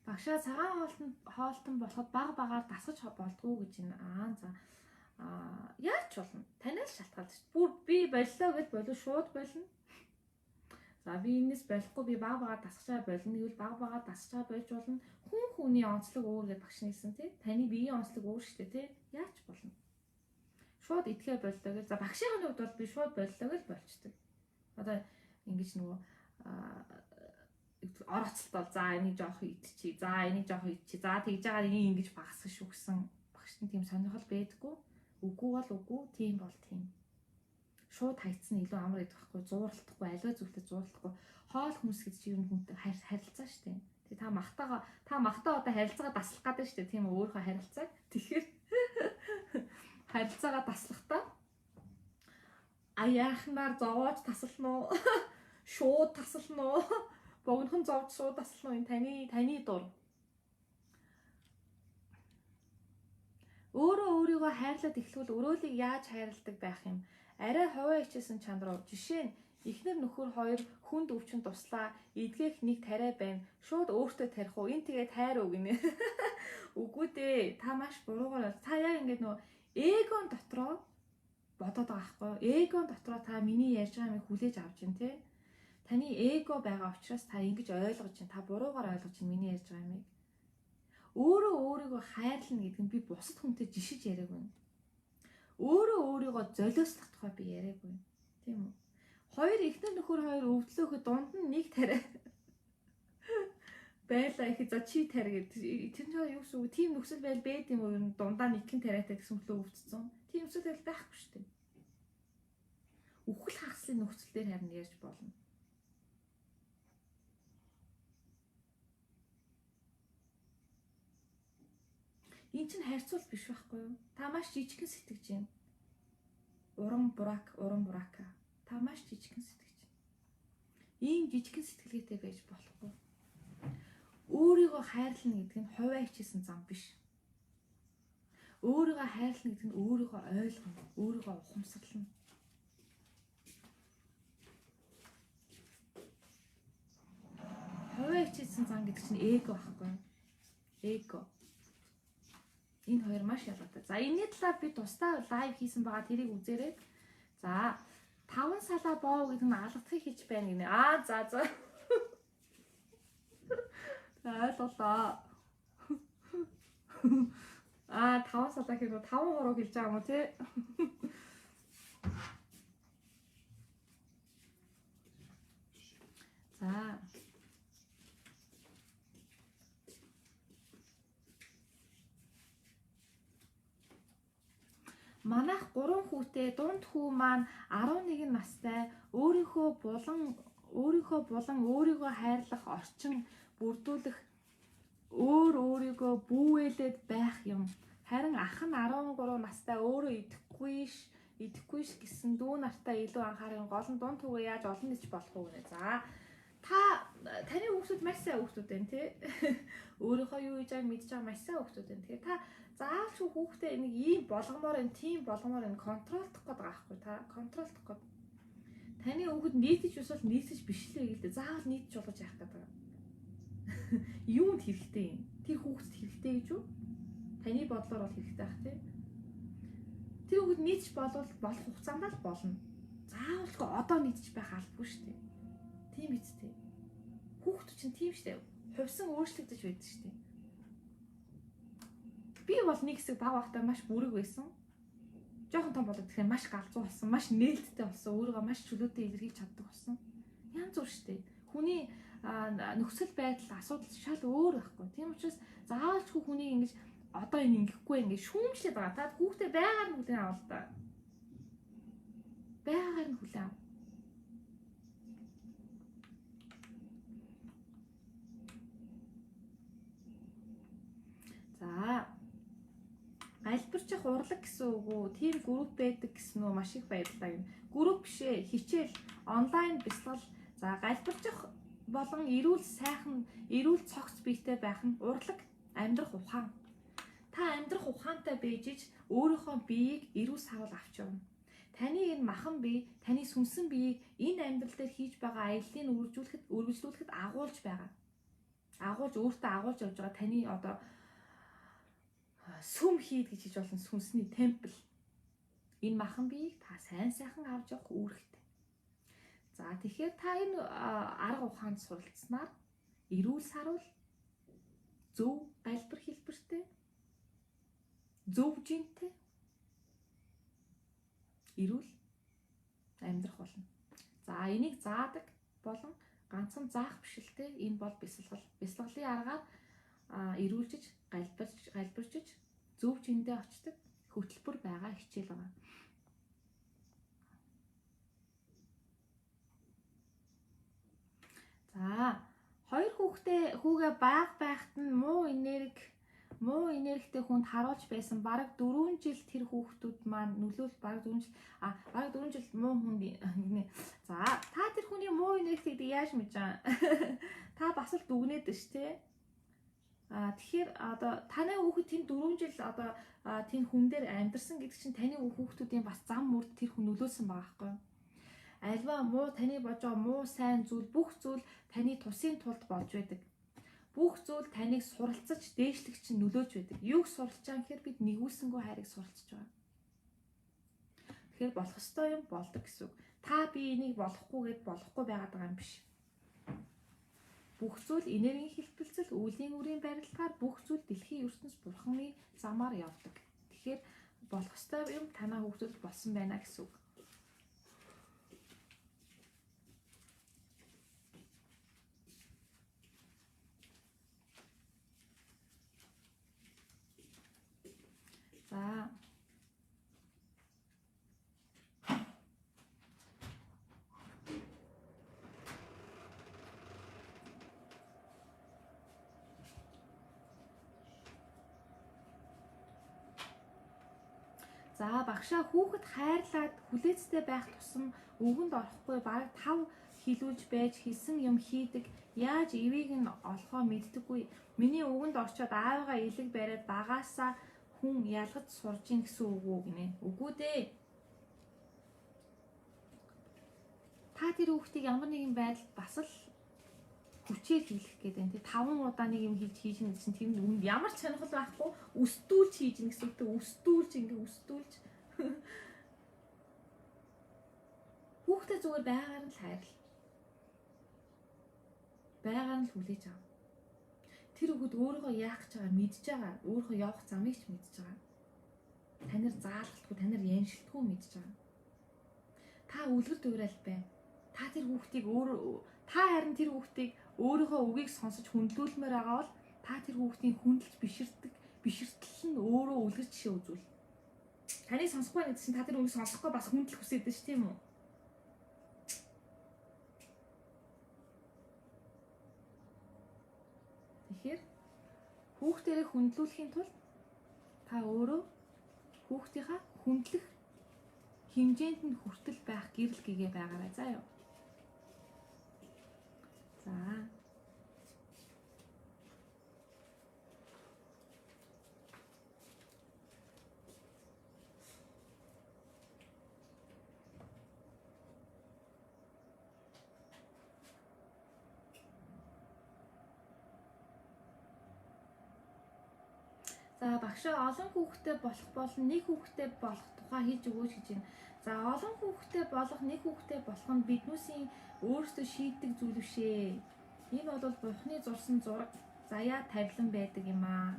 Багшаа цагаан хоолтон болоход багаар дасгаж болдгоо гэж байна. За. Яаж болно? Танаас шалтгаалж шүү. Бүр би боллоо гэж болов шууд болно. За би энэс болохгүй би багаар дасгачаа болно. Гэвэл багаар дасгачаа болж болно. Хүний онцлог өөр гэж багш нэлсэн тий. Таны биеийн онцлог өөр шүү дээ тий. Яаж болно? Шууд идэхэ боллоо гэж. За багшийн хувьд бол би шууд боллоо гэж болчдөг. Одоо ингэж нөгөө орооцолт бол за энийг жоох идчихье. За энийг жоох идчихье. За тэгж байгаа энийг ингэж багасгах шүү гэсэн багш чинь тийм сонирхол байдаггүй. Үгүй бол үгүй, тийм бол тийм. Шууд хайцсан илүү амар гэдэг байхгүй, зууралтахгүй, аливаа зүйлтэй зууралтахгүй. Хоол хүмүүс гэж чинь ер нь хүнтэй харилцаа шүү дээ. Тэгээ та махтаа одоо харилцаагаа таслах гэдэг шүү дээ. Тийм үү, өөрийнхөө харилцааг. Тэгэхээр харилцаагаа таслахдаа аяахнаар зовоож таслана уу? Шууд таслана уу? Богинохон зовж шууд таслана уу? Энэ таны дур. Өөрөө өөрийгөө хайрлаад эхлүүл өрөөлийг яаж хайрладаг байх юм? Арай ховоо ичээсэн чанд руу. Жишээ нь эхнэр нөхөр хоёр хүнд өвчин туслаа, эдгэх нэг тариа байна. Шууд өөртөө тарих уу? Энэ тэгээд хайр уу гинэ. Үгүй дээ. Та маш буруугаар та яг ингээд нөө эгон дотроо бодоод байгаа байхгүй юу? Эгон дотроо та миний ярьж байгаа юмыг хүлээж авч байна те. Таны эго байгаа учраас та ингэж ойлгож байна. Та буруугаар ойлгож байна миний ярьж байгаа юмыг. Өөрөө өөрийгөө хайрлна гэдэг нь би бусад хүнтэй жишиж яриаггүй. Өөрөө өөрийгөө золиослох тухай би яриаггүй. Тийм үү? Хоёр эхнэр нөхөр хоёр өвдлөөхөд дунд нь нэг тариа байлаа их за чи тарь гэдэг. Тэр нь юу гэсэн үг? Тийм нөхцөл байл байд юм уу? Ер нь дундаа нэгэн тариатай гэсэн хөлөө өвдсөн. Тийм нөхцөл байл байхгүй шүү дээ. Үхэл хагаслын нөхцөл дээр харин ярьж болно. Энэ чинь харьцуул биш байхгүй юу? Та маш жижигхэн сэтгэж байна. Уран бураака. Та маш жижигхэн сэтгэж байна. Ийм жижигхэн сэтгэлгээтэй байж болохгүй. Өөрийгөө хайрлна гэдэг нь хувиа хичээсэн зам биш. Өөрийгөө хайрлна гэдэг нь өөрийгөө ойлгоно, өөрийгөө ухамсарлана. Хувиа хичээсэн зам гэдэг чинь эго байхгүй юу? Эго. Энэ хоёр маш ялгаатай. За энэний талаар би тусдаа лайв хийсэн байгаа, тэрийг үзээрэй. За 5 салаа боо гэдэг нь алгадахыг хийж байна гинэ. За. За ойлголоо. 5 салаа гэхэд 5 хороо хэлж байгаа юм уу те? За. Манайх 3 хүүтэй, дунд хүү маань 11 настай, өөрийнхөө болон өөрийгөө хайрлах орчин бүрдүүлэх өөрийгөө бүүвэлээд байх юм. Харин ах нь 13 настай өөрөө идэхгүй ш гэсэн дүү нартай илүү анхаарал гол нь дунд хүүгээ яаж олон нийч болох уу гэнэ. За таны хүүхдүүд маш сайн хүүхдүүд байна тий. Өөрийнхөө юу хийж байгааг мэдж байгаа маш сайн хүүхдүүд байна. Тэгэхээр та заавал хүүхдээ нэг ийм болгомоор энэ тийм болгомоор энэ контролдох гээд байгаа байхгүй та контролдох гээд. Таны хүүхэд нийтж усвал нийтж биш л вэ гэлээ. Заавал нийтж болгож яах гээд байгаа. Юунд хэрэгтэй юм? Тэр хүүхэд хэрэгтэй гэж юу? Таны бодлоор бол хэрэгтэй ах тий. Тэр хүүхэд нийтж болох хугацаанд л болно. Заавал одоо нийтж байх албагүй шүү дээ. Тийм биз дээ. Хүүхэд чинь тийм шүү дээ. Хувьсан өөрчлөгдөж байдаг шүү дээ. Би бол нэг хэсэг баг багтаа маш бүрэг байсан. Жохон том болоод тэгэхээр маш галзуу болсон, маш нээлттэй болсон, өөрийгөө маш чөлөөтэй илэрхийлж чаддаг болсон. Янз бүр шүү дээ. Хүний нөхцөл байдал асуудал шал өөр байхгүй. Тийм учраас заавалч хүний ингэж одоо энэ ингэхгүй ингэж шүүмжлээд байгаа. Та хүүхдээ байгаар нь хүлээн авал та. Байгаар нь хүлээн ав. За альбирчих урлаг гэсэн үг үү? Тийм групп байдаг гэсэн үү? Маш их баярлалаа юм. Групп бишээ, хичээл, онлайн бясалгал. За альбирчих болон эрүүл цогц биетэй байх нь урлаг, амьдрах ухаан. Та амьдрах ухаантай бийжиж өөрийнхөө биеийг эрүүл савал авч явна. Таны энэ махан бие, таны сүнсэн биеийг энэ амьдрал дээр хийж байгаа аяллыг үргэлжлүүлэхэд агуулж байгаа. Өөртөө агуулж явж байгаа таны одоо сүм хийд гэж хэлж болно сүнсний темпл. Энэ махан биеийг та сайхан авч явах үүрэгтэй. За тэгэхээр та энэ арга ухаанд суралцсанаар эрүүл сарвал зөв галбир хэлбэртэй, зөв жинтэй эрүүл амьдрах болно. За энийг заадаг болон ганцхан заах биш л те энэ бол бясалгал. Бясалгалын аргаар эрүүлжиж, галбиржиж зөв жиндээ очдог хөтөлбөр байгаа хичээл байгаа. За, хоёр хүүгээ байхад нь муу энергитэй хүнд харуулж байсан бараг 4 жил тэр хүүхдүүд маань нөлөөлөл бараг 4 жил муу хүнд за та тэр хүний муу энергитэйг яаж мэдэж байгаа? Та бас л дүгнээд ш тэ. Тэгэхээр одоо таны хүүхэд тэнд 4 жил одоо тийм хүн дээр амьдарсан гэдэг чинь таны хүүхдүүдийн бас зам мөрд тэр хүн нөлөөлсөн байгаа байхгүй юу? Альва муу таны болж байгаа муу сайн зүйл бүх зүйл таны тусын тулд болж байдаг. Бүх зүйл таныг суралцаж дээшлэх чинь нөлөөж байдаг. Юуг суралцж байгаа гэхээр бид нэгүүлсэнгүй хайрыг суралцж байгаа. Тэгэхээр болох ёстой юм болдог гэсэн үг. Та би энийг болохгүйгээд болохгүй байгаад байгаа юм биш. Бүх зүйл энергийн хэлбэлцэл, үеийн үрийн барилгаар бүх зүйл дэлхийн ертөнц бурханы замаар явдаг. Тэгэхээр болох ёстой юм танаа хүүхдүүд болсон байна гэсэн үг. За. За багшаа хүүхэд хайрлаад хүлээцтэй байх тусам өвгөнд орохгүй бараг 5 хилүүлж байж хийсэн юм хийдэг. Яаж ивийг нь олохоо мэддэггүй. Миний өвгөнд орчоод аавыгаа илэг бариад багаасаа хүн ялгаж сурж ийн гэсэн үг үү гинэ. Үгүй дээ. Та тэр хүүхдийг ямар нэгэн байдалд бас л хүчээр хийлгэх гэдэг юм. Тэ 5 удаа нэг юм хийж нэг чинь тэр нь ямар ч сонирхол байхгүй өстүүлж хийж ийн гэсэн үг. Өстүүлж хүүхдээ зүгээр байгаар нь л хайрл. Байгаар нь л хүлээж ав. Тэр хүүхэд өөрийгөө яах гэж байгаа мэдж байгаа. Өөрийнхөө явах замыг ч мэдж байгаа. Танаар заалгахгүй, танаар яншилтгүй мэдж байгаа. Та үлгэр дуурал бай. Та тэр хүүхдийг та харин тэр хүүхдийг өөрийнхөө үгийг сонсож хүндлүүлмээр байгаа бол та тэр хүүхдийн хүндэлж биширтэл нь өөрөө үлгэр жишээ үзүүл. Таныг сонсохгүй гэсэн та тэр үгийг сонсохгүй бас хүндэл хүсээд дээ ш тийм үү? Тэгэхээр хүүхдээрээ хүндлүүлэхийн тулд та өөрөө хүүхдийнхаа хүндлэх хэмжээнд нь хүртэл байх гэрэл гэгээ байгаарай заа юу. За. За багшаа олон хүүхэдтэй болох болон нэг хүүхэдтэй болох тухай хийж өгөөч гэж байна. За олон хүүхэдтэй болох нэг хүүхэдтэй болох нь биднүүсийн өөрсдөө шийддэг зүйл биш ээ. Энэ бол Бурхны зурсан зураг заяа тавилан байдаг юм аа.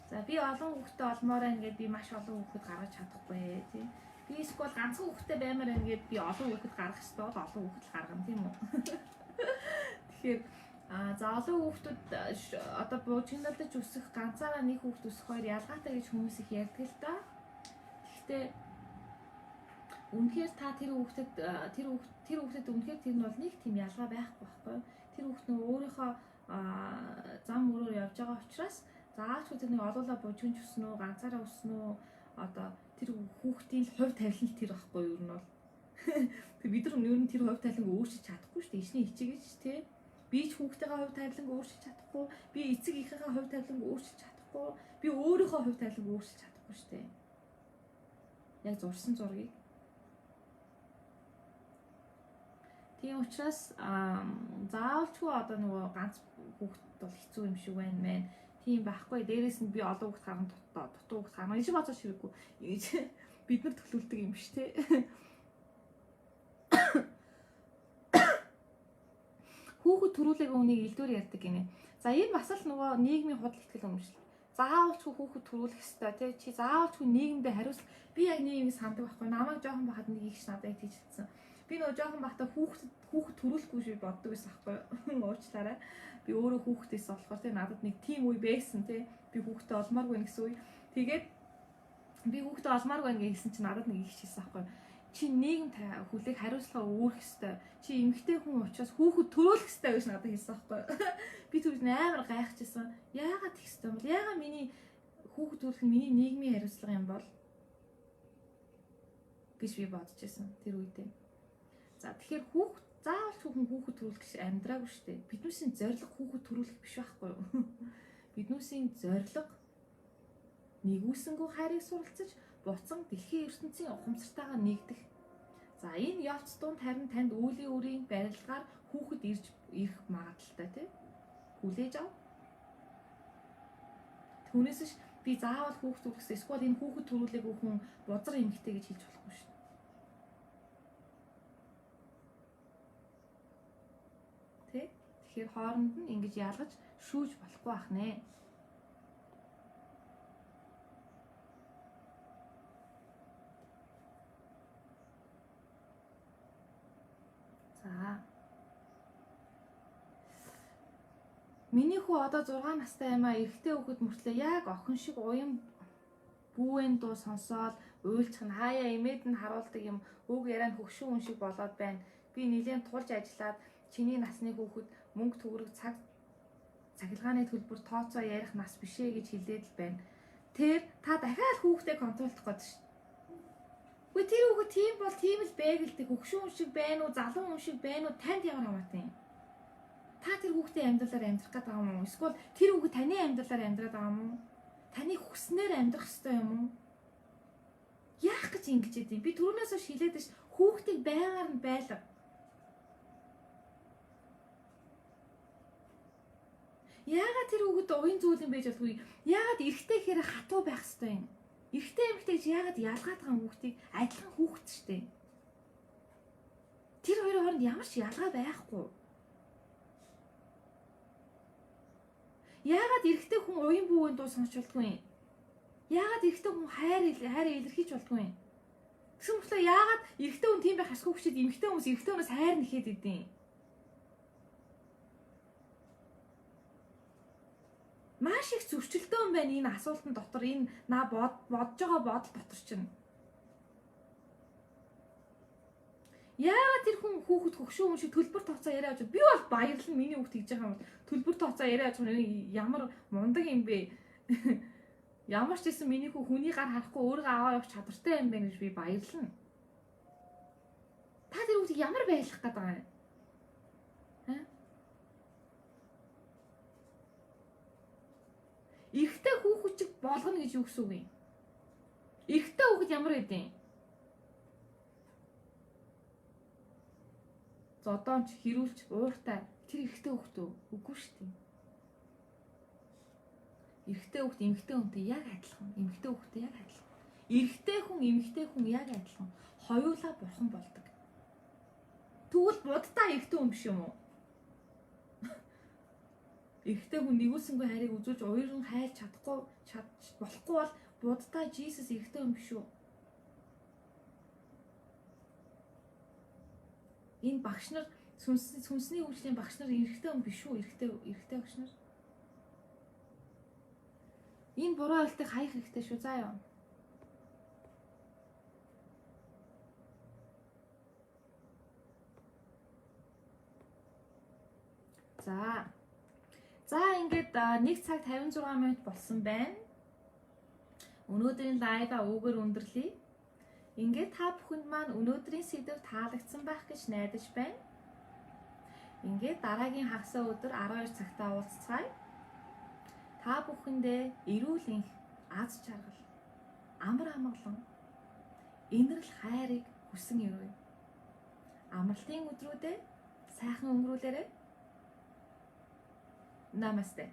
За би олон хүүхэдтэй олмоор байна гэдээ би маш олон хүүхэд гаргаж чадахгүй тийм. Би эсвэл ганцхан хүүхэдтэй баймаар байна гэдээ би олон хүүхэд гаргах ёстой бол олон хүүхэд гаргана тийм үү. Тэгэхээр за олон хүүхдүүд одоо буужигналдаж өсөх ганцаараа нэг хүүхэд өсөх хоёр ялгаатай гэж хүмүүс их ярьдаг л да. Гэхдээ үнэхээр та тэр хүүхдэд үнэхээр тэр нь бол нэг тийм ялгаа байхгүй байхгүй. Тэр хүүхд нь өөрийнхөө зам мөрөөр явж байгаа учраас заавч тэр нэг олуулаа буужигч өснө үү, ганцаараа өснө үү одоо тэр хүүхдийн хувь тавилан тэр байхгүй юу ер нь бол. Тэг бид нар ер нь тэр хувь тавиланг өөрчилж чадахгүй шүү дээ. Ичний хичээгээч тий. Би ч хүүхдийнхээ хувь тавиланг өөрчилж чадахгүй, би эцэг эхийнхээ хувь тавиланг өөрчилж чадахгүй, би өөрийнхөө хувь тавиланг өөрчилж чадахгүй шүү дээ. Яг зурсан зургийг. Тийм учраас заавалчгүй одоо нөгөө ганц хүүхэд бол хэцүү юм шиг байна мэн. Тийм байхгүй. Дээрээс нь би олон хүүхэд харан дутуу хүүхэд харна. Ийш бодож хэрэггүй. Бид нар төлөвлөдөг юм биш тий. Хүүхэд төрүүлээгүй үнийг илдвэр ярьдаг гинэ. За энэ бас л нөгөө нийгмийн худал итгэл өмжл. Заавалчгүй хүүхэд төрүүлэх ёстой тий. Чи заавалчгүй нийгэмдээ хариуцлах. Би яг нэг юм сандаг байхгүй. Намайг жоохон бахад нэг их надад тийжсэн. Би нөгөө жоохон бахта хүүхэд төрүүлэхгүй шүү боддог байсан байхгүй. Уучлаарай. Би өөрөө хүүхдээс болохоор тий надад нэг тийм үе байсан тий. Би хүүхдээ олмооргүй гэсэн үе. Тэгээд би хүүхдээ олмааргүй ингээ хэлсэн чинь надад нэг их хэлсэн аахгүй. Чи нийгэм хүлээг хариуцлага өгөх ёстой. Чи эмэгтэй хүн учраас хүүхэд төрөөлөх ёстой гэж надад хэлсэн аахгүй. Би түрүүс амар гайхажсэн. Яагаад тэгэх ёстой юм бол? Яагаад миний хүүхэд төрөх нь миний нийгмийн хариуцлага юм бол? Гэж би бодож байсан тэр үедээ. За тэгэхээр заавал хүүхэд төрүүлэх гэж амьдраагүй шүү дээ. Биднүүсийн зорилго хүүхэд төрүүлэх биш байхгүй юу? Биднүүсийн зорилго нэгүсэнгүү хайрыг суралцаж, буцан дэлхийн ертөнцийн ухамсартайгаа нэгдэх. За энэ явц дунд харин танд үүлийн үрийн барилгаар хүүхэд ирж ирэх магадaltaй тий. Хүлээж ав. Түүнээс ш би заавал хүүхэд төрөхс эсвэл энэ хүүхэд төрүүлээгүй хүн бузар эмэгтэй гэж хэлж болохгүй шүү. Тэ? Тэгэхээр хооронд нь ингэж ялгаж шүүж болохгүй ах нэ. За. Миний хүү одоо 6 настай юм а. Эрэгтэй хүүхэд мөртлөө яг охин шиг уян бүүэн дуу сонсоод уйлчих нь хаяа имэд нь харуулдаг юм. Үг яриа нь хөгшин хүн шиг болоод байна. Би нэлээд тулж ажиллаад чиний насны хүүхэд мөнгө төгрөг цахилгааны төлбөр тооцоо ярих нас бишээ гэж хэлээд л байна. Тэр та дахиад хүүхдээ контролдох гээд ш. Үгүй тэр хүүхэд тийм бол тийм л бэгэлдэг. Хөгшин хүн шиг байна уу, залуу хүн шиг байна уу, танд ямар хамаатай юм? Та тэр хүүхдийн амьдралаар амьдрах гэдэг юм уу? Эсвэл тэр хүүхэд таны амьдралаар амьдраад байгаа юм уу? Таны хүснээр амьдрах ёстой юм уу? Яах гэж ингэж идэв? Би түрүүнээс хойш хэлээд ш. Хүүхдийг байгаар нь байлга. Яагаад тэр хүүхэд уян зүйл юм байж болгүй? Яагаад эрэгтэй хэрэг хатуу байх ёстой юм? Эрэгтэй эмэгтэй гэж яагаад ялгаад байгаа хүүхдийг адилхан хүүхэд штэ. Тэр хоёрын хооронд ямар ч ялгаа байхгүй. Яагаад эрэгтэй хүн уян бүүгийн дуу сонсч болдгүй юм? Яагаад эрэгтэй хүн хайр илэрхийлж болдгүй юм? Тэгсэн мэтлээ яагаад эрэгтэй хүн тийм байх асгүй хүчтэй эмэгтэй хүмүүс эрэгтэй хүнээс хайр нэхэд идэв? Маш их зөрчилтэй юм байна энэ асуултын дотор энэ бодож байгаа бодол дотор чинь. Яагаад тэр хүн хүүхэд хөгшөө хүн шиг төлбөр тооцоо яриа авч би бол баярлал миний хүүхд хийж байгаа юм бол төлбөр тооцоо яриа авч ямар мундаг юм бэ? Ямар ч гэсэн миний хүү хүний гар харахгүй өөрөө аваа явах чадвартай юм байна гэж би баярлална. Та тэр хүүхдийг ямар байлгах гээд байгаа юм? Эрэгтэй хүүхэд болгоно гэж юу гэсэн үг юм? Эрэгтэй хүүхэд ямар байдیں۔ Зодоонч хэрүүлж ууртай тэр эрэгтэй хүүхэд үгүй шүү дээ. Эрэгтэй хүүхэд эмэгтэй хүнтэй яг адилхан. Эмэгтэй хүүхдтэй яг адилхан. Эрэгтэй хүн эмэгтэй хүн яг адилхан. Хоёулаа бурхан болдог. Тэгвэл буддаа эрэгтэй хүн биш юм уу? Эрэгтэй хүн нэгүсэнгүй хайрыг үзүүлж уурын хайлж болохгүй бол буддаа Jesus эрэгтэй хүн биш үү? Энэ багш нар сүнсний үйлчлэлийн багш нар эрэгтэй хүн биш үү? Эрэгтэй багш нар. Энэ буруу ойлтыг хаях хэрэгтэй шүү заа юу. За ингээд 1 цаг 56 минут болсон байна. Өнөөдрийн лайва үгээр өндөрлөе. Ингээд та бүхэнд маань өнөөдрийн сэдв таалагдсан байх гэж найдаж байна. Ингээд дараагийн хагасаа өдөр 12 цагтаа уулзцгаая. Та бүхэндээ эрүүл энх, аз жаргал, амар амгалан, инэрл хайрыг хүсэн өргөе. Амралтын өдрүүдэд сайхан өнгөрүүлээрэй. Намасте.